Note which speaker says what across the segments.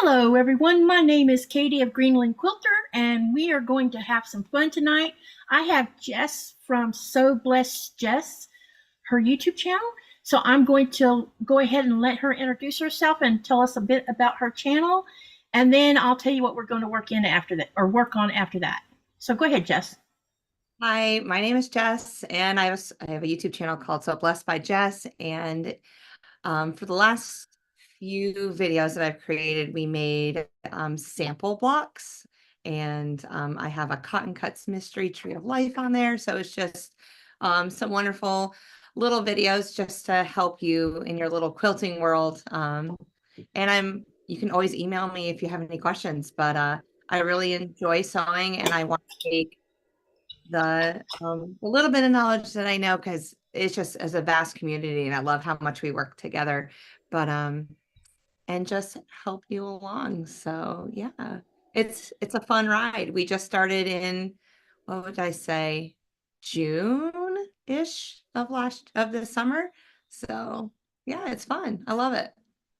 Speaker 1: Hello everyone, my name is Katy of Greenland Quilter and we are going to have some fun tonight. I have Jess from So Blessed Jess, her YouTube channel. So I'm going to go ahead and let her introduce herself and tell us a bit about her channel. And then I'll tell you what we're going to work on after that. So go ahead, Jess.
Speaker 2: Hi, my name is Jess, and I have a YouTube channel called So Blessed by Jess. And for the last few videos that I've created, we made sample blocks, and I have a Cotton Cuts Mystery Tree of Life on there. So it's just some wonderful little videos just to help you in your little quilting world. And you can always email me if you have any questions, but I really enjoy sewing, and I want to take the little bit of knowledge that I know, because it's just as a vast community and I love how much we work together, but and just help you along. So yeah, it's a fun ride. We just started in, what would I say, June-ish of this summer. So yeah, it's fun. I love it.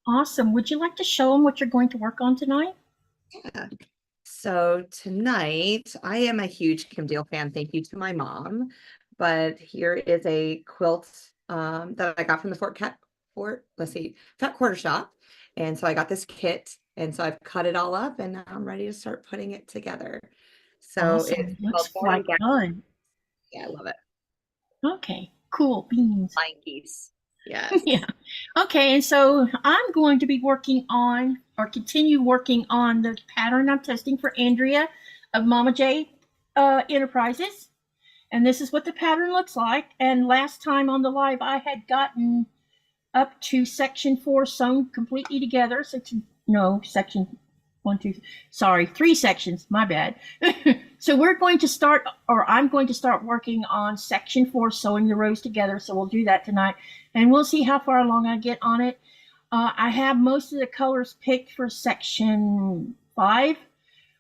Speaker 1: Awesome. Would you like to show them what you're going to work on tonight?
Speaker 2: Yeah. So tonight, I am a huge Kim Deal fan. Thank you to my mom. But here is a quilt that I got from the Qaqortoq. And so I got this kit, and so I've cut it all up, and now I'm ready to start putting it together. So
Speaker 1: Awesome.
Speaker 2: it's called
Speaker 1: Looks
Speaker 2: Born
Speaker 1: like
Speaker 2: Again.
Speaker 1: fun.
Speaker 2: Yeah, I love it.
Speaker 1: Okay, cool beans.
Speaker 2: Flying geese. Yes.
Speaker 1: Yeah. Okay, and so I'm going to be working on or continue working on the pattern I'm testing for Andrea of Mama J Enterprises. And this is what the pattern looks like. And last time on the live, I had gotten up to section 4 sewn completely together. Section 1, 2, sorry, 3 sections, my bad. So we're going to start, or I'm going to start working on section 4, sewing the rows together. So we'll do that tonight, and we'll see how far along I get on it. I have most of the colors picked for section 5,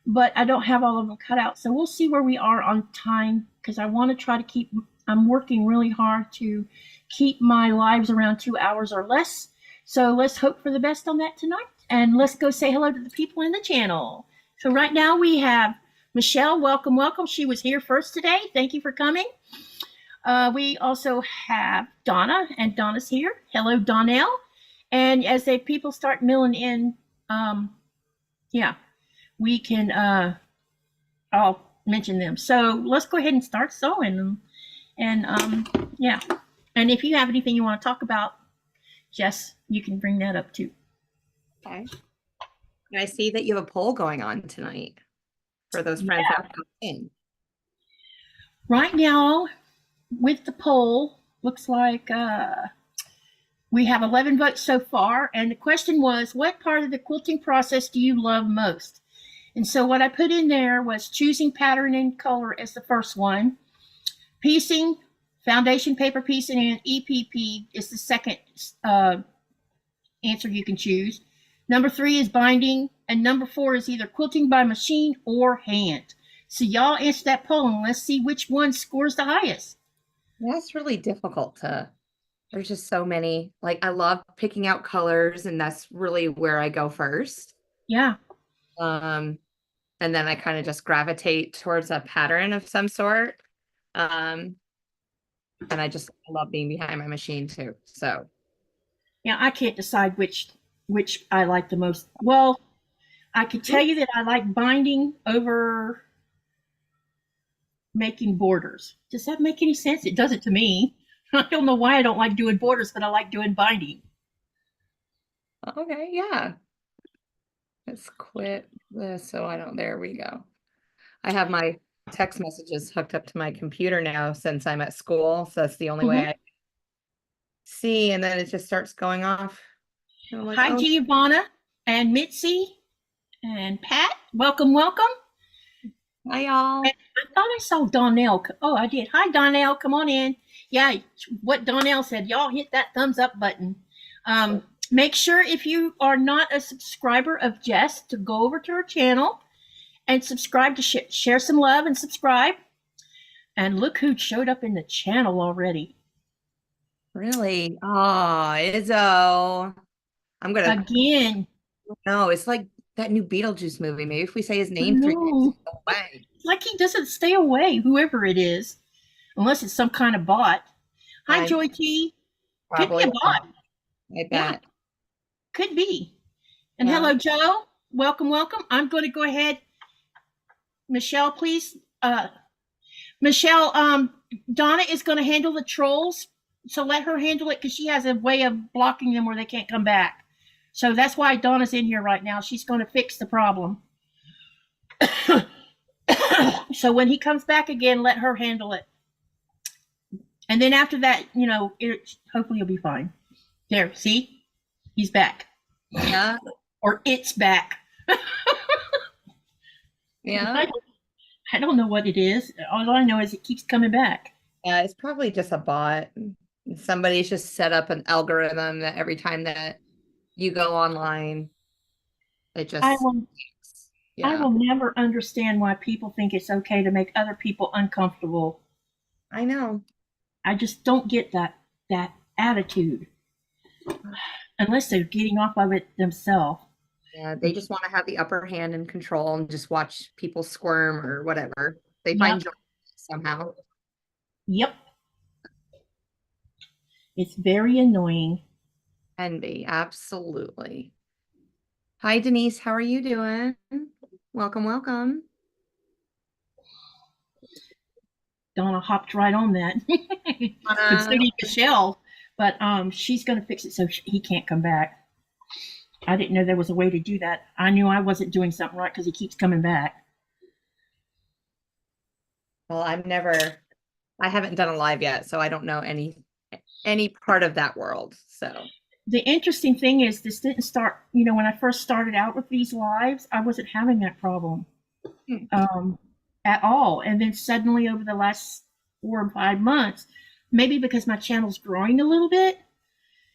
Speaker 1: but I don't have all of them cut out. So we'll see where we are on time, because I want to try to keep, I'm working really hard to keep my lives around 2 hours or less. So let's hope for the best on that tonight. And let's go say hello to the people in the channel. So right now we have Michelle. Welcome, welcome. She was here first today. Thank you for coming. We also have Donna, and Donna's here. Hello, Donnell. And as the people start milling in, yeah, we can, I'll mention them. So let's go ahead and start sewing them. And yeah, and if you have anything you want to talk about, Jess, you can bring that up too.
Speaker 2: Okay. And I see that you have a poll going on tonight for those friends that come in.
Speaker 1: Right now, with the poll, looks like we have 11 votes so far. And the question was, what part of the quilting process do you love most? And so what I put in there was choosing pattern and color as the first one. Piecing, foundation paper piecing, and EPP is the second answer you can choose. Number 3 is binding, and number 4 is either quilting by machine or hand. So y'all answer that poll, and let's see which one scores the highest.
Speaker 2: That's really difficult there's just so many. Like, I love picking out colors, and that's really where I go first.
Speaker 1: Yeah.
Speaker 2: And then I kind of just gravitate towards a pattern of some sort. And I just love being behind my machine too. So
Speaker 1: yeah, I can't decide which I like the most. Well, I could tell you that I like binding over making borders. Does that make any sense? It doesn't to me. I don't know why I don't like doing borders, but I like doing binding.
Speaker 2: Okay, yeah. Let's quit this so I don't, there we go. I have my text messages hooked up to my computer now since I'm at school. So that's the only way I see, and then it just starts going off. Like,
Speaker 1: hi, Giovanna and Mitzi and Pat. Welcome, welcome.
Speaker 2: Hi, y'all.
Speaker 1: I thought I saw Donnell. Oh, I did. Hi, Donnell. Come on in. Yeah, what Donnell said. Y'all hit that thumbs up button. Make sure if you are not a subscriber of Jess to go over to her channel and subscribe to share some love and subscribe. And look who showed up in the channel already.
Speaker 2: Really? Oh, Izzo. I'm gonna
Speaker 1: again.
Speaker 2: No, it's like that new Beetlejuice movie. Maybe if we say his name 3 times,
Speaker 1: No,
Speaker 2: he'll go away.
Speaker 1: like he doesn't stay away, whoever it is, unless it's some kind of bot. Hi,
Speaker 2: I
Speaker 1: Joy T. Could be
Speaker 2: probably
Speaker 1: a
Speaker 2: won't.
Speaker 1: bot.
Speaker 2: I
Speaker 1: Yeah,
Speaker 2: bet.
Speaker 1: could be. And
Speaker 2: Yeah.
Speaker 1: hello, Joe. Welcome, welcome. I'm going to go ahead. Michelle, please. Michelle, Donna is going to handle the trolls. So let her handle it because she has a way of blocking them where they can't come back. So that's why Donna's in here right now. She's going to fix the problem. So when he comes back again, let her handle it. And then after that, hopefully he'll be fine. There, see? He's back.
Speaker 2: Yeah.
Speaker 1: Or it's back.
Speaker 2: Yeah.
Speaker 1: I don't know what it is. All I know is it keeps coming back.
Speaker 2: Yeah, it's probably just a bot. Somebody's just set up an algorithm that every time that you go online, it just
Speaker 1: I will
Speaker 2: yeah.
Speaker 1: never understand why people think it's okay to make other people uncomfortable.
Speaker 2: I know.
Speaker 1: I just don't get that attitude. Unless they're getting off of it themselves.
Speaker 2: Yeah, they just want to have the upper hand and control and just watch people squirm or whatever. They
Speaker 1: Yep.
Speaker 2: find joy somehow.
Speaker 1: Yep. It's very annoying.
Speaker 2: Can be, absolutely. Hi, Denise. How are you doing? Welcome, welcome.
Speaker 1: Donna hopped right on that. But so did Michelle. But she's going to fix it so he can't come back. I didn't know there was a way to do that. I knew I wasn't doing something right because he keeps coming back.
Speaker 2: Well, I haven't done a live yet, so I don't know any part of that world. So
Speaker 1: the interesting thing is this didn't start, when I first started out with these lives, I wasn't having that problem at all. And then suddenly over the last 4 or 5 months, maybe because my channel's growing a little bit,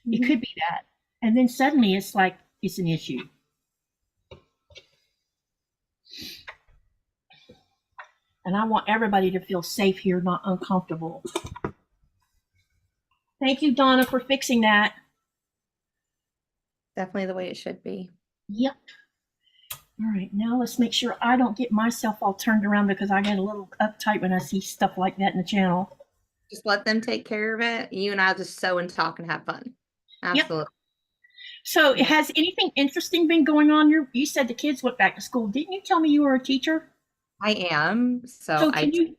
Speaker 1: it could be that. And then suddenly it's like, it's an issue. And I want everybody to feel safe here, not uncomfortable. Thank you, Donna, for fixing that.
Speaker 2: Definitely the way it should be.
Speaker 1: Yep. All right, now let's make sure I don't get myself all turned around because I get a little uptight when I see stuff like that in the channel.
Speaker 2: Just let them take care of it. You and I'll just sew and talk and have fun. Absolutely.
Speaker 1: Yep. So has anything interesting been going on? You said the kids went back to school. Didn't you tell me you were a teacher?
Speaker 2: I am. So I do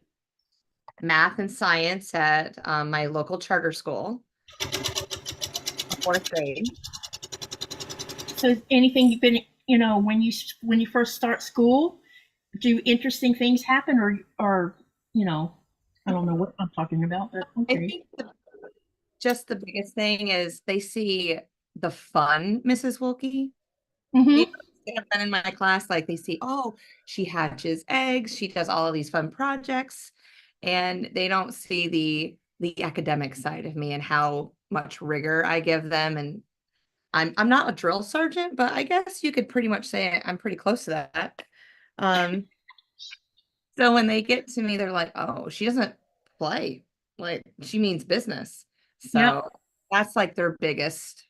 Speaker 2: math and science at my local charter school, 4th grade.
Speaker 1: So anything you've been, when you first start school, do interesting things happen or I don't know what I'm talking about, but okay.
Speaker 2: I think just the biggest thing is they see the fun Mrs. Wilkie. They have been in my class, like they see, oh, she hatches eggs, she does all of these fun projects, and they don't see the academic side of me and how much rigor I give them. And I'm not a drill sergeant, but I guess you could pretty much say I'm pretty close to that. So when they get to me, they're like, oh, she doesn't play, like she means business. So that's like their biggest.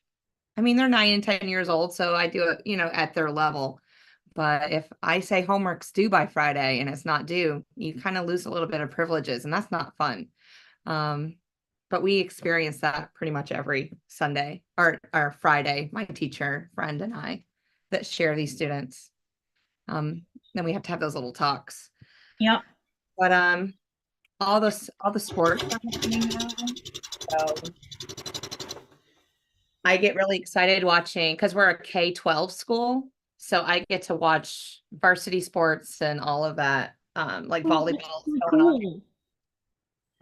Speaker 2: I mean, they're 9 and 10 years old, so I do it, at their level. But if I say homework's due by Friday and it's not due, you kind of lose a little bit of privileges, and that's not fun. But we experience that pretty much every Sunday or Friday, my teacher friend and I that share these students. Then we have to have those little talks.
Speaker 1: Yep.
Speaker 2: But all the sports are happening now. So I get really excited watching, because we're a K-12 school, so I get to watch varsity sports and all of that, like volleyball going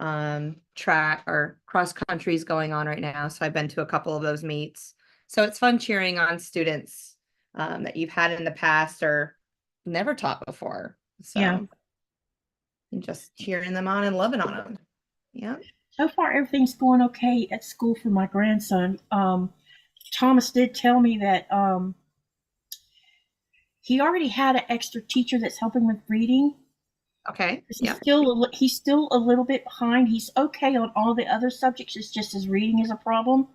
Speaker 2: on, track or cross country is going on right now. So I've been to a couple of those meets. So it's fun cheering on students that you've had in the past or never taught before. So and just cheering them on and loving on them. Yeah.
Speaker 1: So far, everything's going okay at school for my grandson. Thomas did tell me that he already had an extra teacher that's helping with reading.
Speaker 2: Okay.
Speaker 1: He's still a little bit behind. He's okay on all the other subjects. It's just his reading is a problem.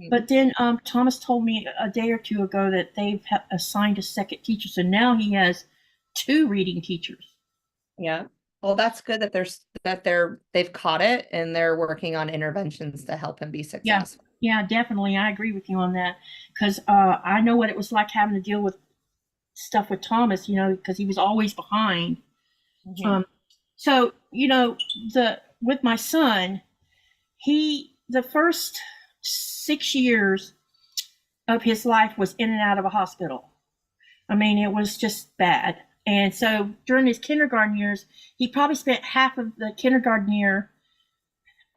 Speaker 1: But then Thomas told me a day or two ago that they've assigned a second teacher, so now he has 2 reading teachers.
Speaker 2: Yeah. Well, that's good that they've caught it and they're working on interventions to help him be
Speaker 1: Yeah,
Speaker 2: successful.
Speaker 1: yeah, definitely. I agree with you on that because I know what it was like having to deal with stuff with Thomas, because he was always behind.
Speaker 2: Mhm.
Speaker 1: So with my son, the first 6 years of his life was in and out of a hospital. I mean, it was just bad. And so during his kindergarten years, he probably spent half of the kindergarten year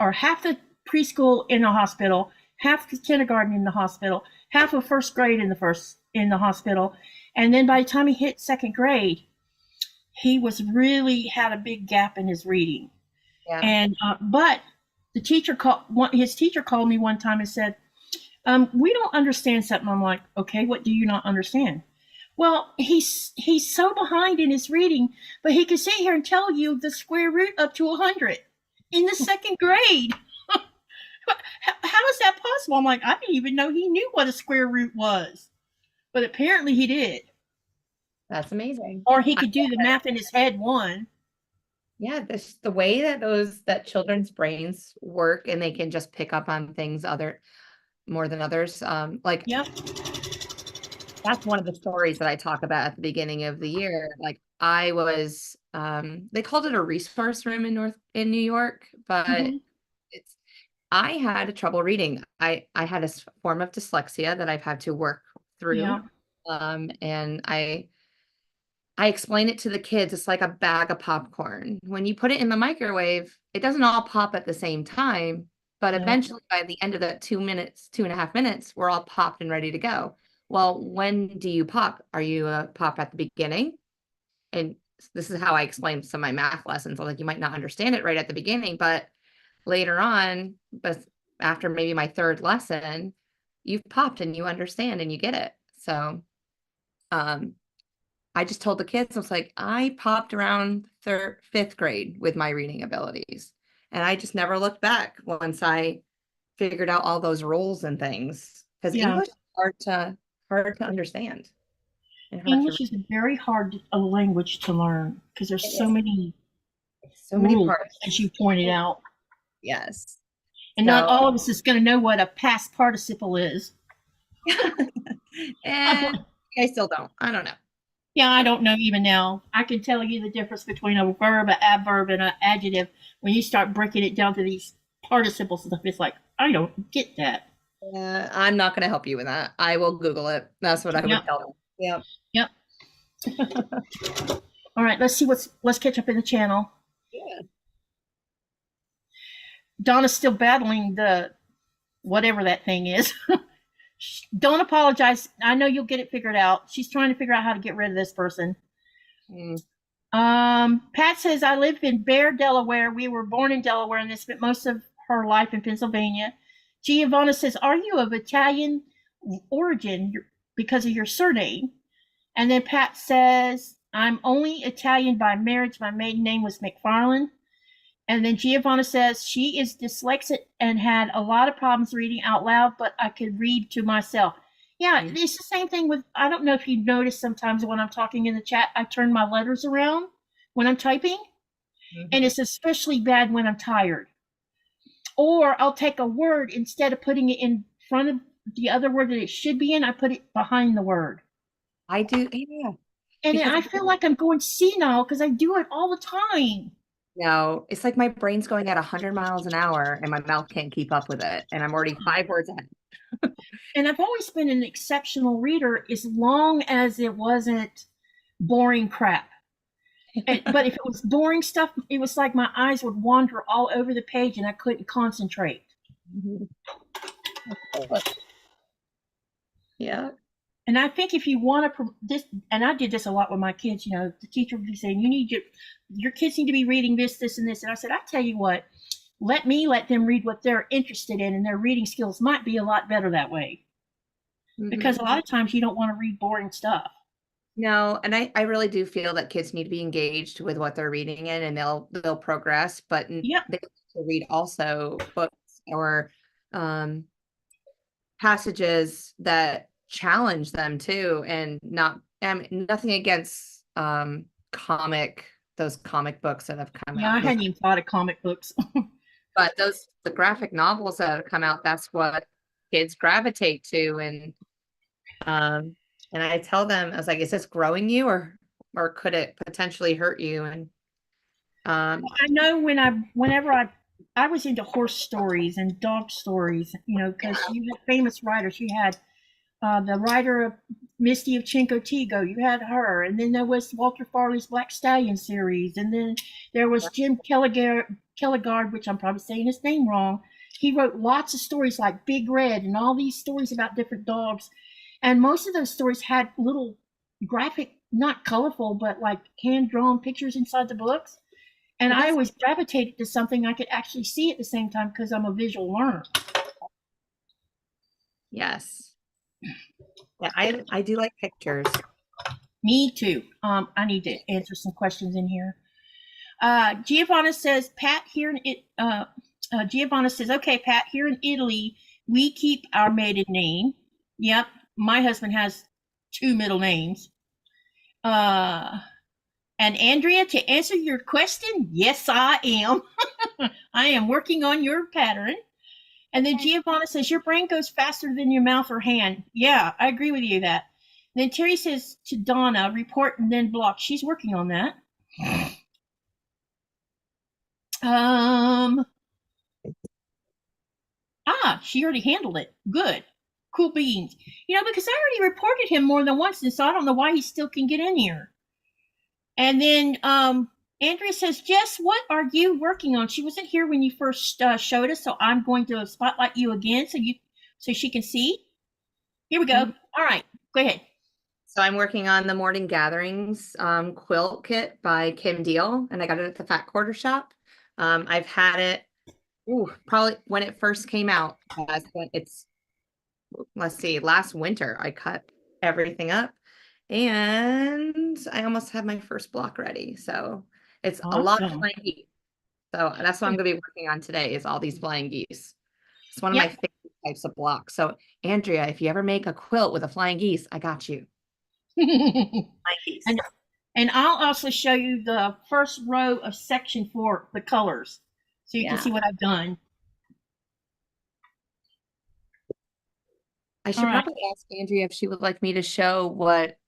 Speaker 1: or half the preschool in the hospital, half the kindergarten in the hospital, half of first grade in the hospital. And then by the time he hit second grade, he was really had a big gap in his reading.
Speaker 2: Yeah.
Speaker 1: And but his teacher called me one time and said, we don't understand something. I'm like, okay, what do you not understand? Well, he's so behind in his reading, but he can sit here and tell you the square root up to 100 in the second grade. How is that possible? I'm like, I didn't even know he knew what a square root was, but apparently he did.
Speaker 2: That's amazing.
Speaker 1: Or he could do the math in his head.
Speaker 2: Yeah, this the way that children's brains work and they can just pick up on things more than others. Like
Speaker 1: Yep.
Speaker 2: that's one of the stories that I talk about at the beginning of the year. Like I was they called it a resource room in New York, but
Speaker 1: Mm-hmm.
Speaker 2: it's I had trouble reading. I had a form of dyslexia that I've had to work through.
Speaker 1: Yeah.
Speaker 2: And I explain it to the kids. It's like a bag of popcorn. When you put it in the microwave, it doesn't all pop at the same time, but
Speaker 1: No.
Speaker 2: eventually by the end of that 2 minutes, 2.5 minutes, we're all popped and ready to go. Well, when do you pop? Are you a pop at the beginning? And this is how I explain some of my math lessons. Like you might not understand it right at the beginning, but later on, but after maybe my third lesson, you've popped and you understand and you get it. So, I just told the kids, I was like, I popped around fifth grade with my reading abilities. And I just never looked back once I figured out all those rules and things. Because
Speaker 1: Yeah.
Speaker 2: English is hard to understand and hard to read.
Speaker 1: English is a very hard language to learn because there's
Speaker 2: It
Speaker 1: so
Speaker 2: is.
Speaker 1: many
Speaker 2: So many
Speaker 1: rules,
Speaker 2: parts.
Speaker 1: as you pointed out.
Speaker 2: Yes.
Speaker 1: And not
Speaker 2: So,
Speaker 1: all of us is going to know what a past participle is.
Speaker 2: and I still don't. I don't know.
Speaker 1: Yeah, I don't know even now. I can tell you the difference between a verb, an adverb, and an adjective. When you start breaking it down to these participles and stuff, it's like, I don't get that.
Speaker 2: I'm not going to help you with that. I will Google it. That's what I would
Speaker 1: Yep.
Speaker 2: tell them. Yep.
Speaker 1: Yep. All right, let's catch up in the channel.
Speaker 2: Yeah.
Speaker 1: Donna's still battling the whatever that thing is. Don't apologize. I know you'll get it figured out. She's trying to figure out how to get rid of this person.
Speaker 2: Mm.
Speaker 1: Pat says, I live in Bear, Delaware. We were born in Delaware and they spent most of her life in Pennsylvania. Giovanna says, are you of Italian origin because of your surname? And then Pat says, I'm only Italian by marriage. My maiden name was McFarland. And then Giovanna says she is dyslexic and had a lot of problems reading out loud, but I could read to myself. Yeah, it's the same thing with, I don't know if you notice sometimes when I'm talking in the chat, I turn my letters around when I'm typing. And it's especially bad when I'm tired. Or I'll take a word, instead of putting it in front of the other word that it should be in, I put it behind the word.
Speaker 2: I do, yeah.
Speaker 1: And then
Speaker 2: Because
Speaker 1: I feel like I'm going senile because I do it all the time.
Speaker 2: no, it's like my brain's going at 100 miles an hour and my mouth can't keep up with it. And I'm already 5 words ahead.
Speaker 1: And I've always been an exceptional reader as long as it wasn't boring crap. But if it was boring stuff, it was like my eyes would wander all over the page and I couldn't concentrate.
Speaker 2: Yeah.
Speaker 1: And I think if you want to this, and I did this a lot with my kids, the teacher would be saying, you need your kids need to be reading this, this, and this. And I said, I tell you what, let them read what they're interested in, and their reading skills might be a lot better that way. Because a lot of times you don't want to read boring stuff.
Speaker 2: No, and I really do feel that kids need to be engaged with what they're reading in, and they'll progress, but they have to read also books or passages that challenge them too, and not nothing against those comic books that have come
Speaker 1: Yeah,
Speaker 2: out.
Speaker 1: I hadn't even thought of comic books.
Speaker 2: But the graphic novels that have come out, that's what kids gravitate to. And I tell them, I was like, is this growing you, or could it potentially hurt you? And
Speaker 1: I know whenever I was into horse stories and dog stories, you know, because you had famous writers. You had the writer of Misty of Qaqortoq, you had her, and then there was Walter Farley's Black Stallion series, and then there was Jim Kellegard, which I'm probably saying his name wrong. He wrote lots of stories like Big Red and all these stories about different dogs, and most of those stories had little graphic, not colorful, but like hand-drawn pictures inside the books. And I always gravitated to something I could actually see at the same time because I'm a visual learner.
Speaker 2: yes. Yeah, I do like pictures.
Speaker 1: Me too. I need to answer some questions in here. Giovanna says, Pat, here in it. Giovanna says, okay, Pat, here in Italy, we keep our maiden name. Yep, my husband has 2 middle names. And Andrea, to answer your question, yes, I am. I am working on your pattern. And then Giovanna says, your brain goes faster than your mouth or hand. Yeah, I agree with you that. And then Terry says to Donna, report and then block. She's working on that. She already handled it. Good. Cool beans. You know, because I already reported him more than once, and so I don't know why he still can get in here. And then Andrea says, Jess, what are you working on? She wasn't here when you first showed us, so I'm going to spotlight you again so she can see. Here we go. Mm-hmm. All right, go ahead.
Speaker 2: So I'm working on the Morning Gatherings quilt kit by Kim Deal, and I got it at the Fat Quarter Shop. I've had it probably when it first came out. It's, let's see, last winter I cut everything up. And I almost have my first block ready. So it's awesome. A lot of flying geese. So that's what I'm going to be working on today is all these flying geese. It's one of my favorite types of blocks. So Andrea, if you ever make a quilt with a flying geese, I got you.
Speaker 1: And I'll also show you the first row of section 4, the colors. So you can see what I've done.
Speaker 2: I should probably ask Andrea if she would like me to show what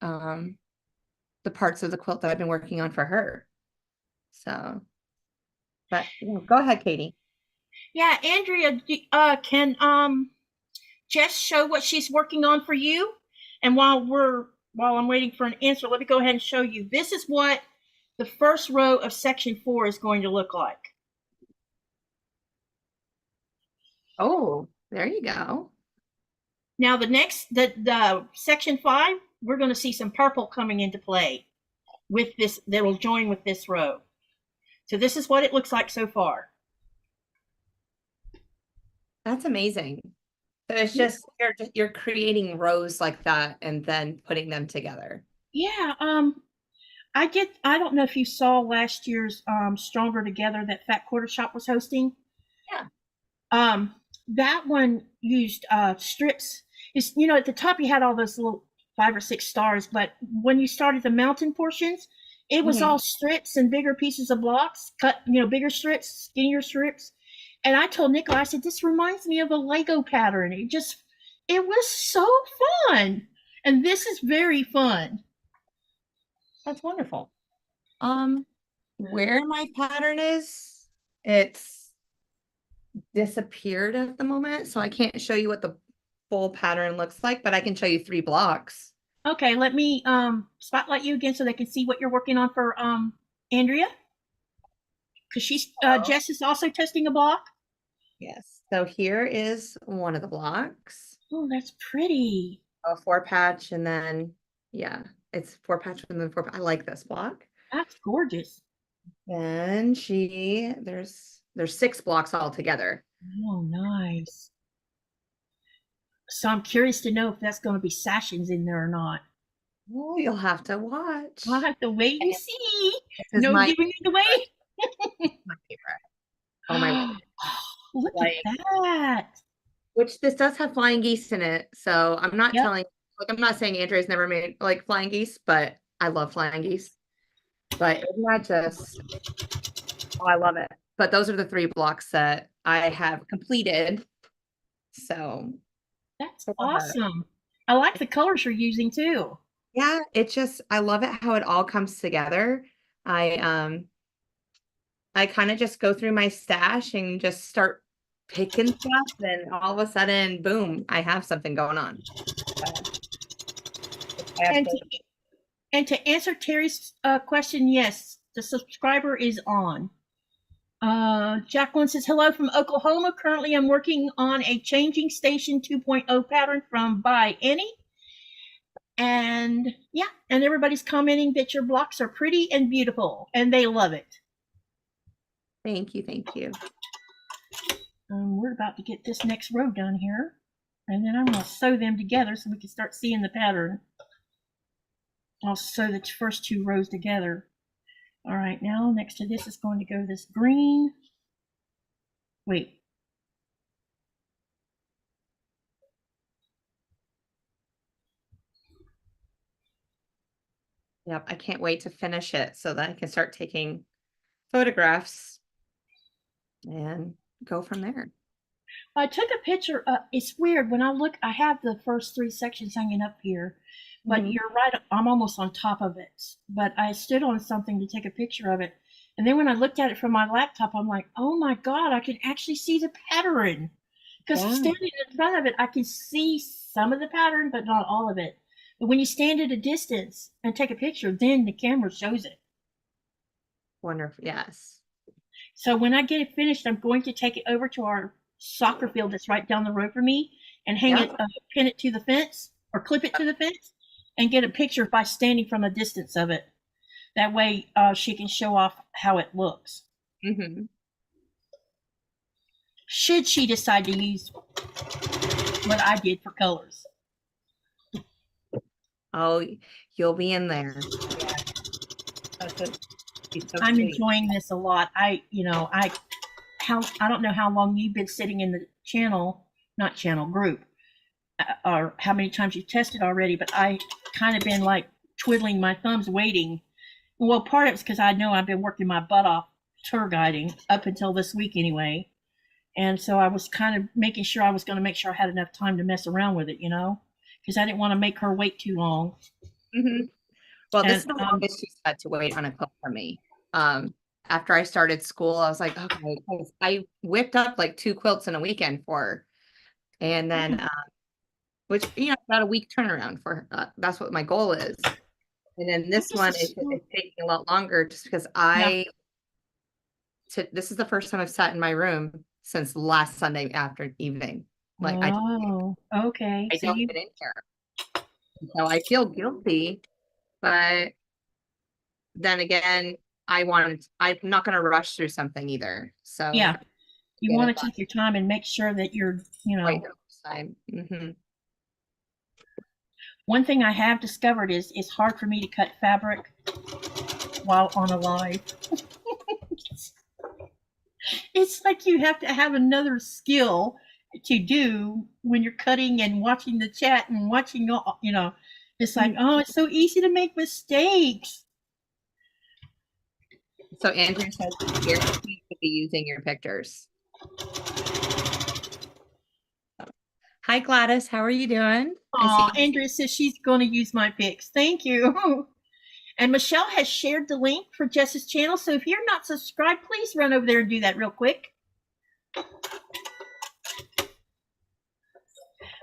Speaker 2: the parts of the quilt that I've been working on for her. So, but go ahead, Katie.
Speaker 1: Yeah, Andrea, can Jess show what she's working on for you? And while I'm waiting for an answer, let me go ahead and show you. This is what the first row of section 4 is going to look like.
Speaker 2: Oh, there you go.
Speaker 1: Now the section 5, we're going to see some purple coming into play with this that will join with this row. So this is what it looks like so far.
Speaker 2: That's amazing. So it's just you're creating rows like that and then putting them together.
Speaker 1: Yeah. I don't know if you saw last year's Stronger Together that Fat Quarter Shop was hosting.
Speaker 2: Yeah.
Speaker 1: That one used strips. It's, you know, at the top you had all those little 5 or 6 stars, but when you started the mountain portions, it was all strips and bigger pieces of blocks, cut, you know, bigger strips, skinnier strips. And I told Nicola, I said, this reminds me of a Lego pattern. It was so fun. And this is very fun.
Speaker 2: That's wonderful. Where my pattern is, it's disappeared at the moment, so I can't show you what the full pattern looks like, but I can show you 3 blocks.
Speaker 1: Okay, let me spotlight you again so they can see what you're working on for Andrea. Because she's Jess is also testing a block.
Speaker 2: Yes. So here is one of the blocks.
Speaker 1: Oh, that's pretty.
Speaker 2: A 4-patch, and then it's 4-patch and then 4. I like this block.
Speaker 1: That's gorgeous.
Speaker 2: And there's 6 blocks all together.
Speaker 1: Oh, nice. So I'm curious to know if that's going to be sessions in there or not.
Speaker 2: Oh, you'll have to watch.
Speaker 1: I'll have to wait and see. No giving it away.
Speaker 2: My favorite. Oh my God.
Speaker 1: Look at that.
Speaker 2: which this does have flying geese in it. So I'm not
Speaker 1: Yep.
Speaker 2: telling, like, I'm not saying Andrea's never made like flying geese, but I love flying geese. But isn't that just, oh, I love it. But those are the 3 blocks that I have completed. So
Speaker 1: That's
Speaker 2: uh,
Speaker 1: awesome. I like the colors you're using too.
Speaker 2: yeah, it's just, I love it how it all comes together. I um I kind of just go through my stash and just start picking stuff, and all of a sudden, boom, I have something going on. So I have
Speaker 1: And
Speaker 2: to,
Speaker 1: to answer Terry's question, yes, the subscriber is on. Jacqueline says, hello from Oklahoma. Currently, I'm working on a changing station 2.0 pattern from by Annie. And yeah, and everybody's commenting that your blocks are pretty and beautiful, and they love it.
Speaker 2: thank you, thank you.
Speaker 1: We're about to get this next row done here, and then I'm going to sew them together so we can start seeing the pattern. I'll sew the first 2 rows together. All right, now next to this is going to go this green. Wait.
Speaker 2: Yep, I can't wait to finish it so that I can start taking photographs and go from there.
Speaker 1: I took a picture. It's weird when I look. I have the first 3 sections hanging up here, but
Speaker 2: Mhm.
Speaker 1: you're right. I'm almost on top of it. But I stood on something to take a picture of it, and then when I looked at it from my laptop, I'm like, "Oh my god! I can actually see the pattern." Because
Speaker 2: Yeah,
Speaker 1: standing in front of it, I can see some of the pattern, but not all of it. But when you stand at a distance and take a picture, then the camera shows it.
Speaker 2: wonderful. Yes.
Speaker 1: So when I get it finished, I'm going to take it over to our soccer field that's right down the road from me and hang it,
Speaker 2: Yep.
Speaker 1: pin it to the fence or clip it to the fence and get a picture by standing from a distance of it. That way she can show off how it looks.
Speaker 2: Hmm.
Speaker 1: Should she decide to use what I did for colors.
Speaker 2: Oh, you'll be in there. Yeah. She's so
Speaker 1: I'm
Speaker 2: sweet.
Speaker 1: enjoying this a lot. I don't know how long you've been sitting in the channel, not channel group, or how many times you've tested already, but I kind of been like twiddling my thumbs waiting. Well, part of it's because I know I've been working my butt off tour guiding up until this week anyway. And so I was kind of making sure I was going to make sure I had enough time to mess around with it, because I didn't want to make her wait too long.
Speaker 2: Hmm. Well, this
Speaker 1: And
Speaker 2: is the longest she's had to wait on a quilt from me. After I started school, I was like, okay, I whipped up like 2 quilts in a weekend for her. And then, which, about a week turnaround for her. That's what my goal is. And then this one is taking a lot longer just because
Speaker 1: Yeah.
Speaker 2: this is the first time I've sat in my room since last Sunday after evening. Like
Speaker 1: Oh, okay.
Speaker 2: I
Speaker 1: So
Speaker 2: don't
Speaker 1: you,
Speaker 2: get in here. So I feel guilty, but then again, I'm not going to rush through something either. So
Speaker 1: yeah, you
Speaker 2: get it
Speaker 1: want to take your time and make sure that
Speaker 2: right time.
Speaker 1: one thing I have discovered is it's hard for me to cut fabric while on a live. It's like you have to have another skill to do when you're cutting and watching the chat and watching, it's like, oh, it's so easy to make mistakes.
Speaker 2: So Andrew says he's guaranteed to be using your pictures. Hi Gladys, how are you doing? I see.
Speaker 1: Oh, Andrea says she's going to use my pics. Thank you. And Michelle has shared the link for Jess's channel. So if you're not subscribed, please run over there and do that real quick.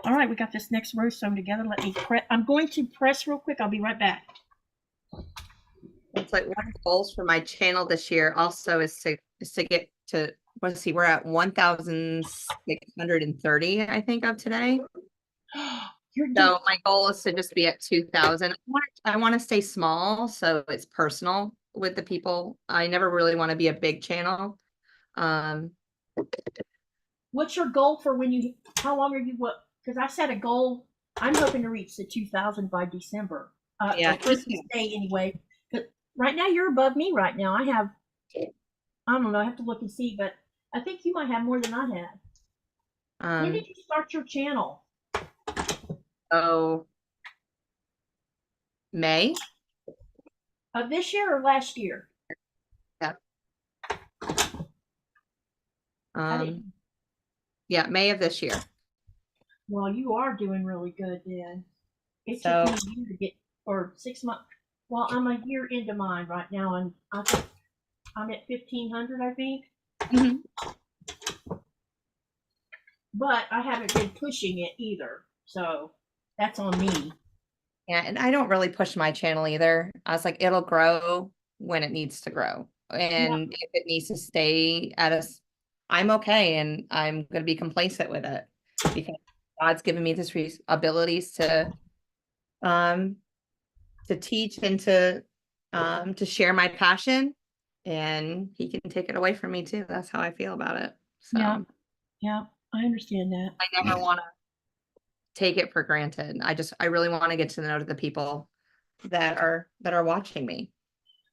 Speaker 1: All right, we got this next row sewn together. Let me press. I'm going to press real quick. I'll be right back.
Speaker 2: It's like one of the goals for my channel this year also is to get to, let's see, we're at 1,630, I think, of today. So my goal is to just be at 2,000. I want to stay small, so it's personal with the people. I never really want to be a big channel.
Speaker 1: What's your goal for how long are you, because I set a goal. I'm hoping to reach the 2,000 by December.
Speaker 2: Yeah,
Speaker 1: for Christmas Day anyway. But right now you're above me right now. I don't know, I have to look and see, but I think you might have more than I have. When did you start your channel?
Speaker 2: Oh, May.
Speaker 1: Of this year or last year?
Speaker 2: Yeah.
Speaker 1: I
Speaker 2: Yeah, May of this year.
Speaker 1: Well, you are doing really good then. It
Speaker 2: So
Speaker 1: took me a year to get, or 6 months. Well, I'm a year into mine right now, and I think I'm at 1,500, I think.
Speaker 2: mhm.
Speaker 1: But I haven't been pushing it either, so that's on me.
Speaker 2: Yeah, and I don't really push my channel either. I was like, it'll grow when it needs to grow.
Speaker 1: Yeah,
Speaker 2: And if it needs to stay at us, I'm okay. And I'm going to be complacent with it because God's given me this abilities um, to teach and to share my passion, and he can take it away from me too. That's how I feel about it. So
Speaker 1: yeah, yeah. I understand that.
Speaker 2: I never want to take it for granted. I really want to get to know the people that are watching me.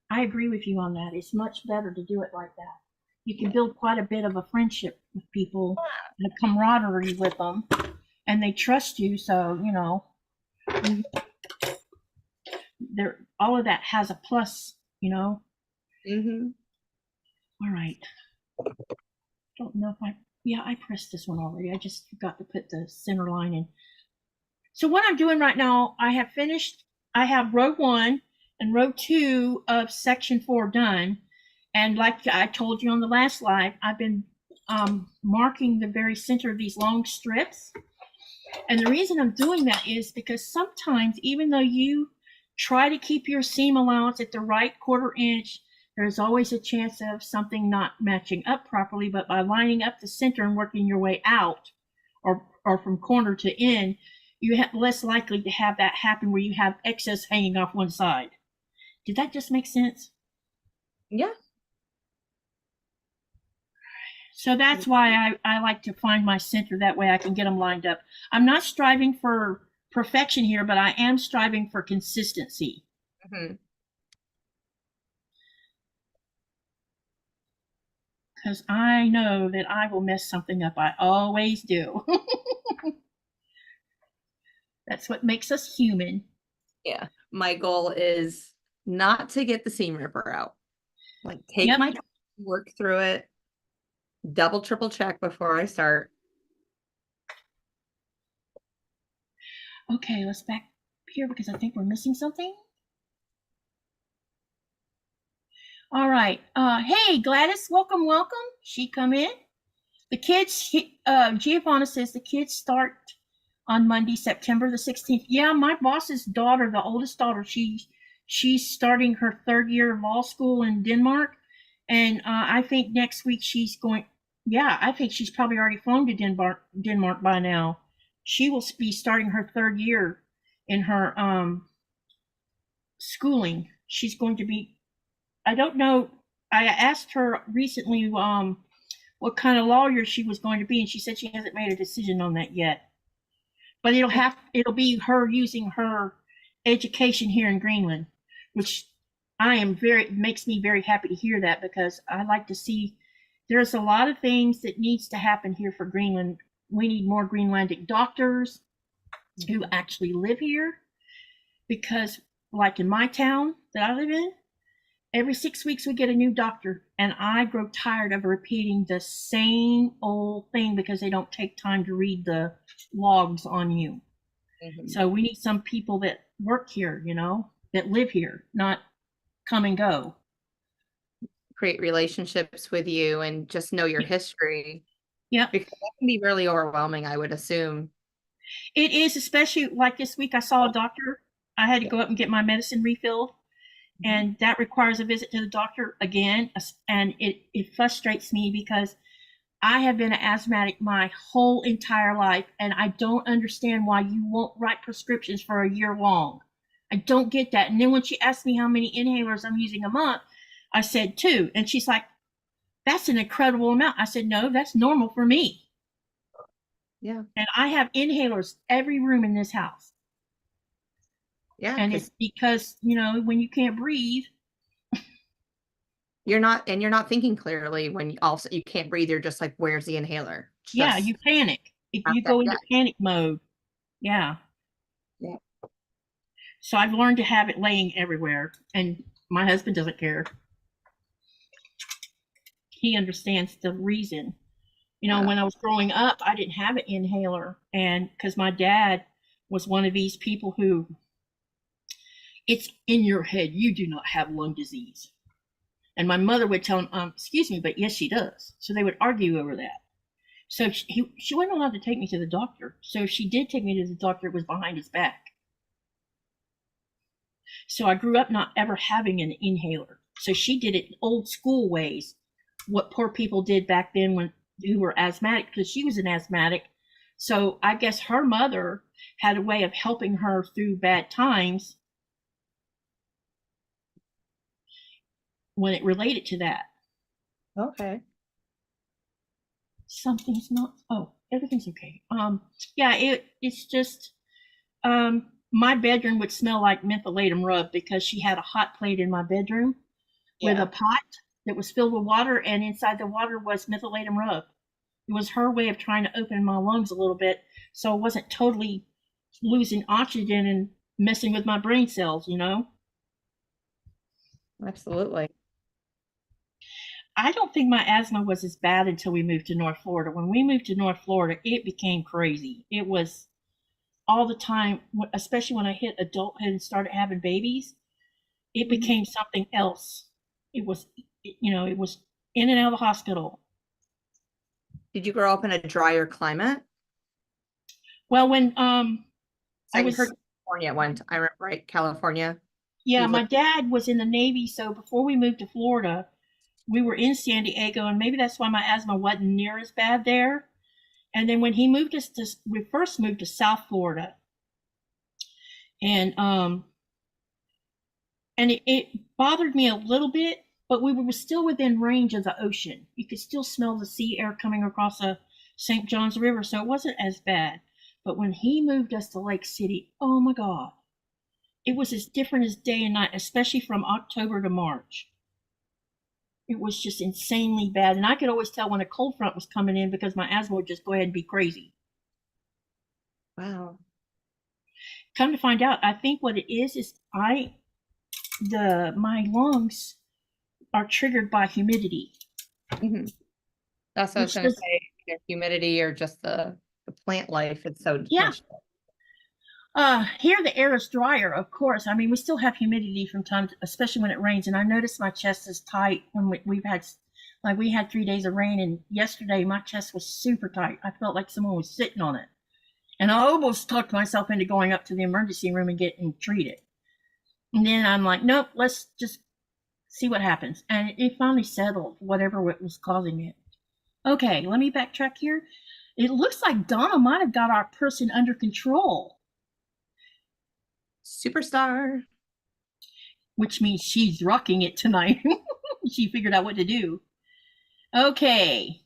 Speaker 1: I agree with you on that. It's much better to do it like that. You can build quite a bit of a friendship with people, and a camaraderie with them, and they trust you. So there, all of that has a plus.
Speaker 2: Mm-hmm.
Speaker 1: All right. Don't know if yeah, I pressed this one already. I just forgot to put the center line in. So what I'm doing right now, I have row 1 and row 2 of section 4 done. And like I told you on the last live, I've been marking the very center of these long strips. And the reason I'm doing that is because sometimes, even though you try to keep your seam allowance at the right 1/4 inch, there's always a chance of something not matching up properly. But by lining up the center and working your way out, or from corner to end, you have less likely to have that happen where you have excess hanging off one side. Did that just make sense?
Speaker 2: Yeah.
Speaker 1: So that's why I like to find my center. That way I can get them lined up. I'm not striving for perfection here, but I am striving for consistency.
Speaker 2: Mm-hmm.
Speaker 1: Because I know that I will mess something up. I always do. That's what makes us human.
Speaker 2: Yeah. My goal is not to get the seam ripper out. Like take my time, work through it, double, triple check before I start.
Speaker 1: Okay, let's back here because I think we're missing something. All right. Hey, Gladys, welcome, welcome. She come in. The kids, Giovanna says the kids start on Monday, September the 16th. Yeah, my boss's daughter, the oldest daughter, she's starting her 3rd year of law school in Denmark. And I think next week she's going, yeah, I think she's probably already flown to Denmark by now. She will be starting her 3rd year in her schooling. She's going to be, I don't know, I asked her recently what kind of lawyer she was going to be, and she said she hasn't made a decision on that yet. But it'll be her using her education here in Greenland, which makes me very happy to hear that, because I like to see there's a lot of things that needs to happen here for Greenland. We need more Greenlandic doctors who actually live here, because like in my town that I live in, every 6 weeks we get a new doctor, and I grow tired of repeating the same old thing because they don't take time to read the logs on you. Mm-hmm. So we need some people that work here, that live here, not come and go.
Speaker 2: Create relationships with you and just know your history.
Speaker 1: Yeah.
Speaker 2: Because that can be really overwhelming, I would assume.
Speaker 1: It is, especially like this week I saw a doctor. I had to go up and get my medicine refilled. And that requires a visit to the doctor again. And it frustrates me because I have been an asthmatic my whole entire life, and I don't understand why you won't write prescriptions for a year long. I don't get that. And then when she asked me how many inhalers I'm using a month, I said 2. And she's like, that's an incredible amount. I said, no, that's normal for me.
Speaker 2: Yeah.
Speaker 1: And I have inhalers every room in this house.
Speaker 2: Yeah.
Speaker 1: And it's because, when you can't breathe,
Speaker 2: you're not thinking clearly when you can't breathe. You're just like, where's the inhaler?
Speaker 1: Yeah, you panic. you go into panic mode. Yeah.
Speaker 2: Yeah.
Speaker 1: So I've learned to have it laying everywhere, and my husband doesn't care. He understands the reason. You know, when I was growing up, I didn't have an inhaler, and because my dad was one of these people who, it's in your head, you do not have lung disease. And my mother would tell him, excuse me, but yes, she does. So they would argue over that. So she wasn't allowed to take me to the doctor. So if she did take me to the doctor, it was behind his back. So I grew up not ever having an inhaler. So she did it old school ways, what poor people did back then who were asthmatic, because she was an asthmatic. So I guess her mother had a way of helping her through bad times when it related to that.
Speaker 2: Okay.
Speaker 1: Something's not, oh, everything's okay. Yeah, it's just, my bedroom would smell like mentholatum rub because she had a hot plate in my bedroom with a pot that was filled with water, and inside the water was mentholatum rub. It was her way of trying to open my lungs a little bit so I wasn't totally losing oxygen and messing with my brain cells, you know?
Speaker 2: Absolutely.
Speaker 1: I don't think my asthma was as bad until we moved to North Florida. When we moved to North Florida, it became crazy. It was all the time, especially when I hit adulthood and started having babies, it became something else. It was, you know, it was in and out of the hospital.
Speaker 2: Did you grow up in a drier climate?
Speaker 1: Well, when
Speaker 2: I was California at one time, I remember, right? California.
Speaker 1: Yeah, my dad was in the Navy, so before we moved to Florida, we were in San Diego, and maybe that's why my asthma wasn't near as bad there. And then when he moved us to, we first moved to South Florida, and it bothered me a little bit, but we were still within range of the ocean. You could still smell the sea air coming across the St. Johns River, so it wasn't as bad. But when he moved us to Lake City, oh my God, it was as different as day and night, especially from October to March. It was just insanely bad. And I could always tell when a cold front was coming in because my asthma would just go ahead and be crazy.
Speaker 2: Wow.
Speaker 1: Come to find out, I think what it is my lungs are triggered by humidity.
Speaker 2: Mm-hmm. That's what I was going to say. The humidity or just the plant life. It's so much.
Speaker 1: Here the air is drier, of course. I mean, we still have humidity from time, especially when it rains. And I noticed my chest is tight when we had 3 days of rain. And yesterday my chest was super tight. I felt like someone was sitting on it. And I almost talked myself into going up to the emergency room and getting treated. And then I'm like, nope, let's just see what happens. And it finally settled, whatever was causing it. Okay, let me backtrack here. It looks like Donna might have got our person under control.
Speaker 2: Superstar.
Speaker 1: Which means she's rocking it tonight. She figured out what to do. Okay.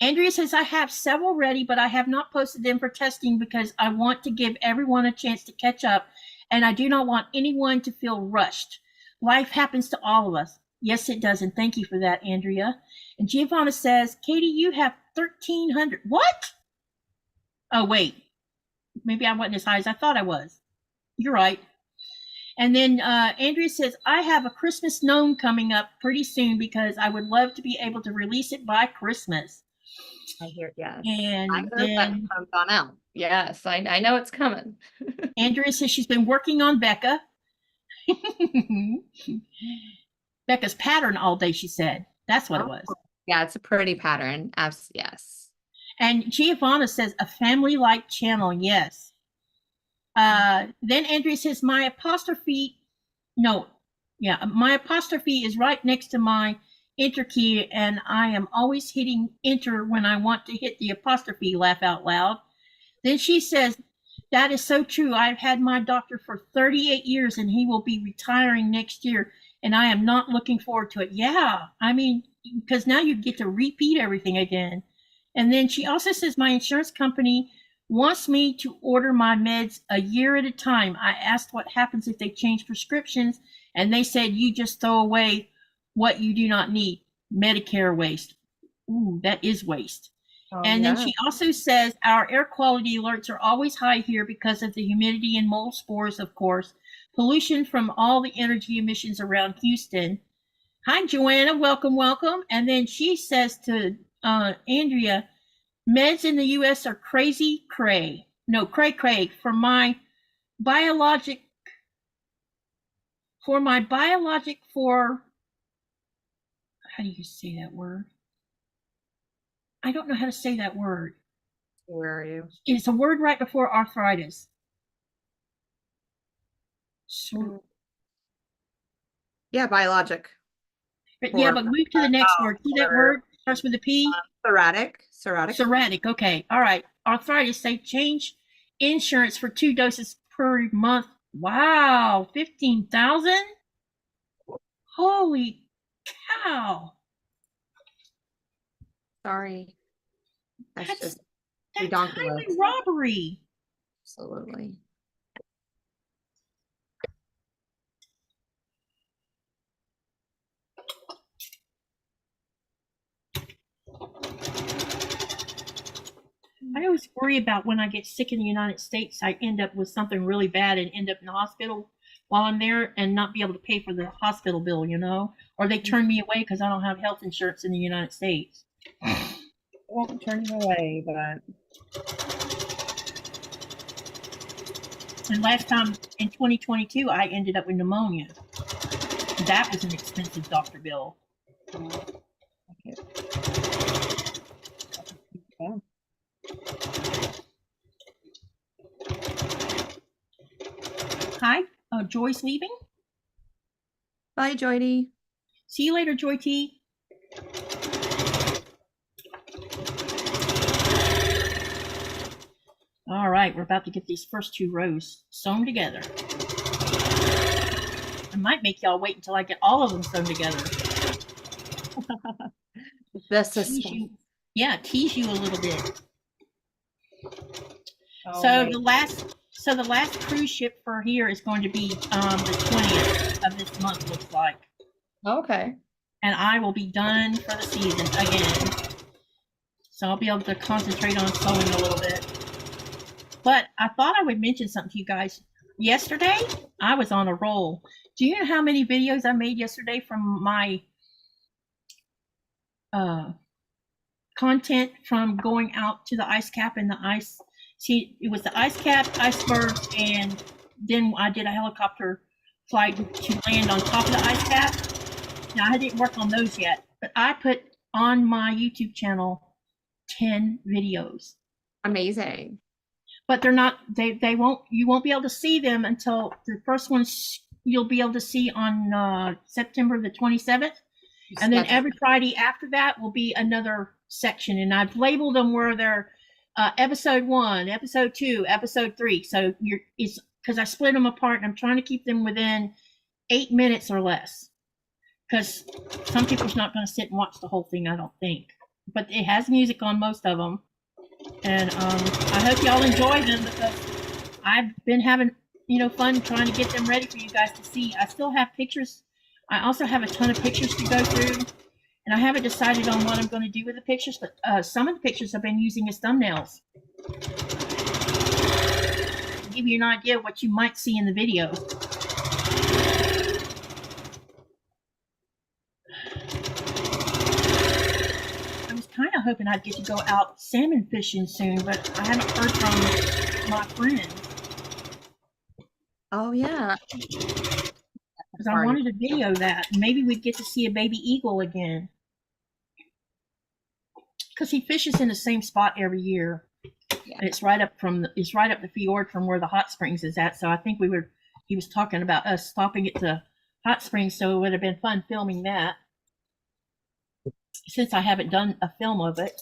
Speaker 1: Andrea says, I have several ready, but I have not posted them for testing because I want to give everyone a chance to catch up, and I do not want anyone to feel rushed. Life happens to all of us. Yes, it does, and thank you for that, Andrea. And Giovanna says, Katy, you have 1,300. What? Oh, wait. Maybe I wasn't as high as I thought I was. You're right. And then Andrea says, I have a Christmas gnome coming up pretty soon because I would love to be able to release it by Christmas.
Speaker 2: I hear it, yes.
Speaker 1: And
Speaker 2: I heard that comes on out. Yes, I know it's coming.
Speaker 1: Andrea says she's been working on Becca. Becca's pattern all day, she said. That's what it was.
Speaker 2: Yeah, it's a pretty pattern. Yes.
Speaker 1: And Giovanna says, a family-like channel, yes. Then Andrea says, my apostrophe is right next to my enter key, and I am always hitting enter when I want to hit the apostrophe, laugh out loud. Then she says, that is so true. I've had my doctor for 38 years, and he will be retiring next year, and I am not looking forward to it. Yeah, I mean, because now you get to repeat everything again. And then she also says, my insurance company wants me to order my meds a year at a time. I asked what happens if they change prescriptions, and they said you just throw away what you do not need. Medicare waste. Ooh, that is waste. And then
Speaker 2: yeah.
Speaker 1: she also says our air quality alerts are always high here because of the humidity and mold spores, of course, pollution from all the energy emissions around Houston. Hi, Joanna. Welcome, welcome. And then she says to Andrea, meds in the U.S. are crazy cray. No, cray cray. Biologic, how do you say that word? I don't know how to say that word.
Speaker 2: Where are you?
Speaker 1: It's a word right before arthritis. So,
Speaker 2: Yeah, biologic.
Speaker 1: but yeah, but move to the next word. See that word starts with a P?
Speaker 2: Psoriatic.
Speaker 1: Psoriatic. Okay. All right. Arthritis. They change insurance for 2 doses per month. Wow. 15,000? Holy cow.
Speaker 2: Sorry. That's just
Speaker 1: That's
Speaker 2: ridiculous.
Speaker 1: highway robbery.
Speaker 2: Absolutely.
Speaker 1: I always worry about when I get sick in the United States, I end up with something really bad and end up in the hospital while I'm there and not be able to pay for the hospital bill, you know? Or they turn me away because I don't have health insurance in the United States.
Speaker 2: Won't turn you away, but
Speaker 1: And last time in 2022, I ended up with pneumonia. That was an expensive doctor bill.
Speaker 2: okay.
Speaker 1: Hi, Joy's leaving.
Speaker 2: Bye, Joydy.
Speaker 1: See you later, Joy T. All right, we're about to get these first 2 rows sewn together. I might make y'all wait until I get all of them sewn together.
Speaker 2: The suspense.
Speaker 1: Tease you a little bit.
Speaker 2: Oh,
Speaker 1: so the last cruise ship for here is going to be the 20th of this month, looks like.
Speaker 2: Okay.
Speaker 1: And I will be done for the season again. So I'll be able to concentrate on sewing a little bit. But I thought I would mention something to you guys. Yesterday, I was on a roll. Do you know how many videos I made yesterday from my content from going out to the ice cap and the ice? See, it was the ice cap, icebergs, and then I did a helicopter flight to land on top of the ice cap. Now, I didn't work on those yet, but I put on my YouTube channel 10 videos.
Speaker 2: Amazing.
Speaker 1: But they're not, you won't be able to see them until the first ones you'll be able to see on September the 27th. And then every Friday after that will be another section. And I've labeled them where they're episode 1, episode 2, episode 3. So it's because I split them apart and I'm trying to keep them within 8 minutes or less. Because some people's not going to sit and watch the whole thing, I don't think. But it has music on most of them. And I hope y'all enjoy them because I've been having, fun trying to get them ready for you guys to see. I still have pictures. I also have a ton of pictures to go through. And I haven't decided on what I'm going to do with the pictures, but some of the pictures I've been using as thumbnails. To give you an idea of what you might see in the video. I was kind of hoping I'd get to go out salmon fishing soon, but I haven't heard from my friends.
Speaker 2: Oh, yeah.
Speaker 1: Because I wanted to video that. Maybe we'd get to see a baby eagle again. Because he fishes in the same spot every year. Yeah. And it's right up the fjord from where the hot springs is at. So I think he was talking about us stopping at the hot springs, so it would have been fun filming that. Since I haven't done a film of it.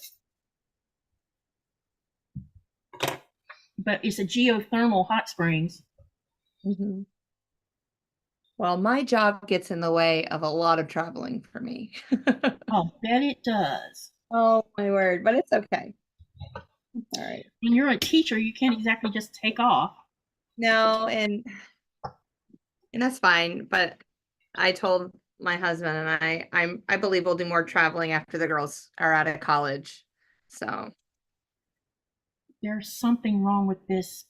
Speaker 1: But it's a geothermal hot springs.
Speaker 2: Mm-hmm. Well, my job gets in the way of a lot of traveling for me.
Speaker 1: I'll bet it does.
Speaker 2: Oh, my word. But it's okay. All right.
Speaker 1: When you're a teacher, you can't exactly just take off.
Speaker 2: No, and that's fine. But I told my husband and I believe we'll do more traveling after the girls are out of college. So
Speaker 1: There's something wrong with this.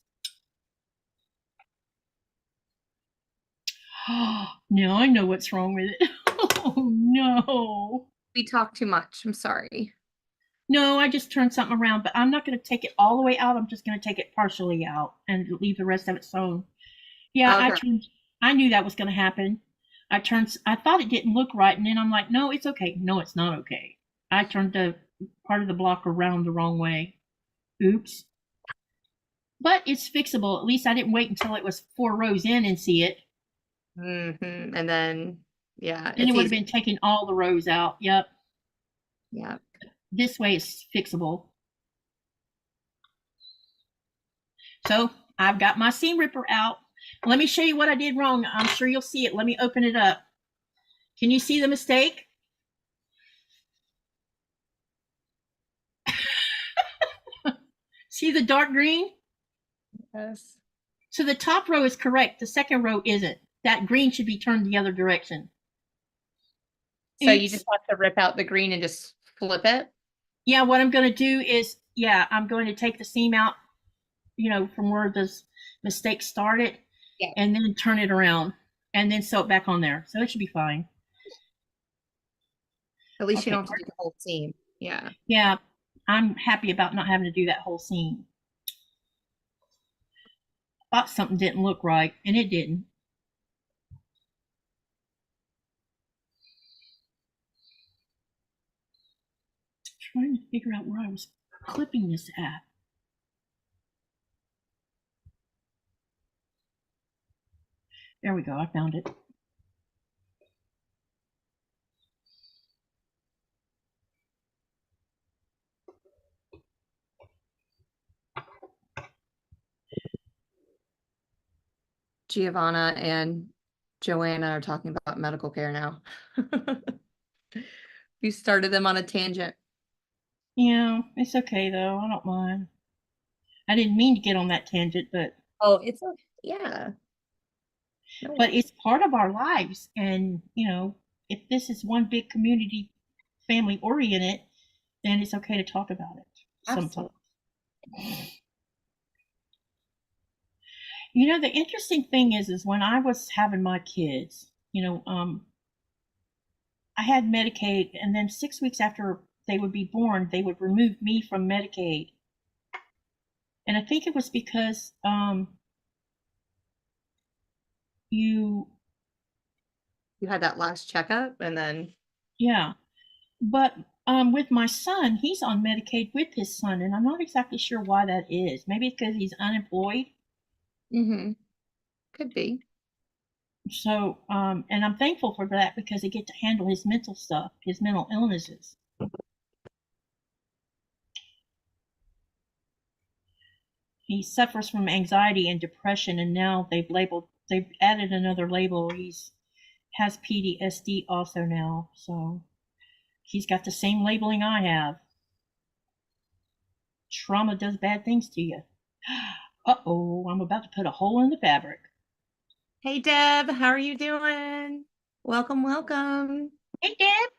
Speaker 1: Now I know what's wrong with it. Oh no.
Speaker 2: We talk too much. I'm sorry.
Speaker 1: No, I just turned something around, but I'm not going to take it all the way out. I'm just going to take it partially out and leave the rest of it sewn. Yeah,
Speaker 2: Okay.
Speaker 1: I knew that was going to happen. I thought it didn't look right, and then I'm like, no, it's okay. No, it's not okay. I turned the part of the block around the wrong way. Oops. But it's fixable. At least I didn't wait until it was 4 rows in and see it.
Speaker 2: And then, yeah,
Speaker 1: Then
Speaker 2: it's
Speaker 1: it would have
Speaker 2: easy.
Speaker 1: been taking all the rows out. Yep.
Speaker 2: Yeah.
Speaker 1: This way it's fixable. So I've got my seam ripper out. Let me show you what I did wrong. I'm sure you'll see it. Let me open it up. Can you see the mistake? See the dark green?
Speaker 2: Yes.
Speaker 1: So the top row is correct. The second row isn't. That green should be turned the other direction.
Speaker 2: So you just have to rip out the green and just flip it?
Speaker 1: Yeah, what I'm going to do is, yeah, I'm going to take the seam out, you know, from where this mistake started, and then turn it around and then sew it back on there. So it should be fine.
Speaker 2: At least you don't have to do the whole seam. Yeah.
Speaker 1: Yeah, I'm happy about not having to do that whole seam. Thought something didn't look right, and it didn't. Trying to figure out where I was clipping this at. There we go, I found it.
Speaker 2: Giovanna and Joanna are talking about medical care now. You started them on a tangent.
Speaker 1: Yeah, it's okay though. I don't mind. I didn't mean to get on that tangent, but
Speaker 2: Oh, it's okay. Yeah. No
Speaker 1: but
Speaker 2: worries.
Speaker 1: it's part of our lives, and you know, if this is one big community, family oriented, then it's okay to talk about it sometimes.
Speaker 2: Absolutely.
Speaker 1: You know, the interesting thing is when I was having my kids, you know, I had Medicaid, and then 6 weeks after they would be born, they would remove me from Medicaid. And I think it was because you
Speaker 2: had that last checkup, and then
Speaker 1: yeah. But with my son, he's on Medicaid with his son, and I'm not exactly sure why that is. Maybe it's because he's unemployed.
Speaker 2: Could be.
Speaker 1: So, and I'm thankful for that because I get to handle his mental stuff, his mental illnesses. He suffers from anxiety and depression, and now they've added another label. Has PTSD also now, so he's got the same labeling I have. Trauma does bad things to you. Uh-oh, I'm about to put a hole in the fabric.
Speaker 2: Hey, Deb, how are you doing? Welcome, welcome.
Speaker 1: Hey, Deb.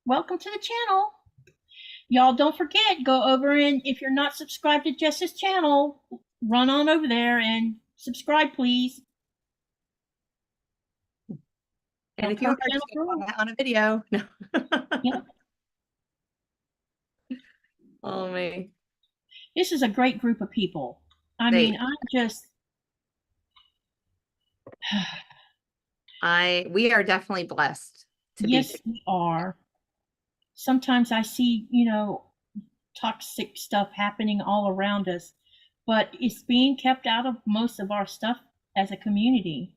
Speaker 1: Welcome to the channel. Y'all don't forget, go over and if you're not subscribed to Jess's channel, run on over there and subscribe, please.
Speaker 2: And if you are just on a video, no.
Speaker 1: Yeah.
Speaker 2: Oh, me.
Speaker 1: This is a great group of people. I mean, I'm just...
Speaker 2: we are definitely blessed to be.
Speaker 1: Yes, we are. Sometimes I see, you know, toxic stuff happening all around us, but it's being kept out of most of our stuff as a community.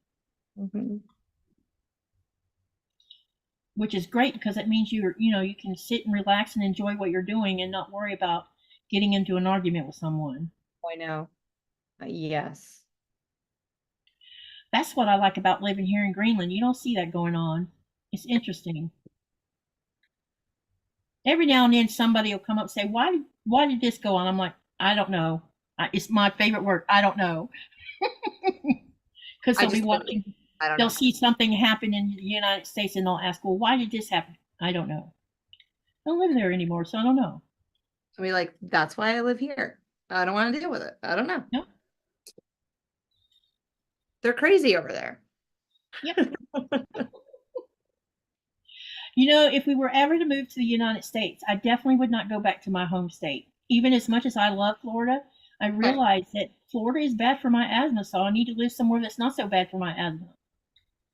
Speaker 1: Which is great because it means you can sit and relax and enjoy what you're doing and not worry about getting into an argument with someone.
Speaker 2: I know. Yes.
Speaker 1: That's what I like about living here in Greenland. You don't see that going on. It's interesting. Every now and then somebody will come up and say, why did this go on? I'm like, I don't know. It's my favorite word. I don't know. Because they'll be watching. They'll see something happen in the United States and they'll ask, well, why did this happen? I don't know. I don't live there anymore, so I don't know.
Speaker 2: I mean, like, that's why I live here. I don't want to deal with it. I don't know.
Speaker 1: No.
Speaker 2: They're crazy over there.
Speaker 1: Yep. You know, if we were ever to move to the United States, I definitely would not go back to my home state. Even as much as I love Florida, I
Speaker 2: Right.
Speaker 1: realize that Florida is bad for my asthma, so I need to live somewhere that's not so bad for my asthma.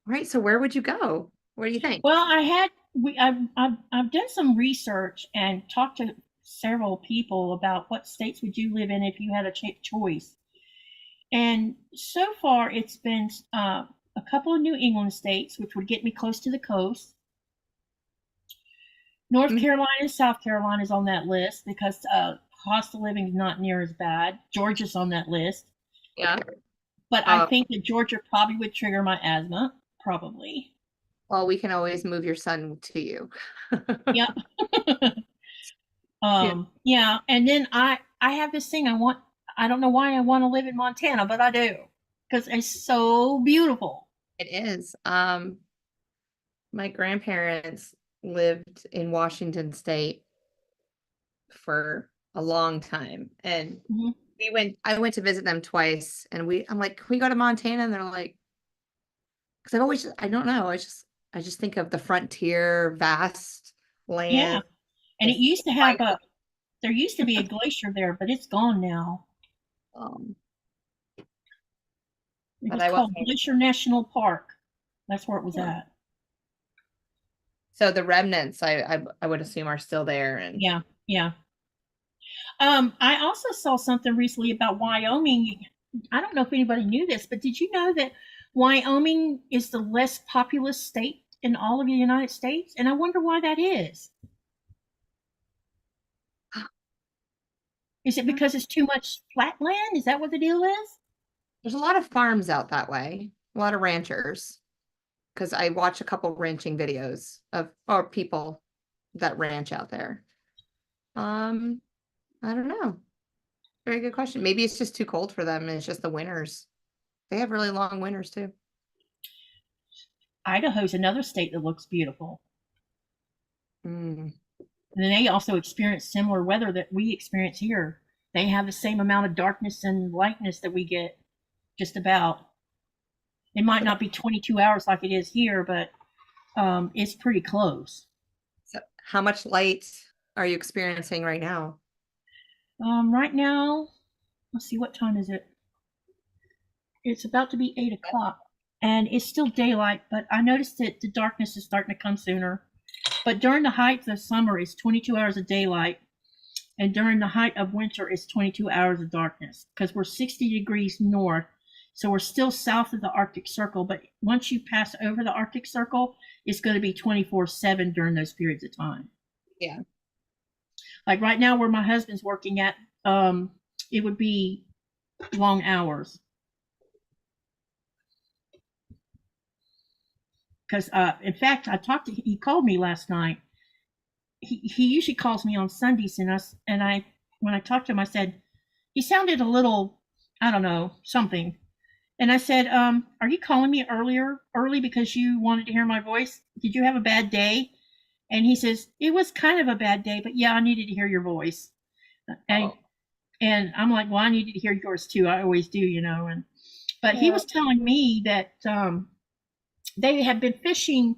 Speaker 2: Right. So where would you go? What do you think?
Speaker 1: Well, I've done some research and talked to several people about what states would you live in if you had a choice. And so far, it's been a couple of New England states, which would get me close to the coast. North
Speaker 2: Mhm.
Speaker 1: Carolina and South Carolina is on that list because cost of living is not near as bad. Georgia's on that list,
Speaker 2: Yeah.
Speaker 1: but I
Speaker 2: Uh,
Speaker 1: think that Georgia probably would trigger my asthma. Probably.
Speaker 2: well, we can always move your son to you.
Speaker 1: Yep.
Speaker 2: Yeah,
Speaker 1: Yeah, and then I have this thing I don't know why I want to live in Montana, but I do because it's so beautiful.
Speaker 2: it is. My grandparents lived in Washington State for a long time, and
Speaker 1: Mhm.
Speaker 2: I went to visit them twice, and I'm like, can we go to Montana? And they're like, because I don't know, I just think of the frontier, vast
Speaker 1: Yeah,
Speaker 2: land,
Speaker 1: and it
Speaker 2: just
Speaker 1: used to have
Speaker 2: quiet.
Speaker 1: there used to be a glacier there, but it's gone now.
Speaker 2: Um,
Speaker 1: It
Speaker 2: but
Speaker 1: was
Speaker 2: I
Speaker 1: called
Speaker 2: wasn't.
Speaker 1: Glacier National Park. That's where it was at.
Speaker 2: So the remnants, I would assume, are still there, and
Speaker 1: Yeah, yeah. I also saw something recently about Wyoming. I don't know if anybody knew this, but did you know that Wyoming is the less populous state in all of the United States? And I wonder why that is. Is it because it's too much flat land? Is that what the deal is?
Speaker 2: there's a lot of farms out that way, a lot of ranchers. Because I watch a couple ranching videos of or people that ranch out there. Um, I don't know. Very good question. Maybe it's just too cold for them, and it's just the winters. They have really long winters too.
Speaker 1: Idaho's another state that looks beautiful.
Speaker 2: Mm.
Speaker 1: And they also experience similar weather that we experience here. They have the same amount of darkness and lightness that we get, just about. It might not be 22 hours like it is here, but it's pretty close.
Speaker 2: So how much light are you experiencing right now?
Speaker 1: Right now, let's see, what time is it? It's about to be 8 o'clock, and it's still daylight, but I noticed that the darkness is starting to come sooner. But during the height of summer, it's 22 hours of daylight, and during the height of winter, it's 22 hours of darkness because we're 60 degrees north. So we're still south of the Arctic Circle, but once you pass over the Arctic Circle, it's going to be 24/7 during those periods of time.
Speaker 2: Yeah.
Speaker 1: Like right now, where my husband's working at, it would be long hours. Because in fact, he called me last night. He usually calls me on Sundays, and I when I talked to him, I said he sounded a little, I don't know, something. And I said, are you calling me early because you wanted to hear my voice? Did you have a bad day? And he says, it was kind of a bad day, but yeah, I needed to hear your voice. And
Speaker 2: Oh.
Speaker 1: and I'm like, well, I needed to hear yours too. I always do, you know. And but he
Speaker 2: Yeah.
Speaker 1: was telling me that they have been fishing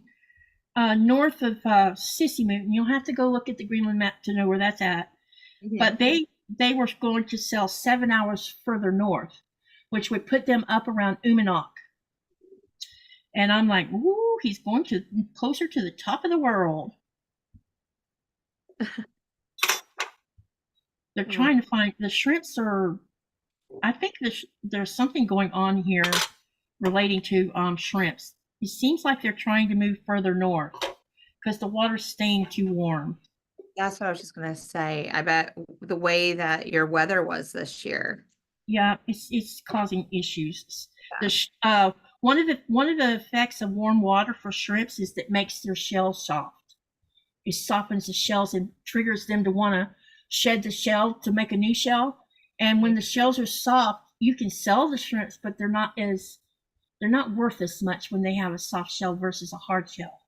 Speaker 1: north of Sissymoot. You'll have to go look at the Greenland map to know where that's at.
Speaker 2: Mhm.
Speaker 1: But they were going to sail 7 hours further north, which would put them up around Uminok. And I'm like, ooh, he's going to closer to the top of the world. They're
Speaker 2: Oh,
Speaker 1: trying to find the shrimps are. I think there's something going on here relating to shrimps. It seems like they're trying to move further north because the water's staying too warm.
Speaker 2: that's what I was just gonna say. I bet the way that your weather was this year.
Speaker 1: Yeah, it's causing issues.
Speaker 2: Yeah.
Speaker 1: The one of the effects of warm water for shrimps is that makes their shells soft. It softens the shells and triggers them to want to shed the shell to make a new shell. And when the shells are soft, you can sell the shrimps, but they're not worth as much when they have a soft shell versus a hard shell.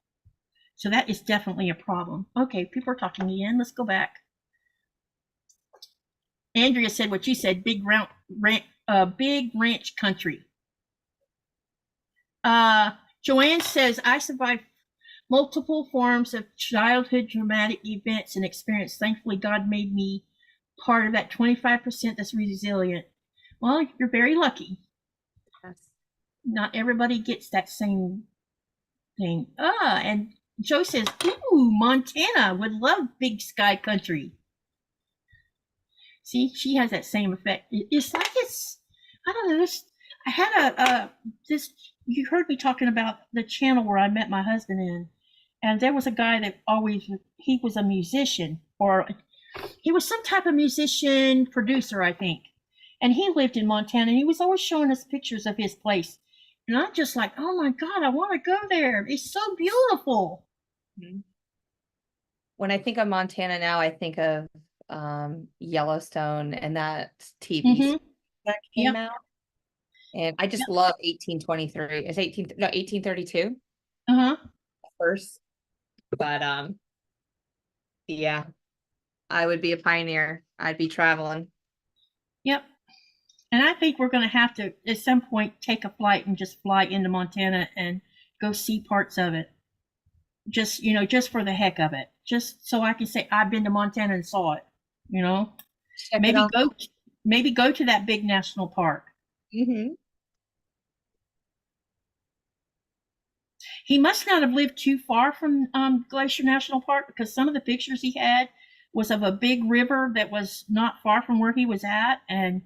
Speaker 1: So that is definitely a problem. Okay, people are talking again. Let's go back. Andrea said what you said, big ranch country. Joanne says, I survived multiple forms of childhood traumatic events and experience. Thankfully, God made me part of that 25% that's resilient. Well, you're very lucky.
Speaker 2: Yes.
Speaker 1: Not everybody gets that same thing. And Joe says, ooh, Montana would love big sky country. See, she has that same effect. It's like I don't know, I had you heard me talking about the channel where I met my husband in, and there was a guy that he was a musician, or he was some type of musician producer, I think. And he lived in Montana, and he was always showing us pictures of his place. And I'm just like, oh my God, I want to go there. It's so beautiful.
Speaker 2: When I think of Montana now, I think of Yellowstone and that TV that came out. And I just love 1823. It's 1832. First. But yeah, I would be a pioneer. I'd be traveling.
Speaker 1: Yep. And I think we're going to have to, at some point, take a flight and just fly into Montana and go see parts of it. Just, just for the heck of it. Just so I can say, I've been to Montana and saw it, Maybe go to that big national park. He must not have lived too far from Glacier National Park, because some of the pictures he had was of a big river that was not far from where he was at, and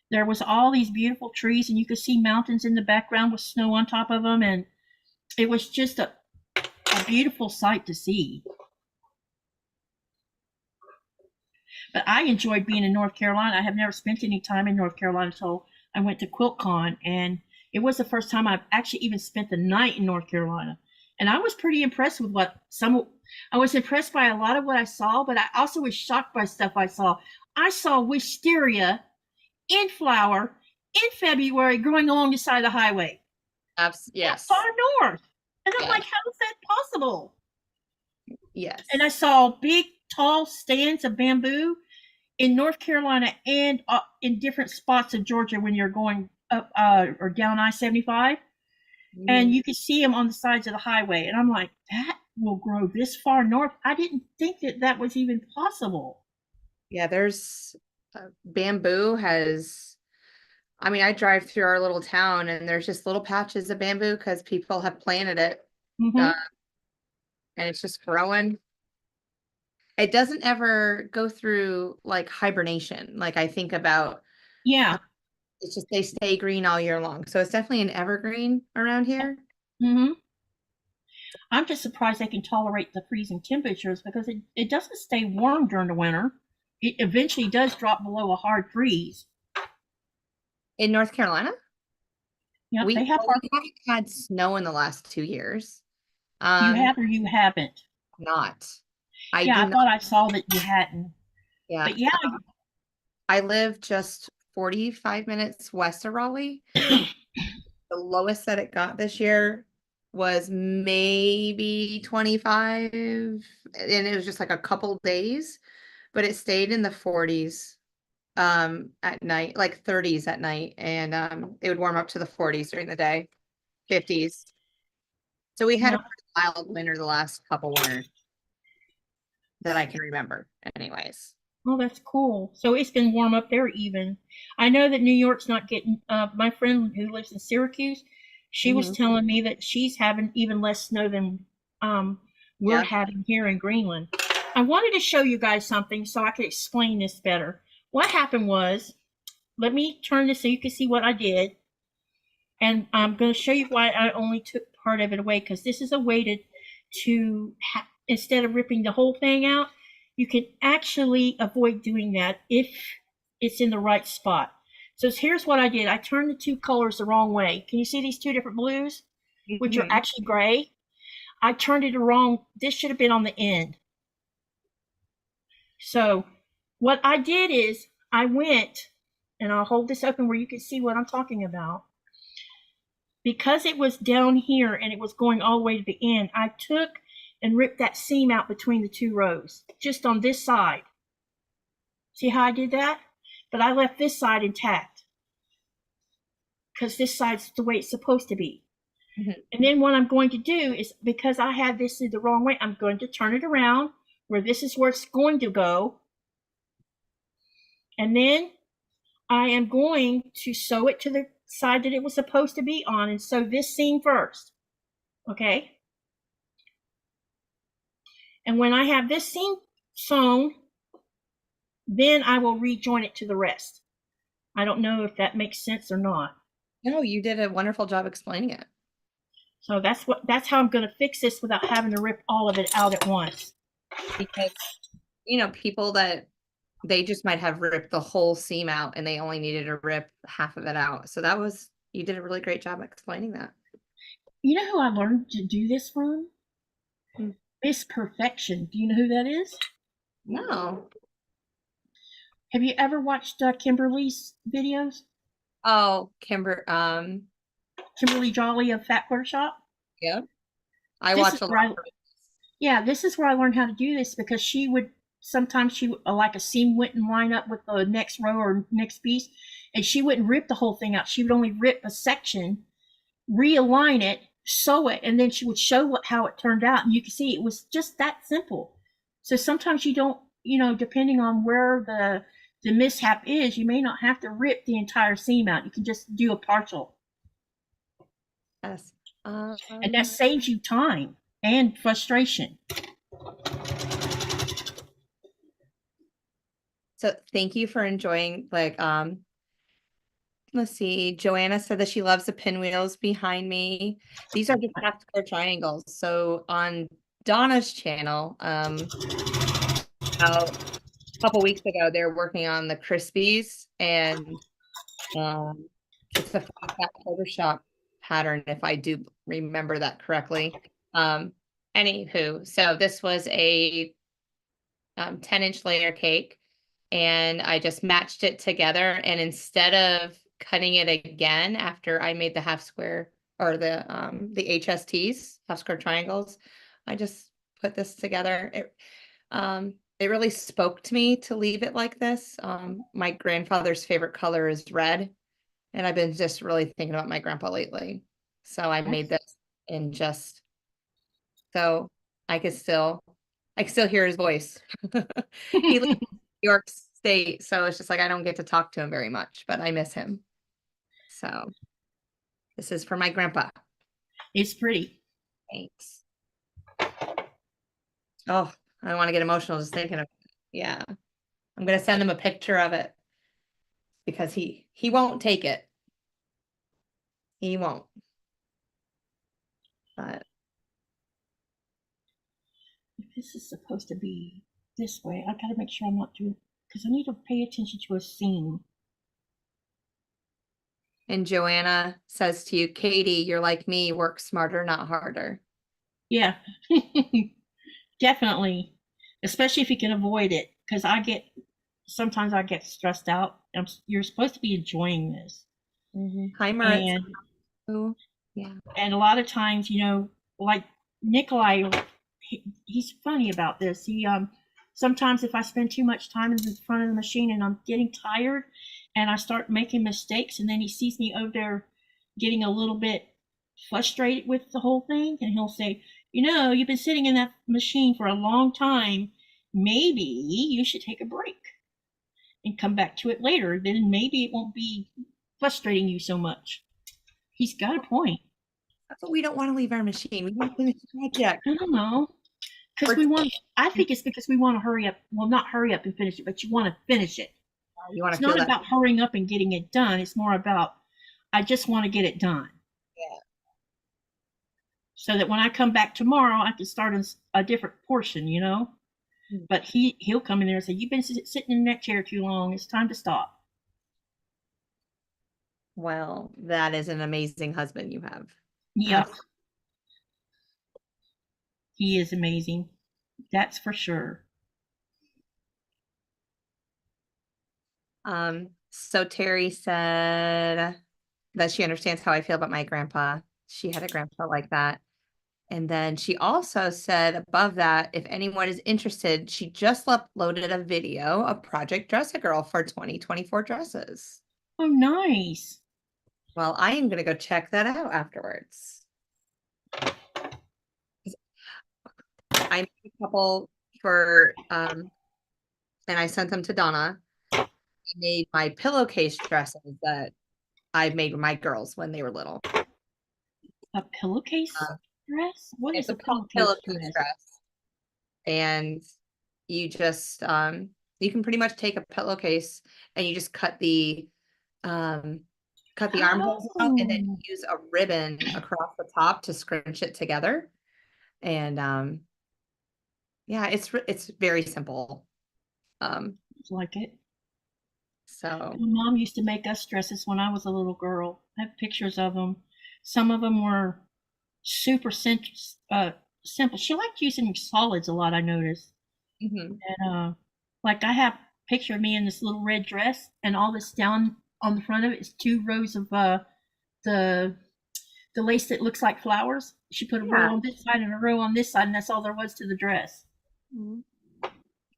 Speaker 1: there was all these beautiful trees, and you could see mountains in the background with snow on top of them, and it was just a beautiful sight to see. But I enjoyed being in North Carolina. I have never spent any time in North Carolina until I went to QuiltCon, and it was the first time I've actually even spent the night in North Carolina. And I was pretty impressed with I was impressed by a lot of what I saw, but I also was shocked by stuff I saw. I saw wisteria in flower in February growing along the side of the highway.
Speaker 2: Yes.
Speaker 1: Far north. And I'm like, how is that possible?
Speaker 2: Yes.
Speaker 1: And I saw big, tall stands of bamboo in North Carolina and in different spots of Georgia when you're going up or down I-75. And you could see them on the sides of the highway. And I'm like, that will grow this far north. I didn't think that was even possible.
Speaker 2: Yeah, there's bamboo I drive through our little town and there's just little patches of bamboo because people have planted it. And it's just growing. It doesn't ever go through like hibernation. Like I think about.
Speaker 1: Yeah.
Speaker 2: It's just they stay green all year long. So it's definitely an evergreen around here.
Speaker 1: I'm just surprised they can tolerate the freezing temperatures, because it doesn't stay warm during the winter. It eventually does drop below a hard freeze.
Speaker 2: In North Carolina?
Speaker 1: Yeah,
Speaker 2: we haven't had snow in the last 2 years.
Speaker 1: You have or you haven't?
Speaker 2: Not.
Speaker 1: I thought I saw that you hadn't.
Speaker 2: Yeah.
Speaker 1: But yeah.
Speaker 2: I live just 45 minutes west of Raleigh. The lowest that it got this year was maybe 25, and it was just like a couple days, but it stayed in the 40s at night, like 30s at night, and it would warm up to the 40s during the day, 50s. So we had a pretty mild winter the last couple winters that I can remember anyways.
Speaker 1: Oh, that's cool. So it's been warm up there even. I know that New York's not getting, my friend who lives in Syracuse, she was telling me that she's having even less snow than we're having here in Greenland. I wanted to show you guys something so I could explain this better. What happened was, let me turn this so you can see what I did. And I'm going to show you why I only took part of it away, because this is a way to instead of ripping the whole thing out, you can actually avoid doing that if it's in the right spot. So here's what I did. I turned the two colors the wrong way. Can you see these two different blues, which are actually gray? I turned it wrong. This should have been on the end. So what I did is I went, and I'll hold this open where you can see what I'm talking about. Because it was down here and it was going all the way to the end, I took and ripped that seam out between the two rows, just on this side. See how I did that? but I left this side intact because this side's the way it's supposed to be. And then what I'm going to do is, because I had this in the wrong way, I'm going to turn it around where this is where it's going to go. And then I am going to sew it to the side that it was supposed to be on, and sew this seam first. Okay? And when I have this seam sewn, then I will rejoin it to the rest. I don't know if that makes sense or not.
Speaker 2: No, you did a wonderful job explaining it.
Speaker 1: So that's how I'm going to fix this without having to rip all of it out at once.
Speaker 2: Because, you know, people that they just might have ripped the whole seam out and they only needed to rip half of it out. So you did a really great job explaining that.
Speaker 1: You know who I learned to do this from? Miss Perfection. Do you know who that is?
Speaker 2: No.
Speaker 1: Have you ever watched Kimberly's videos?
Speaker 2: Oh,
Speaker 1: Kimberly Jolly of Fat Quarter Shop?
Speaker 2: Yeah. I watched a lot.
Speaker 1: Yeah, this is where I learned how to do this, because sometimes like a seam wouldn't line up with the next row or next piece, and she wouldn't rip the whole thing out. She would only rip a section, realign it, sew it, and then she would show how it turned out. And you can see it was just that simple. So sometimes you don't, depending on where the mishap is, you may not have to rip the entire seam out. You can just do a partial.
Speaker 2: Yes.
Speaker 1: And that saves you time and frustration.
Speaker 2: So thank you for enjoying, let's see. Joanna said that she loves the pinwheels behind me. These are just half square triangles. So on Donna's channel, a couple weeks ago, they were working on the Crispies, and it's a fat Photoshop pattern, if I do remember that correctly. Anywho, so this was a 10-inch layer cake, and I just matched it together, and instead of cutting it again after I made the half square, or the HSTs, half square triangles, I just put this together. It really spoke to me to leave it like this. My grandfather's favorite color is red, and I've been just really thinking about my grandpa lately. So I made this, and just so I can still hear his voice. He lives in New York State, so it's just like I don't get to talk to him very much, but I miss him. So this is for my grandpa.
Speaker 1: It's pretty.
Speaker 2: Thanks. Oh, I want to get emotional just thinking of it. Yeah. I'm gonna send him a picture of it, because he won't take it. He won't. But
Speaker 1: if this is supposed to be this way, I gotta make sure I'm not doing, because I need to pay attention to a seam.
Speaker 2: And Joanna says to you, Katy, you're like me, work smarter, not harder.
Speaker 1: Yeah, definitely. Especially if you can avoid it, because sometimes I get stressed out. You're supposed to be enjoying this.
Speaker 2: Hi, Maritza.
Speaker 1: And,
Speaker 2: yeah.
Speaker 1: And a lot of times, like Nikolai, he's funny about this. Sometimes if I spend too much time in the front of the machine and I'm getting tired and I start making mistakes, and then he sees me over there getting a little bit frustrated with the whole thing, and he'll say, you've been sitting in that machine for a long time. Maybe you should take a break and come back to it later. Then maybe it won't be frustrating you so much. He's got a point.
Speaker 2: That's what we don't want to leave our machine. We want to finish the project.
Speaker 1: I don't know. Because I think it's because we want to hurry up. Well, not hurry up and finish it, but you want to finish it. It's not about hurrying up and getting it done. It's more about, I just want to get it done.
Speaker 2: Yeah.
Speaker 1: So that when I come back tomorrow, I can start a different portion, But he'll come in there and say, you've been sitting in that chair too long. It's time to stop.
Speaker 2: Well, that is an amazing husband you have.
Speaker 1: Yep. He is amazing. That's for sure.
Speaker 2: So Terry said that she understands how I feel about my grandpa. She had a grandpa like that. And then she also said above that, if anyone is interested, she just uploaded a video of Project Dress a Girl for 2024 dresses.
Speaker 1: Oh, nice.
Speaker 2: Well, I am going to go check that out afterwards. I made a couple for, and I sent them to Donna. I made my pillowcase dresses that I made with my girls when they were little.
Speaker 1: A pillowcase dress? What is a
Speaker 2: pillowcase
Speaker 1: dress?
Speaker 2: dress? And you just, you can pretty much take a pillowcase and you just cut the armholes out and then use a ribbon across the top to scrunch it together. And yeah, it's very simple.
Speaker 1: Like it.
Speaker 2: So
Speaker 1: my mom used to make us dresses when I was a little girl. I have pictures of them. Some of them were super simple. She liked using solids a lot, I noticed.
Speaker 2: and
Speaker 1: Like I have a picture of me in this little red dress, and all this down on the front of it is 2 rows of the lace that looks like flowers. She put a row on this side and a row on this side, and that's all there was to the dress.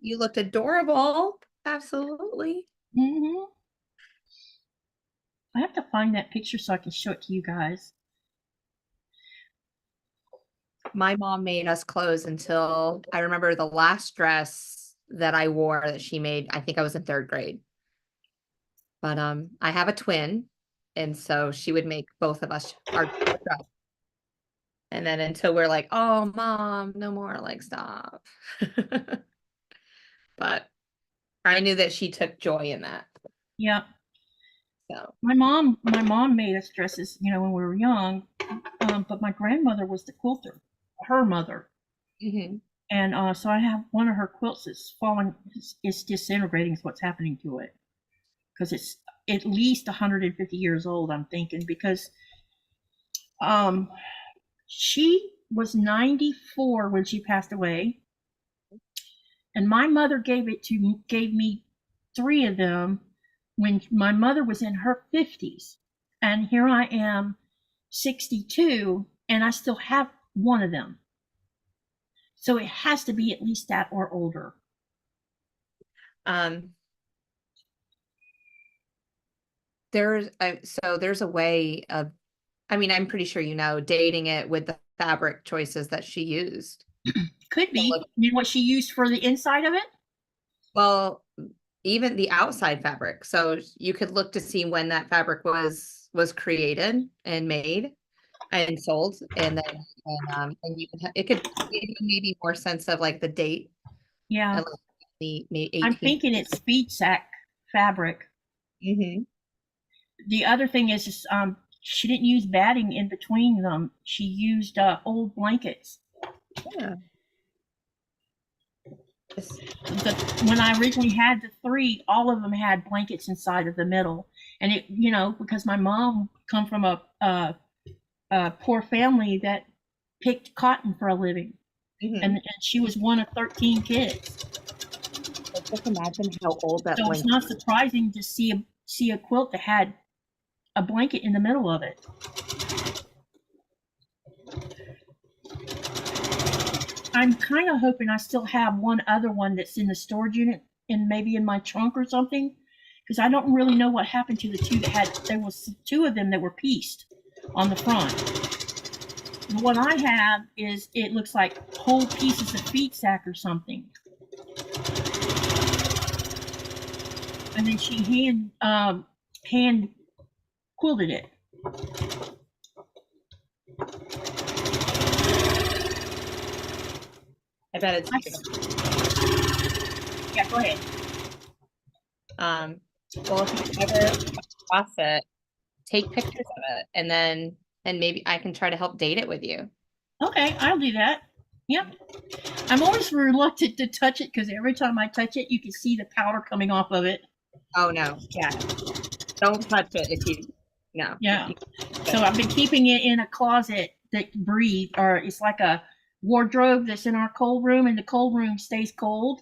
Speaker 2: You looked adorable. Absolutely.
Speaker 1: I have to find that picture so I can show it to you guys.
Speaker 2: My mom made us clothes until I remember the last dress that I wore that she made. I think I was in 3rd grade. But I have a twin, and so she would make both of us our dress. And then until we're like, oh, Mom, no more, like, stop. But I knew that she took joy in that.
Speaker 1: Yeah.
Speaker 2: So
Speaker 1: my mom made us dresses, when we were young. But my grandmother was the quilter, her mother. And so I have one of her quilts that's falling, it's disintegrating is what's happening to it. Because it's at least 150 years old, I'm thinking, because she was 94 when she passed away. And my mother gave me 3 of them when my mother was in her 50s. And here I am, 62, and I still have one of them. So it has to be at least that or older.
Speaker 2: There's a way of, I'm pretty sure dating it with the fabric choices that she used.
Speaker 1: Could be. What she used for the inside of it?
Speaker 2: Well, even the outside fabric. So you could look to see when that fabric was created and made and sold, and then and you can it could give you maybe more sense of like the date.
Speaker 1: Yeah. I'm thinking it's speed sack fabric. The other thing is she didn't use batting in between them. She used old blankets.
Speaker 2: Yeah.
Speaker 1: When I originally had the 3, all of them had blankets inside of the middle, and it, because my mom come from a poor family that picked cotton for a living, and she was one of 13 kids.
Speaker 2: Just imagine how old that.
Speaker 1: So it's not surprising to see a quilt that had a blanket in the middle of it. I'm kind of hoping I still have one other one that's in the storage unit and maybe in my trunk or something, because I don't really know what happened to the 2 there was 2 of them that were pieced on the front. And what I have is, it looks like whole pieces of feed sack or something. And then she hand quilted it.
Speaker 2: I bet it's
Speaker 1: Yeah, go ahead.
Speaker 2: Well, if you ever cross it, take pictures of it, and maybe I can try to help date it with you. Okay,
Speaker 1: I'll do that. Yep. I'm always reluctant to touch it because every time I touch it, you can see the powder coming off of it.
Speaker 2: Oh no, yeah. Don't touch it if you no.
Speaker 1: Yeah. So I've been keeping it in a closet that breathes, or it's like a wardrobe that's in our cold room, and the cold room stays cold.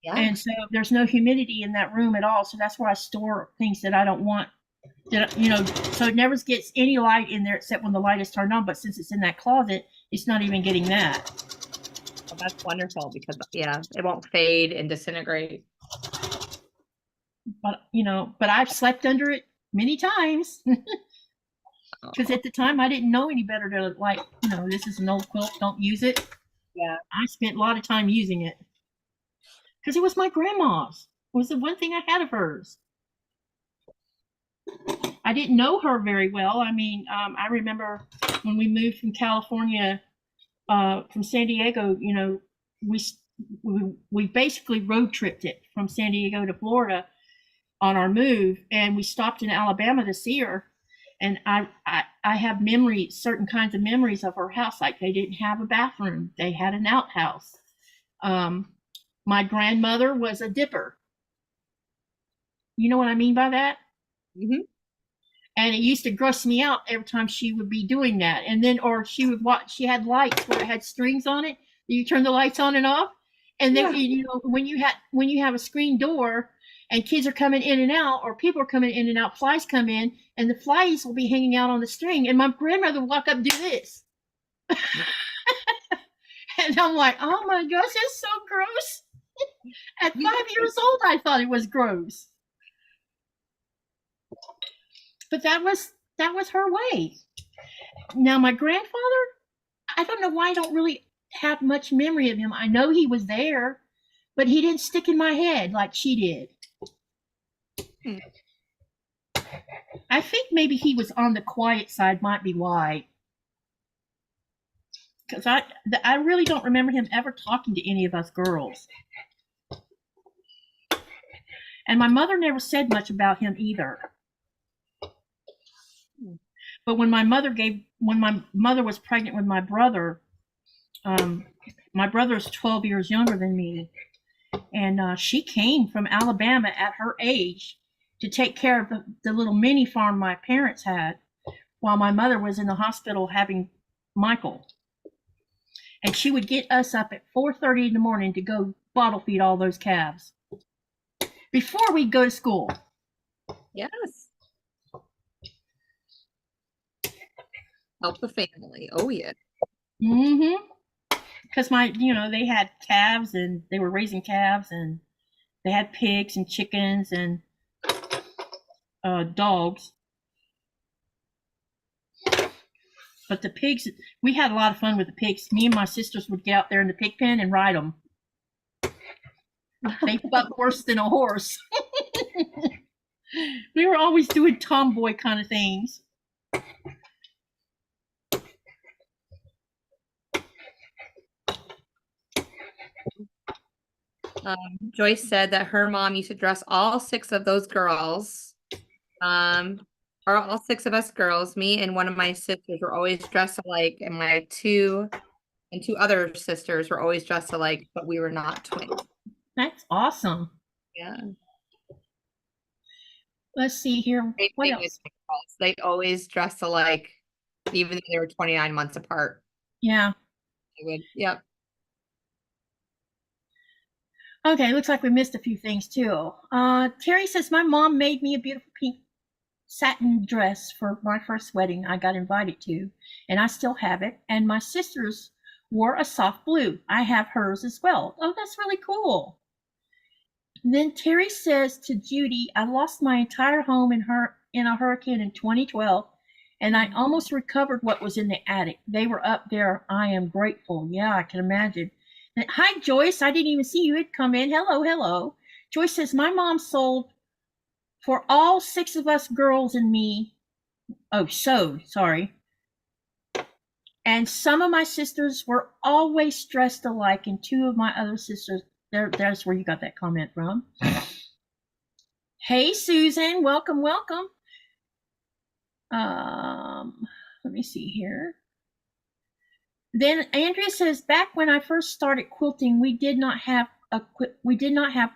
Speaker 1: Yeah. And so there's no humidity in that room at all. So that's where I store things that I don't want. So it never gets any light in there except when the light is turned on. But since it's in that closet, It's not even getting that.
Speaker 2: Oh, that's wonderful because yeah, it won't fade and disintegrate.
Speaker 1: But but I've slept under it many times because at the time I didn't know any better to like, this is an old quilt, don't use it.
Speaker 2: Yeah.
Speaker 1: I spent a lot of time using it because it was my grandma's. It was the one thing I had of hers. I didn't know her very well. I mean, I remember when we moved from California, from San Diego, we basically road tripped it from San Diego to Florida on our move, and we stopped in Alabama to see her. And I have memories, certain kinds of memories of her house. Like they didn't have a bathroom; they had an outhouse. My grandmother was a dipper. You know what I mean by that?
Speaker 2: Mm-hmm.
Speaker 1: And it used to gross me out every time she would be doing that. And then, or she would watch. She had lights where it had strings on it. You turn the lights on and off. And then, when you have a screen door, and kids are coming in and out, or people are coming in and out, flies come in, and the flies will be hanging out on the string. And my grandmother would walk up and do this. And I'm like, oh my gosh, it's so gross. At 5 years old, I thought it was gross. But that was her way. Now, my grandfather, I don't know why I don't really have much memory of him. I know he was there, but he didn't stick in my head like she did. I think maybe he was on the quiet side, might be why. Because I really don't remember him ever talking to any of us girls. And my mother never said much about him either. But when my mother was pregnant with my brother is 12 years younger than me, and she came from Alabama at her age to take care of the little mini farm my parents had while my mother was in the hospital having Michael. And she would get us up at 4:30 in the morning to go bottle feed all those calves before we'd go to school.
Speaker 2: Yes. Help the family. Oh yeah.
Speaker 1: Mm-hmm. Because they had calves, and they were raising calves, and they had pigs and chickens and dogs. But the pigs, we had a lot of fun with the pigs. Me and my sisters would get out there in the pig pen and ride them. They fought worse than a horse. We were always doing tomboy kind of things.
Speaker 2: Joyce said that her mom used to dress all 6 of those girls, or all 6 of us girls. Me and one of my sisters were always dressed alike, and my two other sisters were always dressed alike, but we were not twins.
Speaker 1: That's awesome.
Speaker 2: Yeah.
Speaker 1: Let's see here. What else?
Speaker 2: They always dressed alike, even though they were 29 months apart.
Speaker 1: Yeah.
Speaker 2: They would. Yep.
Speaker 1: Okay, looks like we missed a few things too. Terry says, my mom made me a beautiful pink satin dress for my first wedding I got invited to, and I still have it. And my sisters wore a soft blue. I have hers as well. Oh, that's really cool. And then Terry says to Judy, I lost my entire home in a hurricane in 2012, and I almost recovered what was in the attic. They were up there. I am grateful. Yeah, I can imagine. Hi, Joyce. I didn't even see you had come in. Hello, hello. Joyce says, my mom sold for all 6 of us girls and me. Oh, sewed, sorry. And some of my sisters were always dressed alike, and 2 of my other sisters, there's where you got that comment from. Hey, Susan. Welcome, welcome. Let me see here. Then Andrea says, back when I first started quilting, we did not have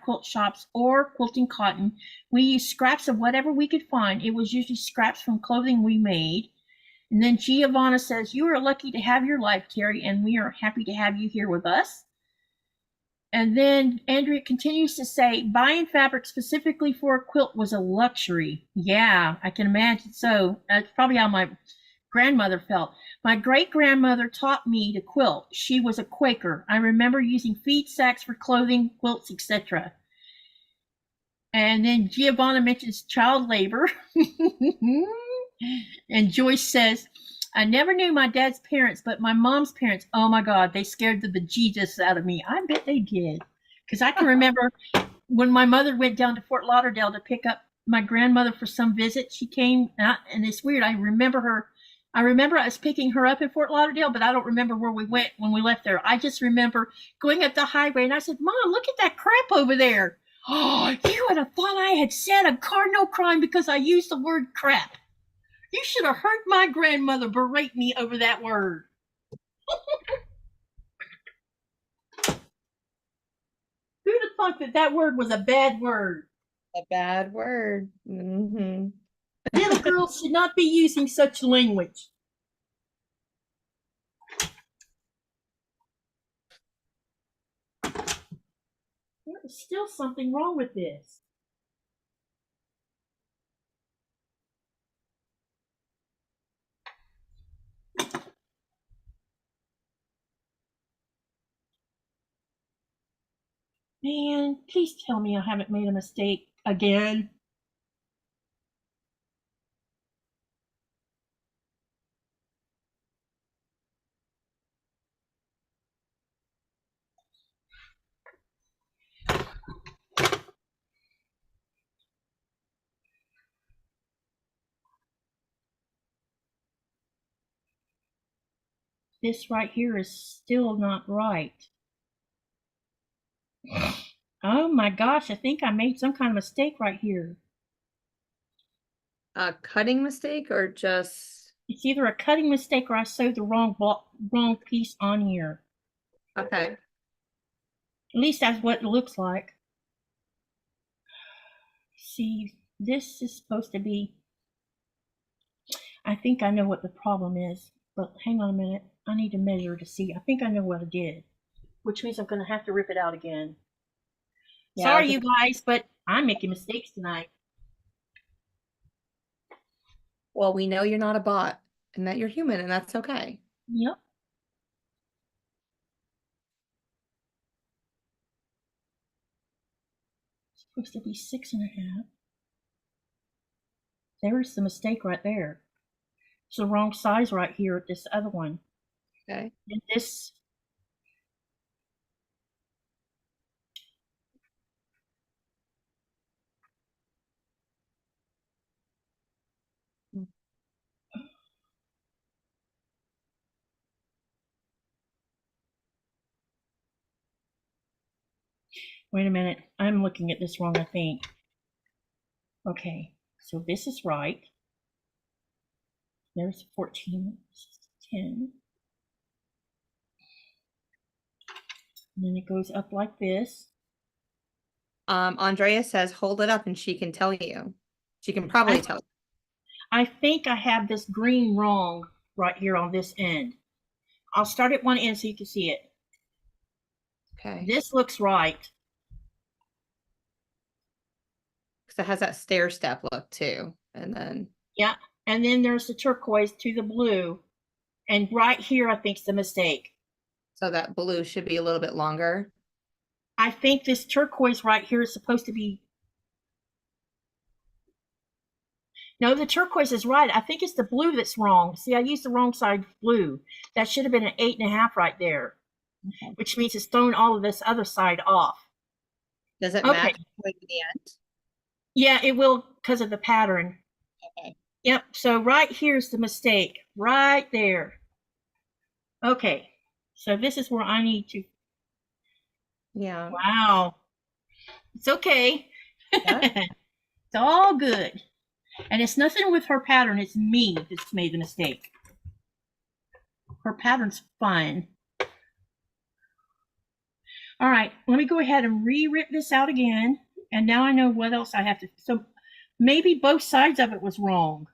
Speaker 1: quilt shops or quilting cotton. We used scraps of whatever we could find. It was usually scraps from clothing we made. And then Giovanna says, you are lucky to have your life, Terry, and we are happy to have you here with us. And then Andrea continues to say, buying fabric specifically for a quilt was a luxury. Yeah, I can imagine so. That's probably how my grandmother felt. My great-grandmother taught me to quilt. She was a Quaker. I remember using feed sacks for clothing, quilts, etc. And then Giovanna mentions child labor. And Joyce says, I never knew my dad's parents, but my mom's parents, oh my God, they scared the bejesus out of me. I bet they did. Because I can remember when my mother went down to Fort Lauderdale to pick up my grandmother for some visit, she came, and it's weird. I remember us picking her up in Fort Lauderdale, but I don't remember where we went when we left there. I just remember going up the highway, and I said, Mom, look at that crap over there. Oh, you would have thought I had said a cardinal crime because I used the word crap. You should have heard my grandmother berate me over that word. Who'd have thought that that word was a bad word?
Speaker 2: A bad word. Mm-hmm.
Speaker 1: Little girls should not be using such language. There is still something wrong with this. Man, please tell me I haven't made a mistake again. This right here is still not right. Oh my gosh, I think I made some kind of mistake right here.
Speaker 2: A cutting mistake or just...
Speaker 1: It's either a cutting mistake or I sewed the wrong piece on here.
Speaker 2: Okay.
Speaker 1: At least that's what it looks like. See, this is supposed to be... I think I know what the problem is, but hang on a minute. I need to measure to see. I think I know what I did, which means I'm going to have to rip it out again. Yeah, sorry, you guys, but I'm making mistakes tonight.
Speaker 2: Well, we know you're not a bot and that you're human, and that's okay.
Speaker 1: Yep. It's supposed to be 6.5. There's the mistake right there. It's the wrong size right here at this other one.
Speaker 2: Okay.
Speaker 1: And this... Wait a minute. I'm looking at this wrong, I think. Okay, so this is right. There's 14, 10. And then it goes up like this.
Speaker 2: Andrea says, hold it up and she can tell you. She can probably tell you.
Speaker 1: I think I have this green wrong right here on this end. I'll start at one end so you can see it.
Speaker 2: Okay.
Speaker 1: This looks right.
Speaker 2: Because it has that stair step look too. And then...
Speaker 1: Yeah, and then there's the turquoise to the blue. And right here, I think is the mistake.
Speaker 2: So that blue should be a little bit longer.
Speaker 1: I think this turquoise right here is supposed to be... No, the turquoise is right. I think it's the blue that's wrong. See, I used the wrong side blue. That should have been an 8.5 right there, okay. Which means it's thrown all of this other side off.
Speaker 2: Does it match at the end?
Speaker 1: Yeah, it will because of the pattern.
Speaker 2: Okay.
Speaker 1: Yep, so right here's the mistake. Right there. Okay, so this is where I need to...
Speaker 2: Yeah.
Speaker 1: Wow. It's okay.
Speaker 2: Yeah.
Speaker 1: It's all good. And it's nothing with her pattern. It's me that's made the mistake. Her pattern's fine. All right, let me go ahead and re-rip this out again. And now I know what else I have to... So maybe both sides of it was wrong.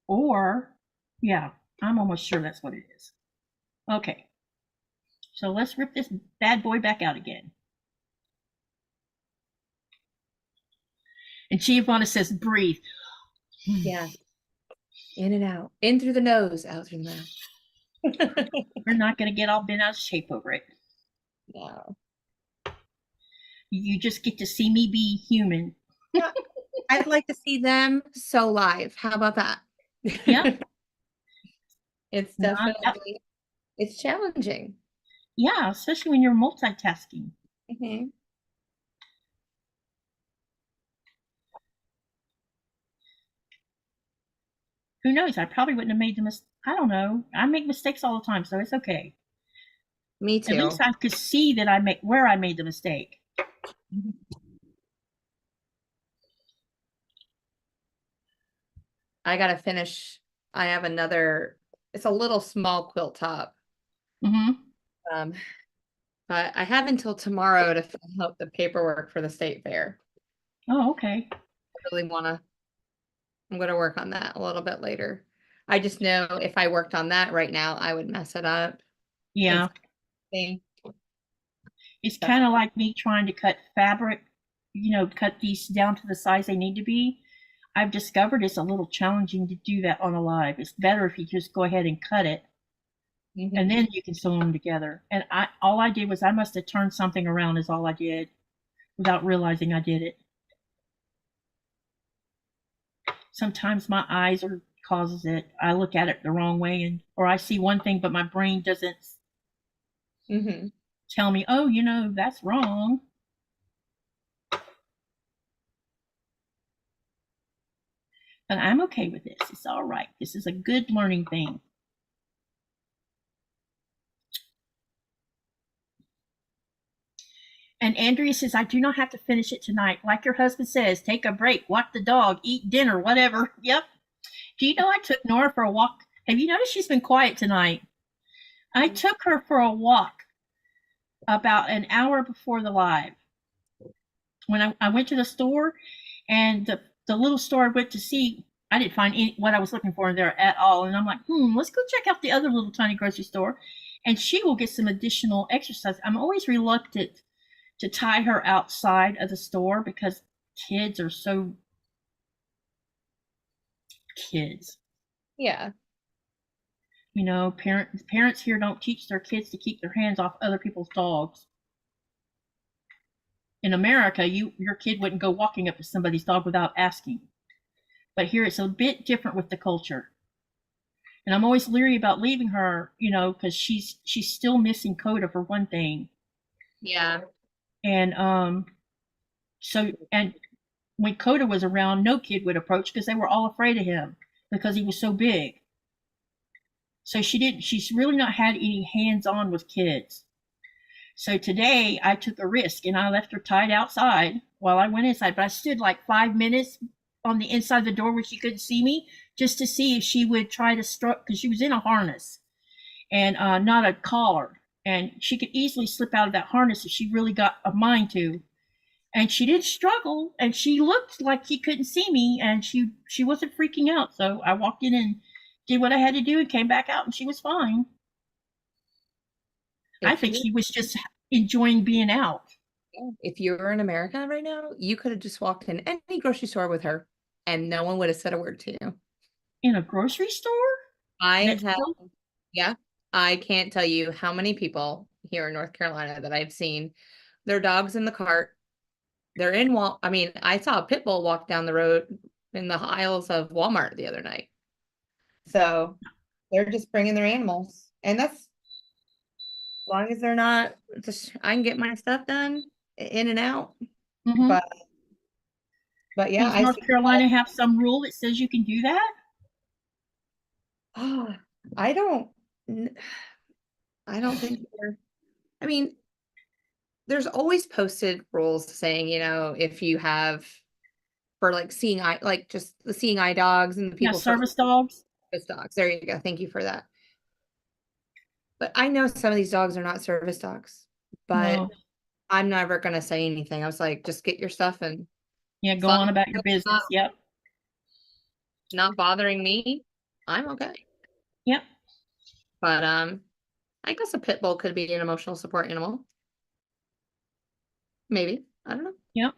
Speaker 1: Or, yeah, I'm almost sure that's what it is. Okay, so let's rip this bad boy back out again. And Giovanna says, breathe.
Speaker 2: Yeah. In and out. In through the nose, out through the mouth.
Speaker 1: We're not going to get all bent out of shape over it.
Speaker 2: No.
Speaker 1: You just get to see me be human.
Speaker 2: Yeah. I'd like to see them so live. How about that?
Speaker 1: Yep.
Speaker 2: It's definitely, it's challenging.
Speaker 1: Yeah, especially when you're multitasking.
Speaker 2: Mm-hmm.
Speaker 1: Who knows? I probably wouldn't have made the mistake. I don't know. I make mistakes all the time, so it's okay.
Speaker 2: Me
Speaker 1: At
Speaker 2: too.
Speaker 1: least I could see that I made the mistake.
Speaker 2: I gotta finish. I have another, it's a little small quilt top.
Speaker 1: Mm-hmm.
Speaker 2: But I have until tomorrow to fill out the paperwork for the state fair.
Speaker 1: Oh, okay.
Speaker 2: I really wanna, I'm gonna work on that a little bit later. I just know if I worked on that right now, I would mess it up.
Speaker 1: Yeah. It's kind of like me trying to cut fabric, cut these down to the size they need to be. I've discovered it's a little challenging to do that on a live. It's better if you just go ahead and cut it, and then you can sew them together. And all I did was I must have turned something around is all I did without realizing I did it. Sometimes my eyes causes it. I look at it the wrong way, or I see one thing, but my brain doesn't tell me, oh, that's wrong. But I'm okay with this. It's all right. This is a good learning thing. And Andrea says, I do not have to finish it tonight. Like your husband says, take a break, walk the dog, eat dinner, whatever. Yep. Do you know I took Nora for a walk? Have you noticed she's been quiet tonight? I took her for a walk about an hour before the live. When I went to the store, and the little store I went to see, I didn't find what I was looking for there at all. And I'm like, let's go check out the other little tiny grocery store. And she will get some additional exercise. I'm always reluctant to tie her outside of the store because kids are so kids.
Speaker 2: Yeah.
Speaker 1: Parents here don't teach their kids to keep their hands off other people's dogs. In America, your kid wouldn't go walking up to somebody's dog without asking. But here it's a bit different with the culture. And I'm always leery about leaving her, because she's still missing Coda for one thing.
Speaker 2: Yeah.
Speaker 1: And and when Coda was around, no kid would approach because they were all afraid of him because he was so big. So she's really not had any hands-on with kids. So today I took a risk and I left her tied outside while I went inside. But I stood like 5 minutes on the inside of the door where she couldn't see me, just to see if she would try to strut, because she was in a harness and not a collar. And she could easily slip out of that harness if she really got a mind to. And she did struggle, and she looked like she couldn't see me, and she wasn't freaking out. So I walked in and did what I had to do and came back out, and she was fine. I think she was just enjoying being out.
Speaker 2: If you were in America right now, you could have just walked in any grocery store with her and no one would have said a word to you.
Speaker 1: In a grocery store?
Speaker 2: Yeah, I can't tell you how many people here in North Carolina that I've seen their dogs in the cart. They're in I saw a pit bull walk down the road in the aisles of Walmart the other night. So they're just bringing their animals, and that's as long as they're not just, I can get my stuff done in and out. But yeah,
Speaker 1: does North Carolina have some rule that says you can do that?
Speaker 2: Oh, I don't think there's always posted rules saying, if you have for like seeing eye, like just the seeing eye dogs and the people
Speaker 1: service dogs.
Speaker 2: Service dogs. There you go. Thank you for that. But I know some of these dogs are not service dogs, but I'm never going to say anything. I was like, just get your stuff and
Speaker 1: go on about your business. Yep.
Speaker 2: Not bothering me. I'm okay.
Speaker 1: Yep.
Speaker 2: But I guess a pit bull could be an emotional support animal. Maybe. I don't know.
Speaker 1: Yep.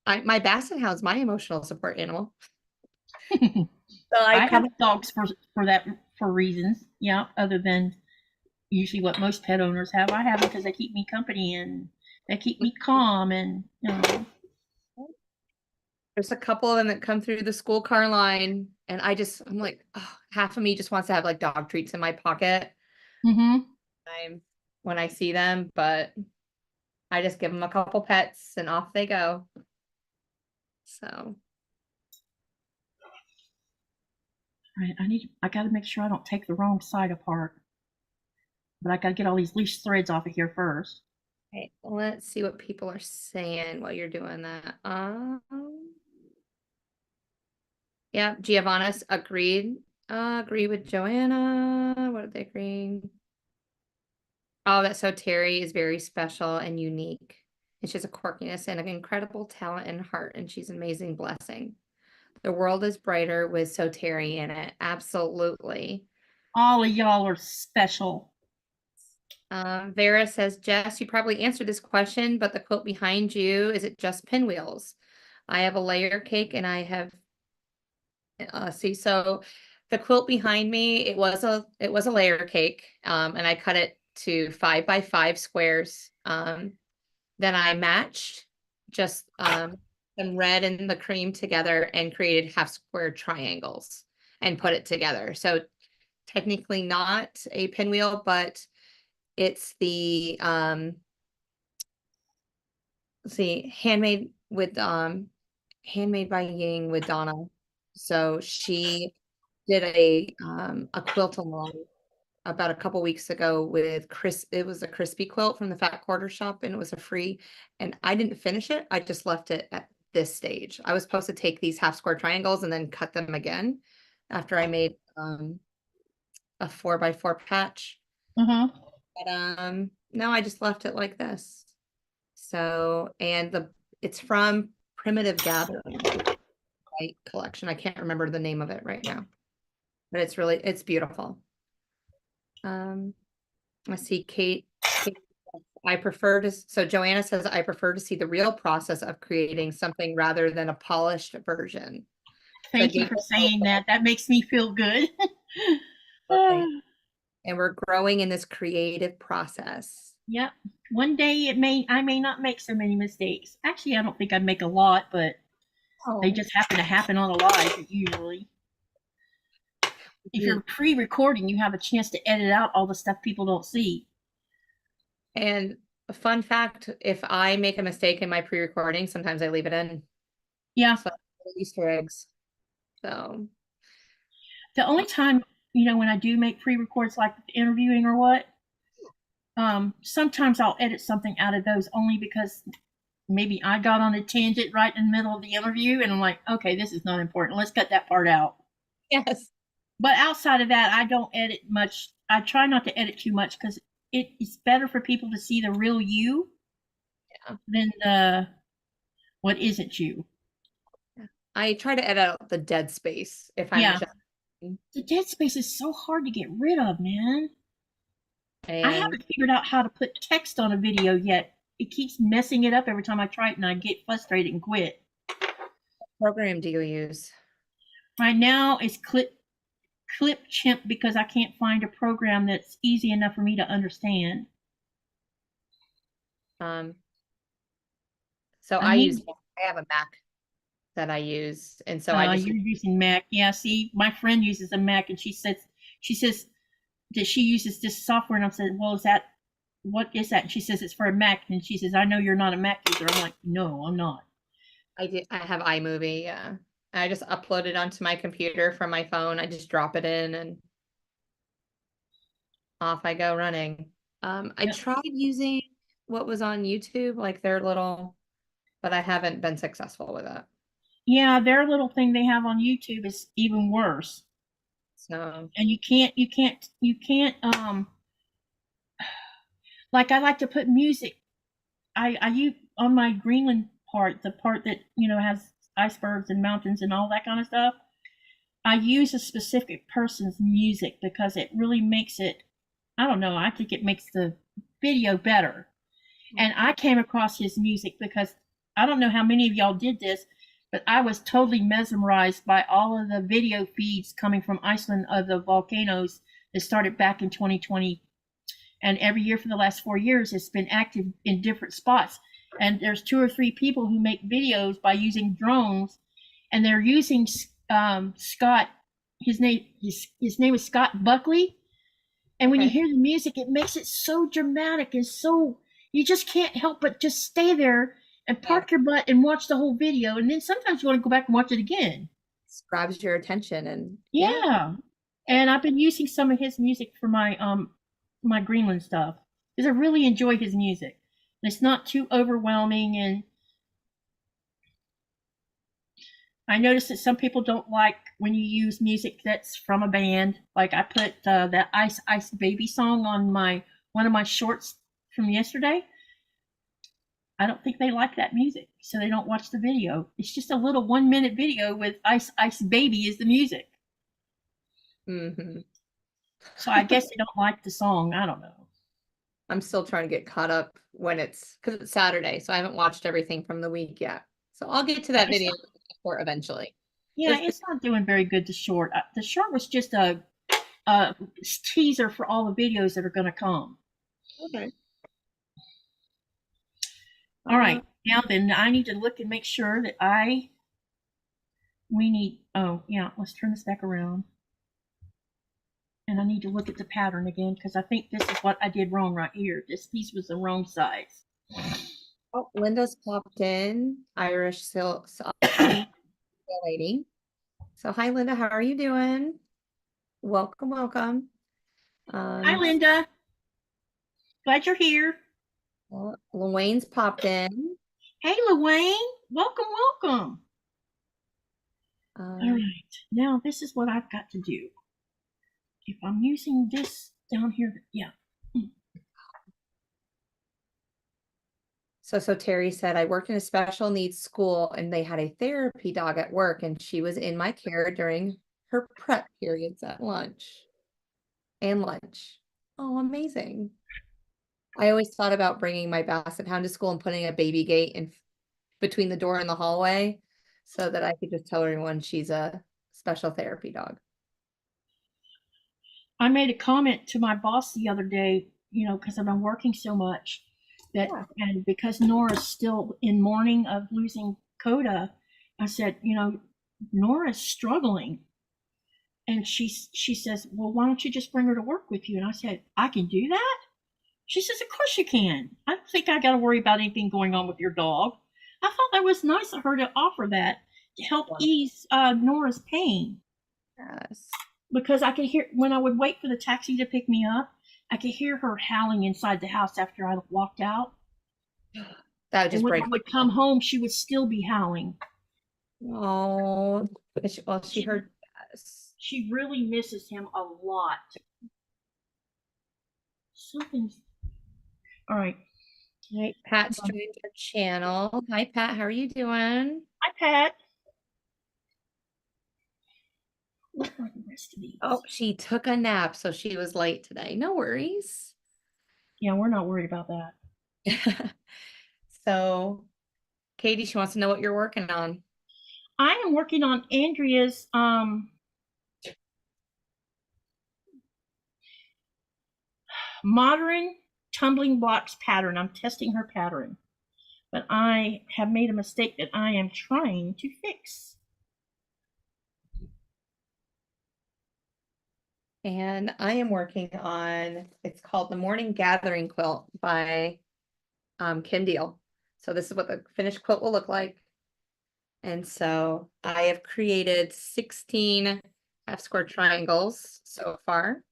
Speaker 2: my basset hound's my emotional support animal. So
Speaker 1: I
Speaker 2: I
Speaker 1: have
Speaker 2: come.
Speaker 1: dogs for reasons, yeah, other than usually what most pet owners have. I have them because they keep me company and they keep me calm and
Speaker 2: There's a couple of them that come through the school car line, and I'm like, oh, half of me just wants to have like dog treats in my pocket.
Speaker 1: Mm-hmm.
Speaker 2: When I see them, but I just give them a couple pets and off they go. So
Speaker 1: Right, I gotta make sure I don't take the wrong side apart. But I gotta get all these loose threads off of here first.
Speaker 2: okay, let's see what people are saying while you're doing that. Yeah, Giovanna's agreed. Agree with Joanna. What are they agreeing? Oh, that so Terry is very special and unique. And she has a quirkiness and an incredible talent and heart, and she's an amazing blessing. The world is brighter with So Terry in it. Absolutely.
Speaker 1: All of y'all are special.
Speaker 2: Vera says, Jess, you probably answered this question, but the quilt behind you, is it just pinwheels? I have a layer cake and I have see, so the quilt behind me, it was a layer cake, and I cut it to 5 by 5 squares. Then I matched just some red and the cream together and created half square triangles and put it together. So technically not a pinwheel, but it's the let's see, handmade by Ying with Donna. So she did a quilt along about a couple weeks ago with Chris. It was a crispy quilt from the Fat Quarter Shop, and it was a free. And I didn't finish it. I just left it at this stage. I was supposed to take these half square triangles and then cut them again after I made a 4 by 4 patch.
Speaker 1: Mm-hmm.
Speaker 2: But no, I just left it like this. So, and it's from Primitive Gathering collection. I can't remember the name of it right now, but it's beautiful. Let's see, Kate, so Joanna says, I prefer to see the real process of creating something rather than a polished version.
Speaker 1: Thank you for saying that. That makes me feel good.
Speaker 2: And we're growing in this creative process.
Speaker 1: Yep. One day I may not make so many mistakes. Actually, I don't think I'd make a lot, but they just happen to happen on a live usually. If you're pre-recording, you have a chance to edit out all the stuff people don't see.
Speaker 2: And a fun fact, if I make a mistake in my pre-recording, sometimes I leave it in.
Speaker 1: Yeah.
Speaker 2: So Easter eggs. So
Speaker 1: the only time, when I do make pre-records like interviewing or what, sometimes I'll edit something out of those only because maybe I got on a tangent right in the middle of the interview and I'm like, okay, this is not important. Let's cut that part out.
Speaker 2: Yes.
Speaker 1: But outside of that, I don't edit much. I try not to edit too much because it's better for people to see the real you than the what isn't you.
Speaker 2: I try to edit out the dead space if I'm
Speaker 1: the dead space is so hard to get rid of, man. I haven't figured out how to put text on a video yet. It keeps messing it up every time I try it and I get frustrated and quit.
Speaker 2: What program do you use?
Speaker 1: Right now it's Clipchamp because I can't find a program that's easy enough for me to understand.
Speaker 2: So I have a Mac that I use, and so
Speaker 1: you're using Mac. Yeah, see, my friend uses a Mac and she says that she uses this software and I said, well, what is that? And she says it's for a Mac and she says, I know you're not a Mac user. I'm like, no, I'm not.
Speaker 2: I have iMovie, yeah. I just upload it onto my computer from my phone. I just drop it in and off I go running. I tried using what was on YouTube, like their little, but I haven't been successful with it.
Speaker 1: Yeah, their little thing they have on YouTube is even worse.
Speaker 2: So,
Speaker 1: and you can't like I like to put music. I use on my Greenland part, the part that has icebergs and mountains and all that kind of stuff. I use a specific person's music because it really makes it, I don't know, I think it makes the video better. And I came across his music because I don't know how many of y'all did this, but I was totally mesmerized by all of the video feeds coming from Iceland of the volcanoes that started back in 2020. And every year for the last 4 years, it's been active in different spots. And there's 2 or 3 people who make videos by using drones, and they're using Scott. His name is Scott Buckley. And when you
Speaker 2: Okay.
Speaker 1: hear the music, it makes it so dramatic and so you just can't help but just stay there and park your butt and watch the whole video. And then sometimes you want to go back and watch it again.
Speaker 2: Grabs your attention and
Speaker 1: Yeah. And I've been using some of his music for my Greenland stuff because I really enjoy his music. And it's not too overwhelming, and I noticed that some people don't like when you use music that's from a band. Like I put that Ice Ice Baby song on one of my shorts from yesterday. I don't think they like that music, so they don't watch the video. It's just a little 1 minute video with Ice Ice Baby is the music. So I guess they don't like the song. I don't know.
Speaker 2: I'm still trying to get caught up because it's Saturday, so I haven't watched everything from the week yet. So I'll get to that
Speaker 1: It's
Speaker 2: video
Speaker 1: not,
Speaker 2: eventually.
Speaker 1: yeah, it's not doing very good. The short. The short was just a teaser for all the videos that are going to come.
Speaker 2: Okay.
Speaker 1: All right. Now then, I need to look and make sure that we need. Oh yeah, let's turn this back around. And I need to look at the pattern again because I think this is what I did wrong right here. This piece was the wrong size.
Speaker 2: Oh, Linda's popped in. Irish silk lady. So hi, Linda. How are you doing? Welcome, welcome.
Speaker 1: Hi, Linda. Glad you're here.
Speaker 2: Well, Luane's popped in.
Speaker 1: Hey, Luane. Welcome, welcome. All right. Now this is what I've got to do. If I'm using this down here, yeah.
Speaker 2: So Terry said, I worked in a special needs school and they had a therapy dog at work, and she was in my care during her prep periods at lunch. Oh, amazing. I always thought about bringing my basset hound to school and putting a baby gate in between the door and the hallway so that I could just tell everyone she's a special therapy dog.
Speaker 1: I made a comment to my boss the other day, because I've been working so much and because Nora's still in mourning of losing Coda, I said, Nora's struggling. And she says, well, why don't you just bring her to work with you? And I said, I can do that? She says, of course you can. I don't think I got to worry about anything going on with your dog. I thought that was nice of her to offer that to help ease Nora's pain.
Speaker 2: Yes.
Speaker 1: Because I could hear, when I would wait for the taxi to pick me up, I could hear her howling inside the house after I walked out.
Speaker 2: That would just
Speaker 1: and when
Speaker 2: break.
Speaker 1: I would come home, she would still be howling.
Speaker 2: Oh, well, she heard.
Speaker 1: She really misses him a lot. Something's all right.
Speaker 2: Right, Pat's joined our channel. Hi, Pat. How are you doing?
Speaker 1: Hi, Pat. What are the rest of these?
Speaker 2: Oh, she took a nap, so she was late today. No worries.
Speaker 1: Yeah, we're not worried about that.
Speaker 2: So, Katie, she wants to know what you're working on.
Speaker 1: I am working on Andrea's modern tumbling blocks pattern. I'm testing her pattern, but I have made a mistake that I am trying to fix.
Speaker 2: And I am working on, it's called the Morning Gathering Quilt by Kim Deal. So this is what the finished quilt will look like. And so I have created 16 half square triangles so far.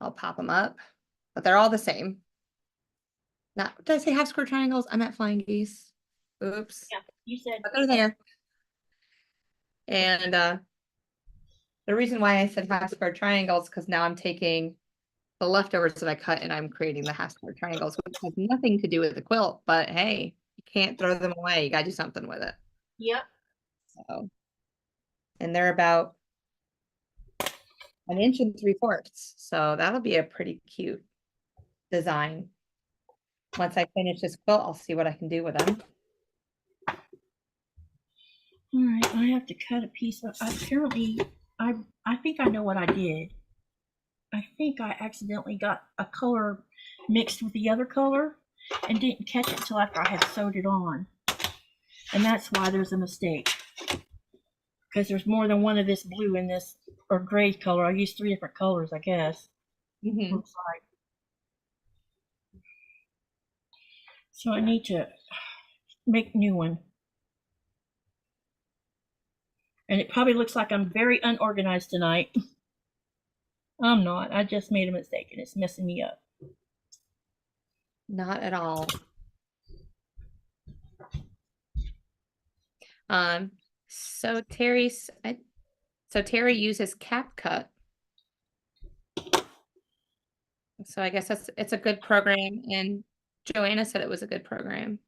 Speaker 2: I'll pop them up, but they're all the same. Did I say half square triangles? I meant flying geese. Oops.
Speaker 1: Yeah, you said.
Speaker 2: But they're there. And the reason why I said half square triangles, because now I'm taking the leftovers that I cut and I'm creating the half square triangles, which has nothing to do with the quilt, but hey, you can't throw them away. You gotta do something with it.
Speaker 1: Yep.
Speaker 2: So, and they're about 1 3/4 inches. So that'll be a pretty cute design. once I finish this quilt, I'll see what I can do with them.
Speaker 1: All right, I have to cut a piece of, apparently, I think I know what I did. I think I accidentally got a color mixed with the other color and didn't catch it until after I had sewed it on. And that's why there's a mistake. Because there's more than one of this blue in this, or gray color. I used 3 different colors, I guess. Looks like. So I need to make a new one. And it probably looks like I'm very unorganized tonight. I'm not. I just made a mistake and it's messing me up.
Speaker 2: Not at all. So Terry uses CapCut. So I guess it's a good program, and Joanna said it was a good program.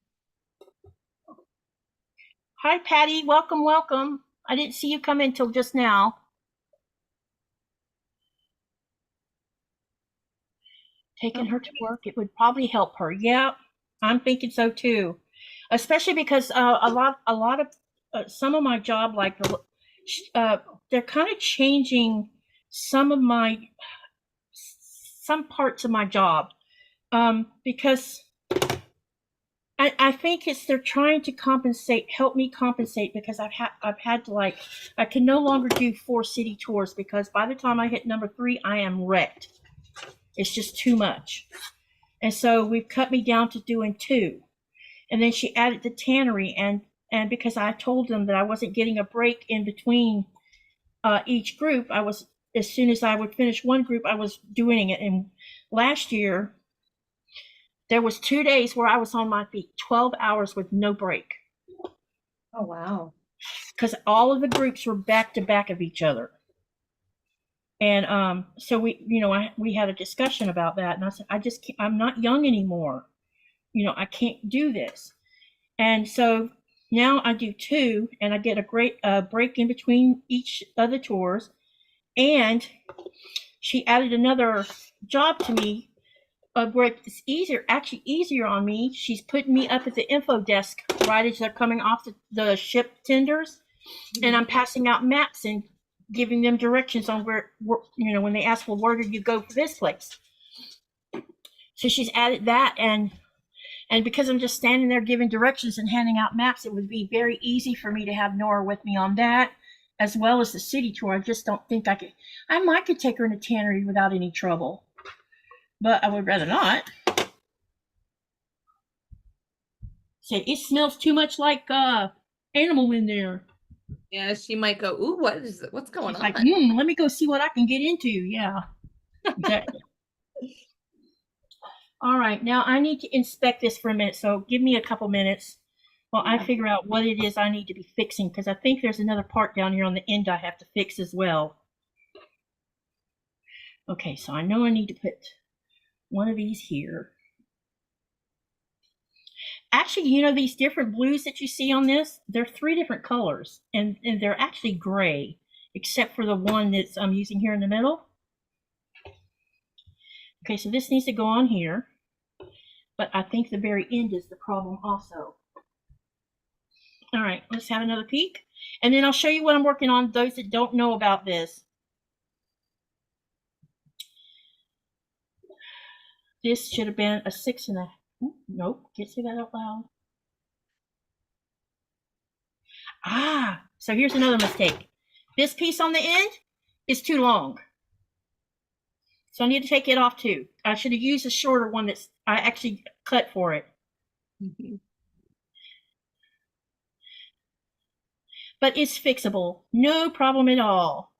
Speaker 1: Hi, Patty. Welcome, welcome. I didn't see you come in till just now. Taking her to work, it would probably help her. Yeah, I'm thinking so too. Especially because a lot of some of my job, like they're kind of changing some parts of my job because I think they're trying to help me compensate because I've had to, like, I can no longer do 4 city tours because by the time I hit number 3, I am wrecked. It's just too much. And so we've cut me down to doing 2. And then she added the tannery, and because I told them that I wasn't getting a break in between each group, as soon as I would finish one group, I was doing it. And last year, there was 2 days where I was on my feet, 12 hours with no break.
Speaker 2: Oh, wow.
Speaker 1: Because all of the groups were back to back of each other. And so we had a discussion about that, and I said, I'm not young anymore. I can't do this. And so now I do 2, and I get a great break in between each of the tours. And she added another job to me where it's easier on me. She's putting me up at the info desk right as they're coming off the ship tenders, and I'm passing out maps and giving them directions on where when they ask, well, where did you go for this place? So she's added that, and because I'm just standing there giving directions and handing out maps, it would be very easy for me to have Nora with me on that, as well as the city tour. I just don't think I could. I might could take her in a tannery without any trouble, but I would rather not. Say, it smells too much like animal in there.
Speaker 2: Yeah, she might go, ooh, what's going on?
Speaker 1: Like, let me go see what I can get into. Yeah, exactly. All right, now I need to inspect this for a minute, so give me a couple minutes while I figure out what it is I need to be fixing, because I think there's another part down here on the end I have to fix as well. Okay, so I know I need to put one of these here. Actually, these different blues that you see on this, they're 3 different colors, and they're actually gray, except for the one that I'm using here in the middle. Okay, so this needs to go on here, but I think the very end is the problem also. All right, let's have another peek, and then I'll show you what I'm working on, those that don't know about this. This should have been a 6.5. Nope, can't say that out loud. So here's another mistake. This piece on the end is too long. So I need to take it off too. I should have used a shorter one that I actually cut for it. But it's fixable. No problem at all.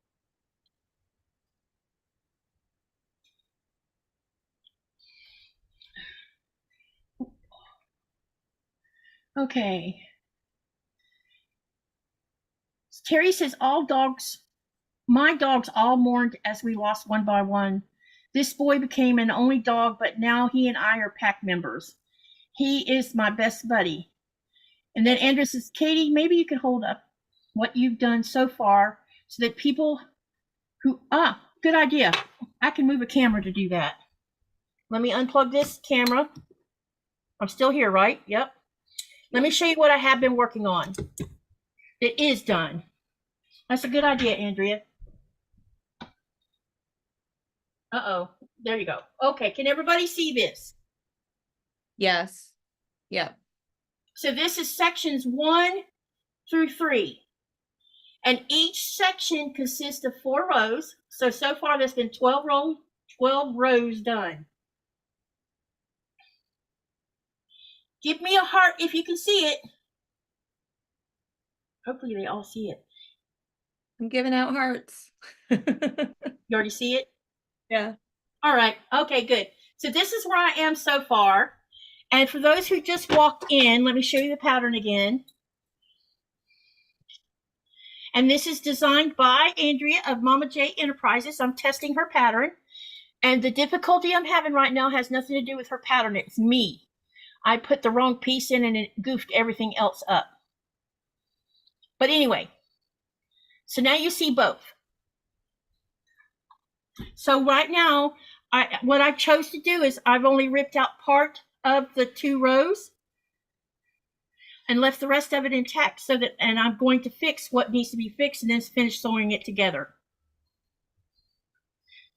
Speaker 1: Okay. Terry says, my dogs all mourned as we lost one by one. This boy became an only dog, but now he and I are pack members. He is my best buddy. And then Andrew says, Katy, maybe you could hold up what you've done so far so that people good idea. I can move a camera to do that. Let me unplug this camera. I'm still here, right? Yep. Let me show you what I have been working on. It is done. That's a good idea, Andrea. Uh-oh. There you go. Okay, can everybody see this?
Speaker 2: Yes. Yep.
Speaker 1: So this is sections 1 through 3. And each section consists of 4 rows. So far there's been 12 rows done. Give me a heart if you can see it. Hopefully they all see it.
Speaker 2: I'm giving out hearts.
Speaker 1: You already see it?
Speaker 2: Yeah.
Speaker 1: All right. Okay, good. So this is where I am so far. And for those who just walked in, let me show you the pattern again. And this is designed by Andrea of Mama J Enterprises. I'm testing her pattern. And the difficulty I'm having right now has nothing to do with her pattern. It's me. I put the wrong piece in and it goofed everything else up. But anyway, so now you see both. So right now, what I chose to do is I've only ripped out part of the 2 rows and left the rest of it intact and I'm going to fix what needs to be fixed and then finish sewing it together.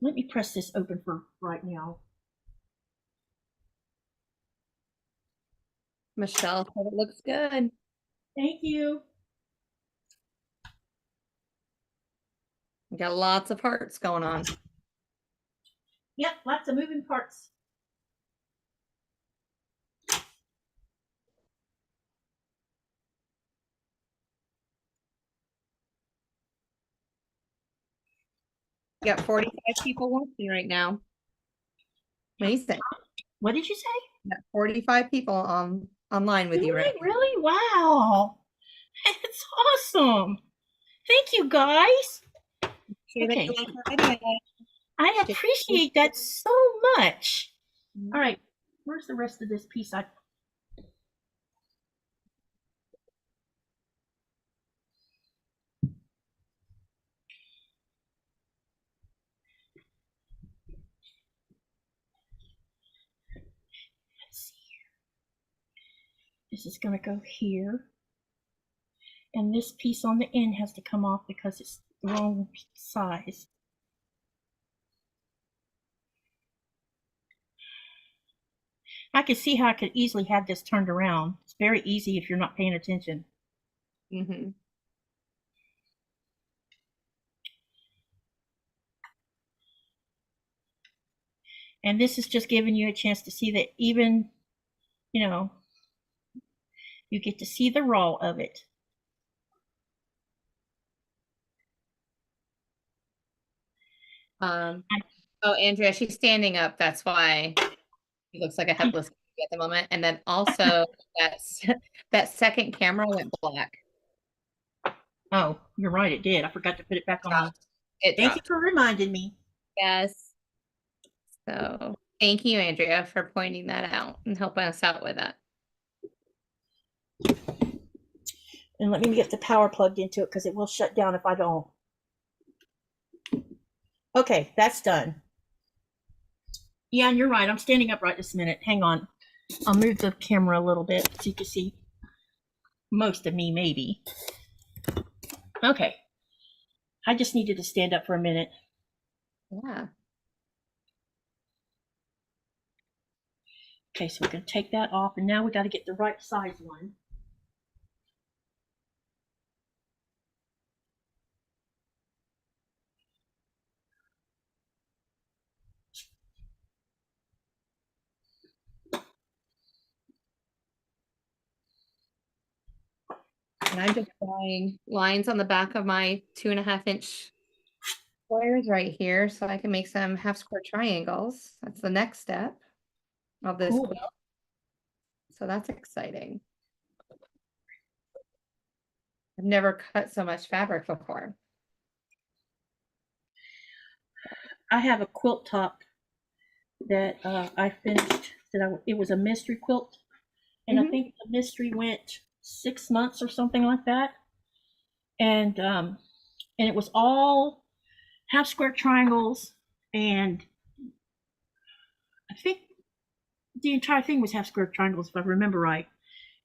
Speaker 1: Let me press this open for right now.
Speaker 2: Michelle said it looks good.
Speaker 1: Thank you.
Speaker 2: We got lots of hearts going on.
Speaker 1: Yep, lots of moving parts.
Speaker 2: We got 45 people watching right now. Amazing.
Speaker 1: What did you say?
Speaker 2: We got 45 people online with you right now.
Speaker 1: Really? Wow. It's awesome. Thank you, guys. Okay. I appreciate that so much. All right. Where's the rest of this piece? This is going to go here. And this piece on the end has to come off because it's the wrong size. I could see how I could easily have this turned around. It's very easy if you're not paying attention.
Speaker 2: Mm-hmm.
Speaker 1: And this is just giving you a chance to see that even, you know, you get to see the raw of it.
Speaker 2: Oh, Andrea, she's standing up. That's why he looks like a headless baby at the moment. And then also that second camera went black.
Speaker 1: Oh, you're right, it did. I forgot to put it back on.
Speaker 2: Thank
Speaker 1: you for reminding me.
Speaker 2: Yes. So thank you, Andrea, for pointing that out and helping us out with that.
Speaker 1: And let me get the power plugged into it because it will shut down if I don't. Okay, that's done. Yeah, and you're right. I'm standing up right this minute. Hang on. I'll move the camera a little bit so you can see most of me, maybe. Okay. I just needed to stand up for a minute.
Speaker 2: Yeah.
Speaker 1: Okay, so we're going to take that off, and now we got to get the right size one.
Speaker 2: And I'm just drawing lines on the back of my 2.5-inch squares right here so I can make some half square triangles. That's the next step of this quilt. So that's exciting. I've never cut so much fabric before.
Speaker 1: I have a quilt top that I finished. It was a mystery quilt, and I think the mystery went 6 months or something like that. And it was all half square triangles, and I think the entire thing was half square triangles, if I remember right.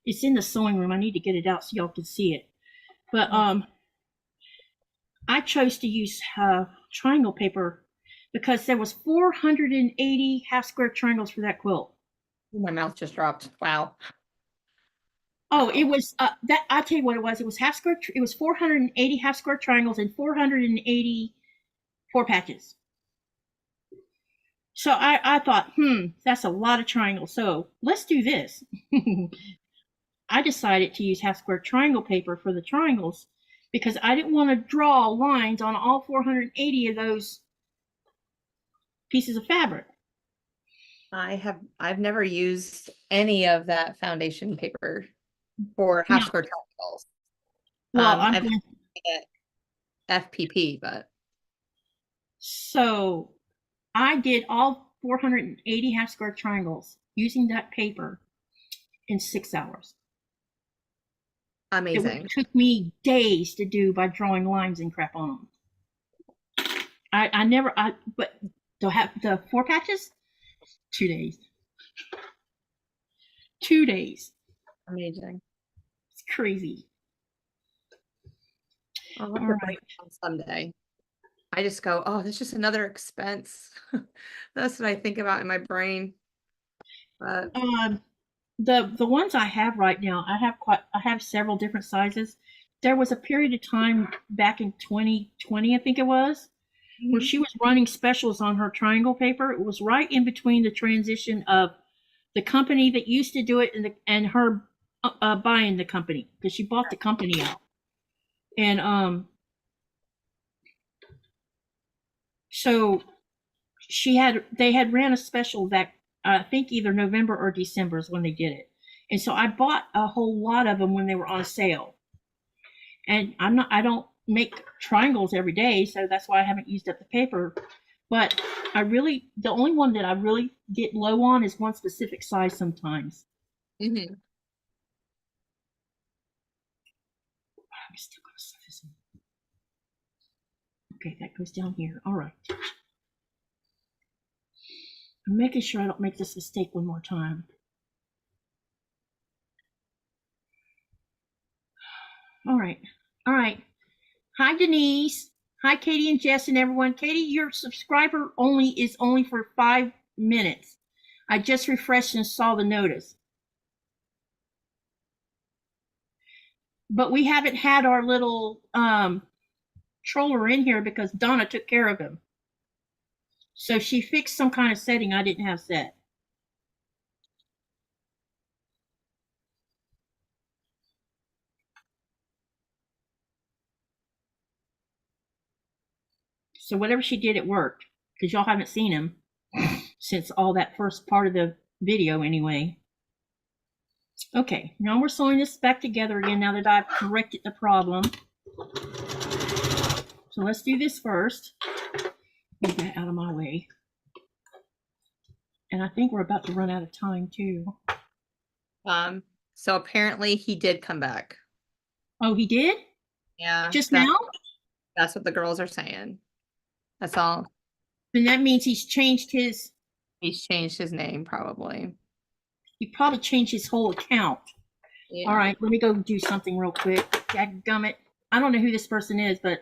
Speaker 1: It's in the sewing room. I need to get it out so y'all can see it. But I chose to use triangle paper because there was 480 half square triangles for that quilt.
Speaker 2: My mouth just dropped. Wow.
Speaker 1: Oh, it was that. I'll tell you what it was. It was half square. It was 480 half square triangles and 480 4 patches. So I thought, that's a lot of triangles. So let's do this. I decided to use half square triangle paper for the triangles because I didn't want to draw lines on all 480 of those pieces of fabric.
Speaker 2: I've never used any of that foundation paper for half square triangles.
Speaker 1: Well,
Speaker 2: I've going to get FPP, but
Speaker 1: so I did all 480 half square triangles using that paper in 6 hours.
Speaker 2: Amazing.
Speaker 1: It took me days to do by drawing lines and crap on them. But to have the 4 patches, 2 days. 2 days.
Speaker 2: Amazing.
Speaker 1: It's crazy.
Speaker 2: I'll have to break down someday. I just go, oh, that's just another expense. That's what I think about in my brain. But
Speaker 1: the ones I have right now, I have several different sizes. There was a period of time back in 2020, I think it was, where she was running specials on her triangle paper. It was right in between the transition of the company that used to do it and her buying the company, because she bought the company out. And so they had ran a special that I think either November or December is when they did it. And so I bought a whole lot of them when they were on sale. And I don't make triangles every day, so that's why I haven't used up the paper. But the only one that I really get low on is one specific size sometimes. I'm still gonna stuff this in. Okay, that goes down here. All right. I'm making sure I don't make this mistake one more time. All right. All right. Hi, Denise. Hi, Katy and Jess and everyone. Katy, your subscriber is only for 5 minutes. I just refreshed and saw the notice. But we haven't had our little troller in here because Donna took care of him. So she fixed some kind of setting I didn't have set. So whatever she did, it worked, because y'all haven't seen him since all that first part of the video anyway. Okay, now we're sewing this back together again now that I've corrected the problem. So let's do this first. Move that out of my way. And I think we're about to run out of time too.
Speaker 2: So apparently he did come back.
Speaker 1: Oh, he did?
Speaker 2: Yeah.
Speaker 1: Just now?
Speaker 2: That's what the girls are saying. That's all.
Speaker 1: Then that means he's changed his
Speaker 2: name, probably.
Speaker 1: He probably changed his whole account. Yeah. All right, let me go do something real quick. Dadgummit. I don't know who this person is, but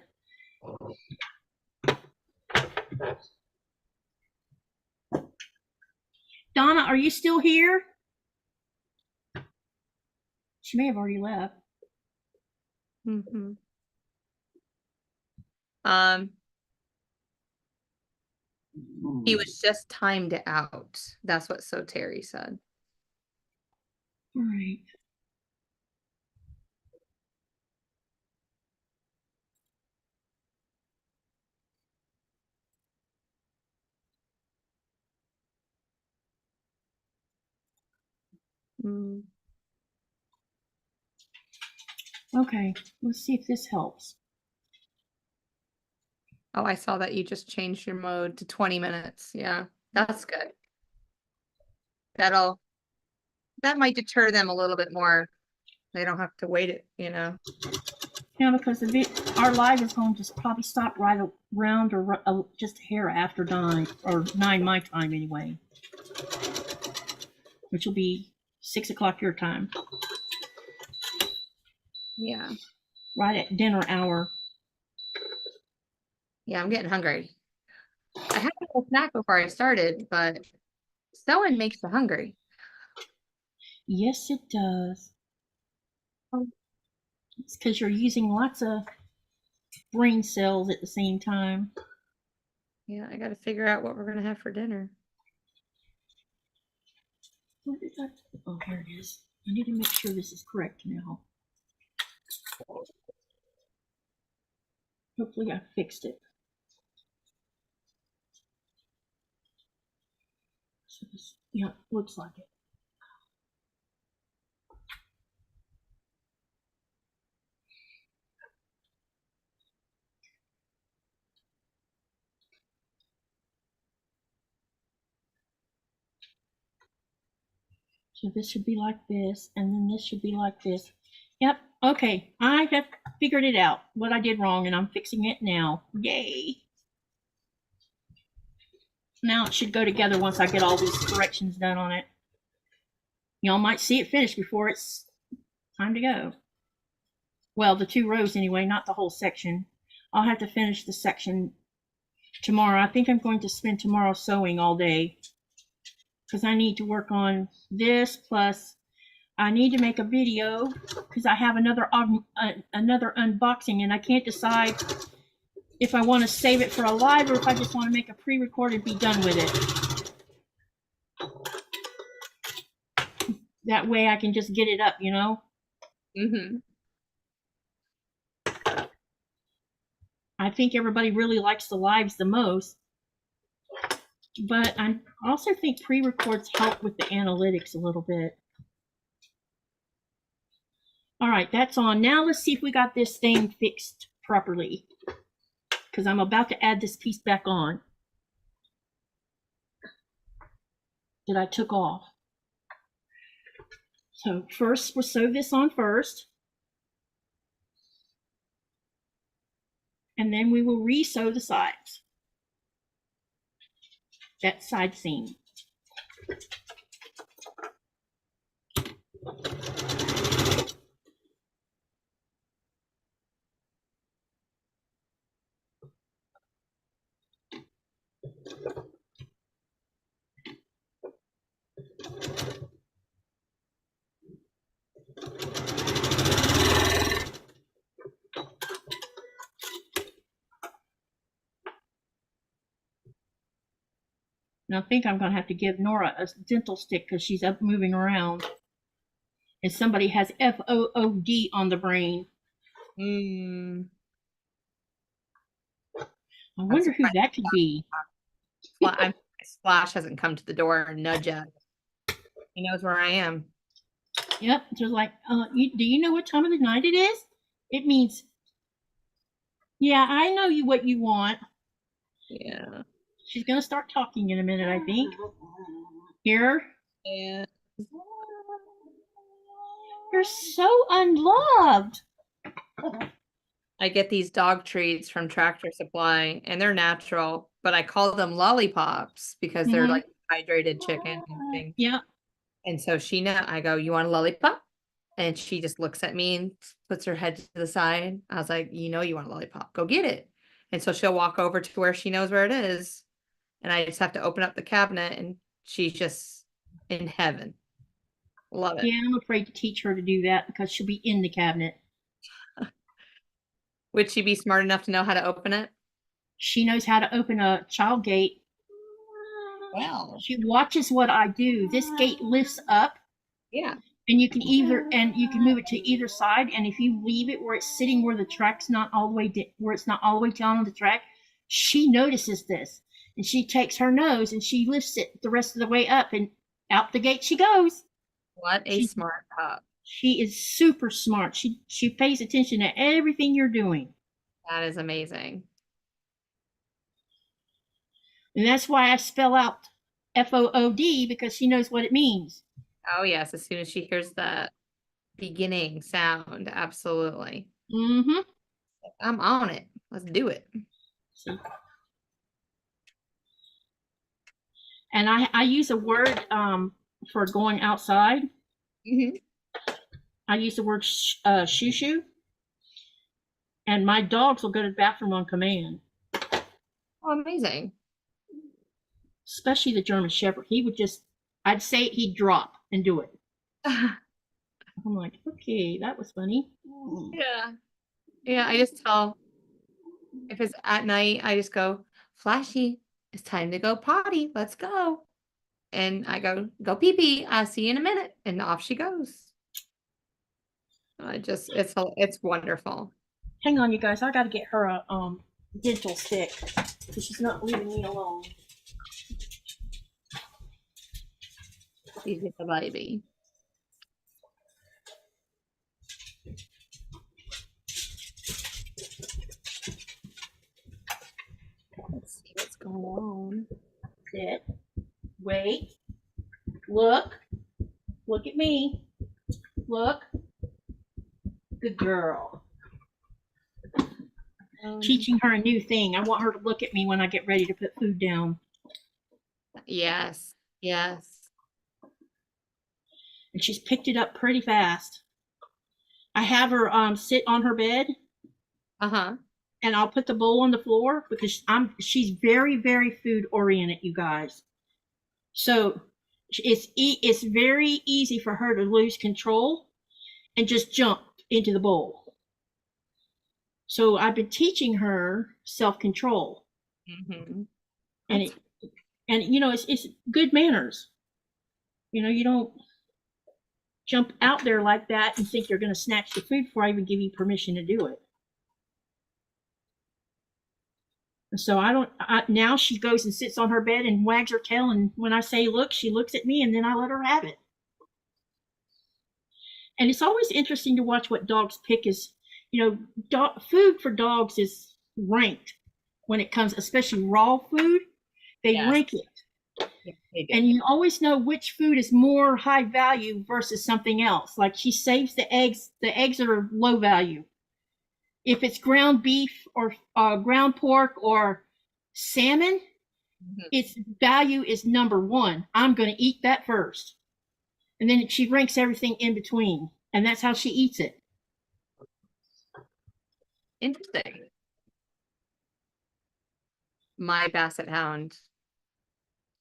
Speaker 1: Donna, are you still here? She may have already left.
Speaker 2: He was just timed out. That's what So Terry said.
Speaker 1: All right. Okay, let's see if this helps.
Speaker 2: Oh, I saw that you just changed your mode to 20 minutes. Yeah, that's good. That might deter them a little bit more. They don't have to wait it, you know.
Speaker 1: Yeah, because our live is going to probably stop right around or just a hair after 9 or 9 my time anyway. which will be 6 o'clock your time.
Speaker 2: Yeah.
Speaker 1: Right at dinner hour.
Speaker 2: Yeah, I'm getting hungry. I had a snack before I started, but sewing makes you hungry.
Speaker 1: Yes, it does. It's because you're using lots of brain cells at the same time.
Speaker 2: Yeah, I got to figure out what we're going to have for dinner.
Speaker 1: Where did I? Oh, here it is. I need to make sure this is correct now. Hopefully I fixed it. So this, yeah, looks like it. So this should be like this, and then this should be like this. Yep, okay, I have figured it out, what I did wrong, and I'm fixing it now. Yay! Now it should go together once I get all these corrections done on it. Y'all might see it finished before it's time to go. Well, the 2 rows anyway, not the whole section. I'll have to finish the section tomorrow. I think I'm going to spend tomorrow sewing all day because I need to work on this, plus I need to make a video because I have another unboxing, and I can't decide if I want to save it for a live or if I just want to make a pre-recorded and be done with it. That way I can just get it up, you know?
Speaker 2: Mm-hmm.
Speaker 1: I think everybody really likes the lives the most. But I also think pre-records help with the analytics a little bit. All right, that's on. Now let's see if we got this thing fixed properly, because I'm about to add this piece back on that I took off. So first, we'll sew this on first. And then we will re-sew the sides. That side seam. And I think I'm going to have to give Nora a dental stick because she's up moving around. And somebody has FOOD on the brain. I wonder who that could be.
Speaker 2: Splash hasn't come to the door and nudge us. He knows where I am.
Speaker 1: Yep, just like, do you know what time of the night it is? It means, yeah, I know what you want.
Speaker 2: Yeah.
Speaker 1: She's going to start talking in a minute, I think. Here.
Speaker 2: Yeah.
Speaker 1: You're so unloved.
Speaker 2: I get these dog treats from Tractor Supply, and they're natural, but I call them lollipops because they're like hydrated chicken and things.
Speaker 1: Yeah.
Speaker 2: And so I go, you want a lollipop? And she just looks at me and puts her head to the side. I was like, you want a lollipop, go get it. And so she'll walk over to where she knows where it is. And I just have to open up the cabinet and she's just in heaven. Love it.
Speaker 1: Yeah, I'm afraid to teach her to do that because she'll be in the cabinet.
Speaker 2: Would she be smart enough to know how to open it?
Speaker 1: She knows how to open a child gate.
Speaker 2: Well,
Speaker 1: she watches what I do. This gate lifts up.
Speaker 2: Yeah.
Speaker 1: And you can move it to either side. And if you leave it where it's sitting where the track's not all the way where it's not all the way down on the track, she notices this. And she takes her nose and she lifts it the rest of the way up, and out the gate she goes.
Speaker 2: What a smart pup.
Speaker 1: She is super smart. She pays attention to everything you're doing.
Speaker 2: That is amazing.
Speaker 1: And that's why I spell out FOOD, because she knows what it means.
Speaker 2: Oh, yes. As soon as she hears that beginning sound, absolutely.
Speaker 1: Mm-hmm.
Speaker 2: I'm on it. Let's do it.
Speaker 1: And I use a word for going outside.
Speaker 2: Mm-hmm.
Speaker 1: I use the word shoo-shoo. And my dogs will go to the bathroom on command.
Speaker 2: Oh, amazing.
Speaker 1: Especially the German Shepherd. He would just, I'd say he'd drop and do it. I'm like, okay, that was funny.
Speaker 2: Yeah. Yeah, I just tell, if it's at night, I just go, Flashy, it's time to go potty. Let's go. And I go pee pee. I'll see you in a minute. And off she goes. It's wonderful.
Speaker 1: Hang on, you guys. I got to get her a dental stick because she's not leaving me alone.
Speaker 2: She's the baby. Let's see what's going on.
Speaker 1: Sit. Wait. Look. Look at me. Look. Good girl. Teaching her a new thing. I want her to look at me when I get ready to put food down.
Speaker 2: Yes. Yes.
Speaker 1: And she's picked it up pretty fast. I have her sit on her bed.
Speaker 2: Uh-huh.
Speaker 1: And I'll put the bowl on the floor because she's very, very food oriented, you guys. So it's very easy for her to lose control and just jump into the bowl. So I've been teaching her self-control.
Speaker 2: Mm-hmm.
Speaker 1: And you know, it's good manners. You know, you don't jump out there like that and think you're going to snatch the food before I even give you permission to do it. So now she goes and sits on her bed and wags her tail. And when I say look, she looks at me and then I let her have it. And it's always interesting to watch what dogs pick food for dogs is ranked when it comes, especially raw food, they rank it. Yes, and you always know which food is more high value versus something else. Like she saves the eggs are low value. If it's ground beef or ground pork or salmon, its value is number one. I'm going to eat that first. And then she ranks everything in between. And that's how she eats it.
Speaker 2: Interesting. My Basset Hound,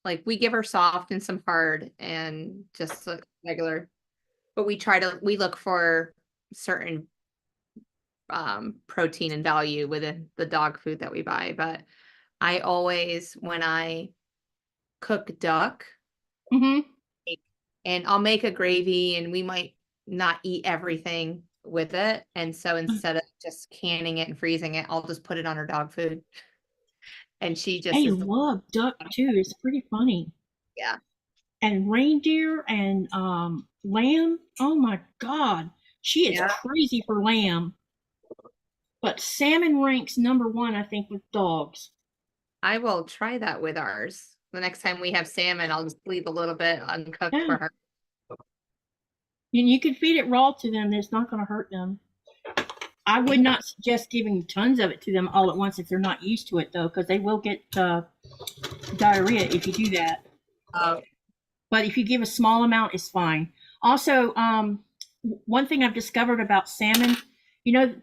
Speaker 2: like we give her soft and some hard and just regular. But we look for certain protein and value within the dog food that we buy. But I always, when I cook duck, and I'll make a gravy and we might not eat everything with it. And so instead of just canning it and freezing it, I'll just put it on her dog food. And she just
Speaker 1: love duck too. It's pretty funny.
Speaker 2: Yeah.
Speaker 1: And reindeer and lamb. Oh my God. She is crazy for lamb. But salmon ranks number one, I think, with dogs.
Speaker 2: I will try that with ours. The next time we have salmon, I'll just leave a little bit uncooked for her.
Speaker 1: And you can feed it raw to them. It's not going to hurt them. I would not suggest giving tons of it to them all at once if they're not used to it, though, because they will get diarrhea if you do that. But if you give a small amount, it's fine. Also, one thing I've discovered about salmon, you know,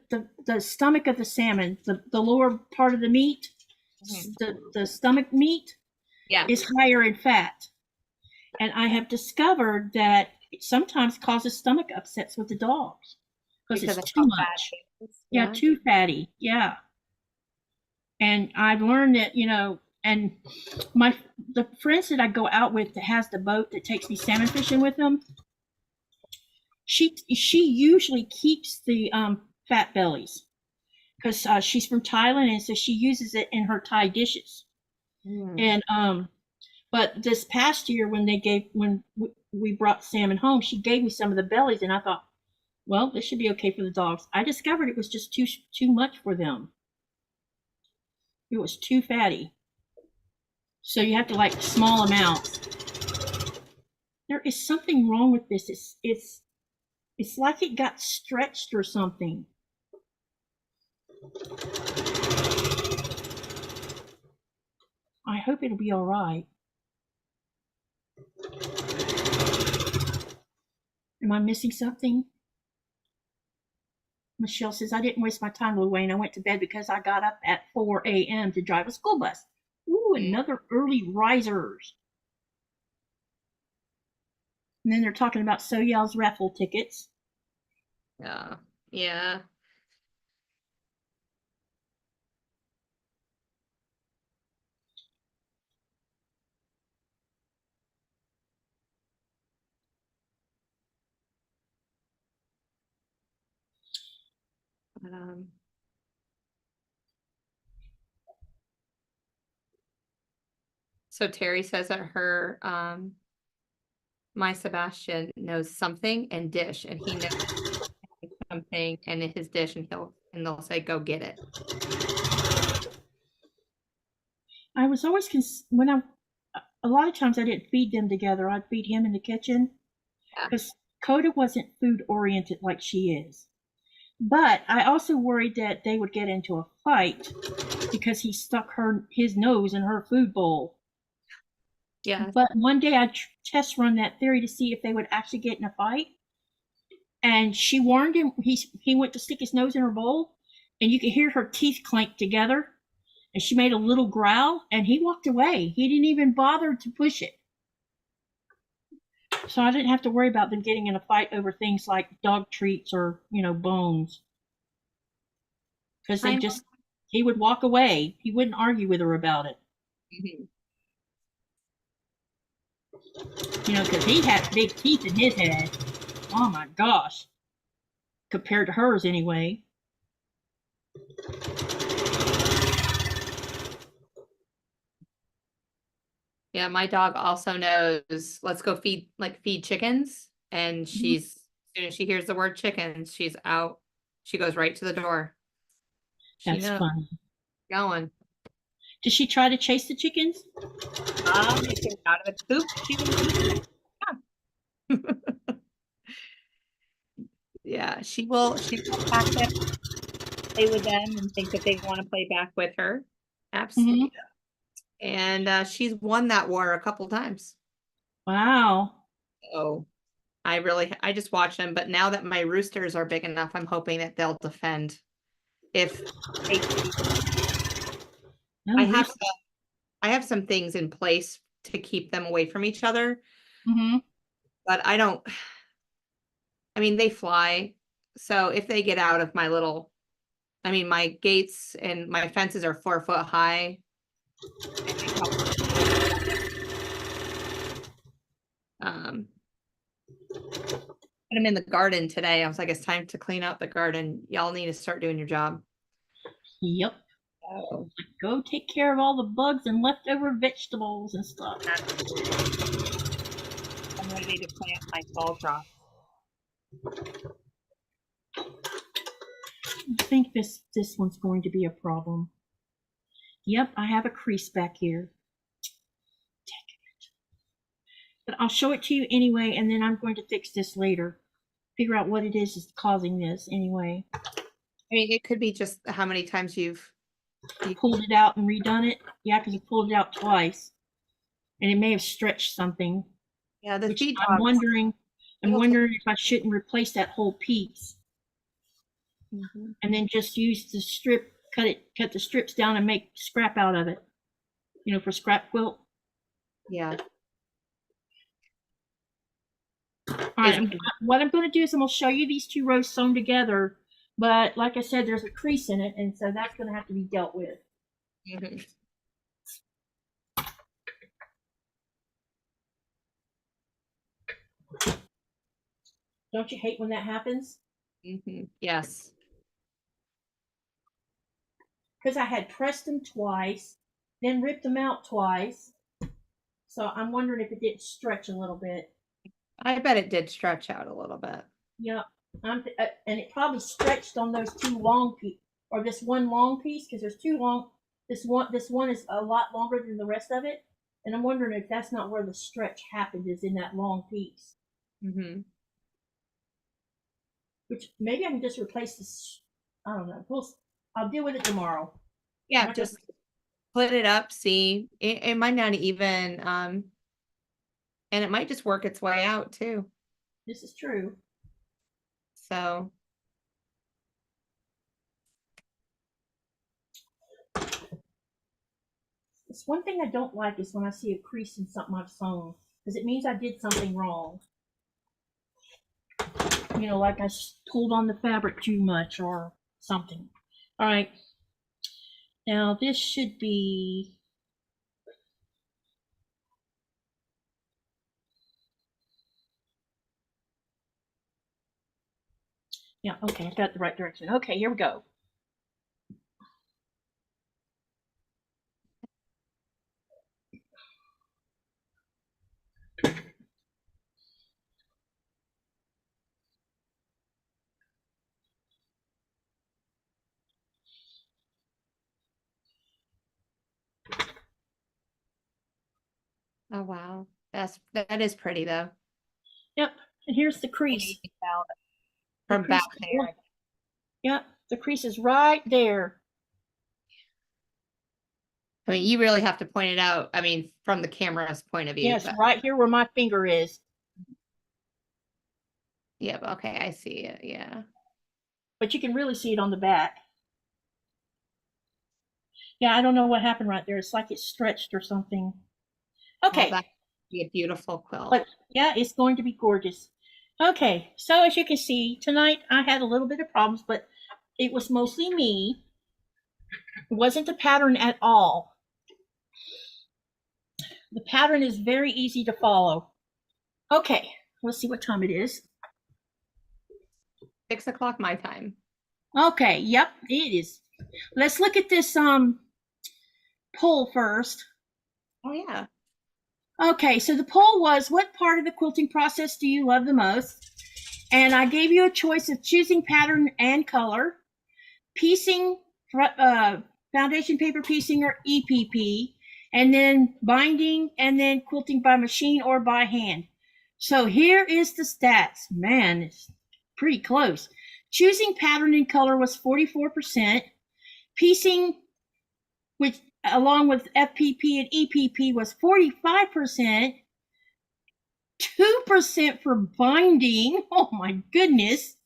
Speaker 1: the stomach of the salmon, the lower part of the meat, the stomach meat is higher in fat. And I have discovered that it sometimes causes stomach upsets with the dogs because it's too much. Yeah, too fatty. Yeah. And I've learned that, you know, and the friends that I go out with that has the boat that takes me salmon fishing with them, she usually keeps the fat bellies because she's from Thailand, and so she uses it in her Thai dishes. And but this past year when we brought salmon home, she gave me some of the bellies, and I thought, well, this should be okay for the dogs. I discovered it was just too much for them. It was too fatty. So you have to like small amounts. There is something wrong with this. It's like it got stretched or something. I hope it'll be all right. Am I missing something? Michelle says, I didn't waste my time, Wayne. I went to bed because I got up at 4 a.m. to drive a school bus. Ooh, another early risers. And then they're talking about Soyal's raffle tickets.
Speaker 2: Yeah. Yeah. So Terry says that her my Sebastian knows something and dish, and he knows something and his dish, and they'll say go get it.
Speaker 1: I was always a lot of times I didn't feed them together. I'd feed him in the kitchen because Coda wasn't food oriented like she is. But I also worried that they would get into a fight because he stuck his nose in her food bowl.
Speaker 2: Yeah.
Speaker 1: But one day I test run that theory to see if they would actually get in a fight. And she warned him. He went to stick his nose in her bowl, and you could hear her teeth clank together. And she made a little growl, and he walked away. He didn't even bother to push it. So I didn't have to worry about them getting in a fight over things like dog treats or, bones. Because he would walk away. He wouldn't argue with her about it.
Speaker 2: Mm-hmm.
Speaker 1: Because he had big teeth in his head. Oh my gosh. Compared to hers, anyway.
Speaker 2: Yeah, my dog also knows, let's go feed chickens. And as soon as she hears the word chickens, she's out. She goes right to the door.
Speaker 1: That's funny.
Speaker 2: Going.
Speaker 1: Does she try to chase the chickens?
Speaker 2: If they're out of the coop, she will. Yeah. Yeah, she will back them, play with them, and think that they want to play back with her. Absolutely. Mm-hmm. And she's won that war a couple times.
Speaker 1: Wow.
Speaker 2: So I just watch them, but now that my roosters are big enough, I'm hoping that they'll defend. If I have some things in place to keep them away from each other.
Speaker 1: Mm-hmm.
Speaker 2: But they fly. So if they get out of my gates and my fences are 4 foot high. Put them in the garden today. I was like, it's time to clean up the garden. Y'all need to start doing your job.
Speaker 1: Yep. Oh. Go take care of all the bugs and leftover vegetables and stuff.
Speaker 2: I'm ready to plant my fall crop.
Speaker 1: I think this one's going to be a problem. Yep, I have a crease back here. But I'll show it to you anyway, and then I'm going to fix this later. Figure out what it is causing this anyway.
Speaker 2: It could be just how many times you've
Speaker 1: pulled it out and redone it. Yeah, because you pulled it out twice. And it may have stretched something.
Speaker 2: Yeah, the feed
Speaker 1: I'm wondering if I shouldn't replace that whole piece. Mm-hmm. And then just use the strip, cut the strips down and make scrap out of it. For scrap quilt.
Speaker 2: Yeah.
Speaker 1: All right, what I'm going to do is I'm going to show you these 2 rows sewn together, but like I said, there's a crease in it, and so that's going to have to be dealt with. Mm-hmm. Don't you hate when that happens?
Speaker 2: Mm-hmm. Yes.
Speaker 1: Because I had pressed them twice, then ripped them out twice. So I'm wondering if it did stretch a little bit.
Speaker 2: I bet it did stretch out a little bit.
Speaker 1: Yeah, and it probably stretched on those 2 long pieces, or this one long piece, because there's 2 long. This one is a lot longer than the rest of it, and I'm wondering if that's not where the stretch happened, is in that long piece. Mm-hmm. Which maybe I can just replace this. I don't know. I'll deal with it tomorrow.
Speaker 2: Yeah, just put it up. See, it might not even and it might just work its way out too.
Speaker 1: This is true.
Speaker 2: So
Speaker 1: it's one thing I don't like is when I see a crease in something I've sewn, because it means I did something wrong. You know, like I pulled on the fabric too much or something. All right. Now this should be, yeah, okay, I got the right direction. Okay, here we go.
Speaker 2: oh wow, that is pretty though.
Speaker 1: Yep, and here's the crease.
Speaker 2: From back there.
Speaker 1: Yep, the crease is right there.
Speaker 2: I mean, you really have to point it out. I mean, from the camera's point of view.
Speaker 1: Yes,
Speaker 2: but...
Speaker 1: right here where my finger is.
Speaker 2: Yep. Okay, I see it. Yeah.
Speaker 1: But you can really see it on the back. Yeah, I don't know what happened right there. It's like it stretched or something. Okay.
Speaker 2: Well, that would be a beautiful quilt.
Speaker 1: But yeah, it's going to be gorgeous. Okay, so as you can see, tonight I had a little bit of problems, but it was mostly me. It wasn't the pattern at all. The pattern is very easy to follow. Okay, let's see what time it is.
Speaker 2: 6 o'clock my time.
Speaker 1: Okay, yep, it is. Let's look at this poll first.
Speaker 2: Oh yeah.
Speaker 1: Okay, so the poll was, what part of the quilting process do you love the most? And I gave you a choice of choosing pattern and color, piecing, foundation paper piecing or EPP, and then binding, and then quilting by machine or by hand. So here is the stats. Man, it's pretty close. Choosing pattern and color was 44%. Piecing, which along with FPP and EPP was 45%. 2% for binding. Oh my goodness.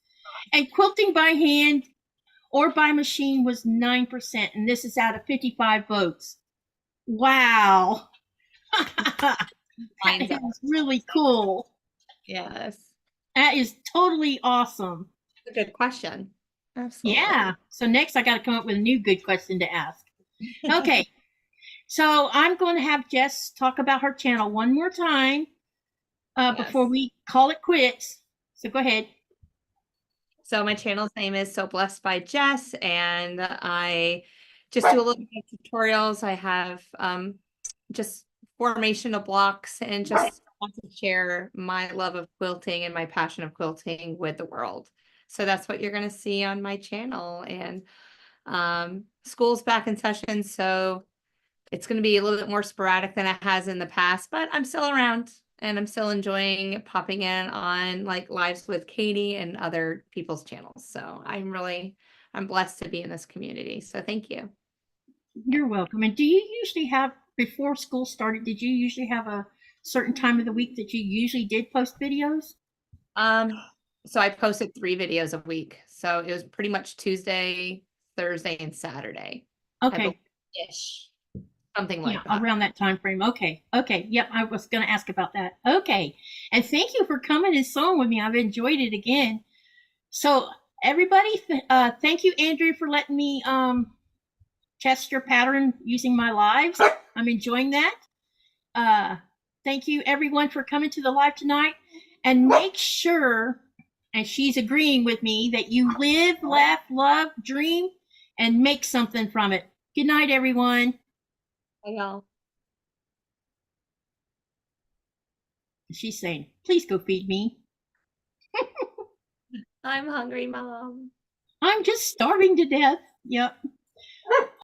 Speaker 1: And quilting by hand or by machine was 9%. And this is out of 55 votes. Wow. That is really cool.
Speaker 2: Yes.
Speaker 1: That is totally awesome.
Speaker 2: That's a good question. Absolutely.
Speaker 1: Yeah. So next I got to come up with a new good question to ask. Okay. So I'm going to have Jess talk about her channel one more time before we call it quits. So go ahead.
Speaker 2: So my channel's name is So Blessed by Jess, and I just do a little bit of tutorials. I have just formation of blocks and just want to share my love of quilting and my passion of quilting with the world. So that's what you're going to see on my channel. And school's back in session, so it's going to be a little bit more sporadic than it has in the past, but I'm still around. And I'm still enjoying popping in on like lives with Katy and other people's channels. So I'm blessed to be in this community. So thank you.
Speaker 1: You're welcome. And do you usually have, before school started, did you usually have a certain time of the week that you usually did post videos?
Speaker 2: So I posted 3 videos a week. So it was pretty much Tuesday, Thursday, and Saturday.
Speaker 1: Okay.
Speaker 2: Ish. Something like that.
Speaker 1: Around that time frame. Okay. Yep, I was going to ask about that. Okay. And thank you for coming and sewing with me. I've enjoyed it again. So everybody, thank you, Andrea, for letting me test your pattern using my lives. I'm enjoying that. Thank you, everyone, for coming to the live tonight. And make sure, and she's agreeing with me, that you live, laugh, love, dream, and make something from it. Good night, everyone.
Speaker 2: Bye, y'all.
Speaker 1: She's saying, please go feed me.
Speaker 2: I'm hungry, Mom.
Speaker 1: I'm just starving to death. Yep.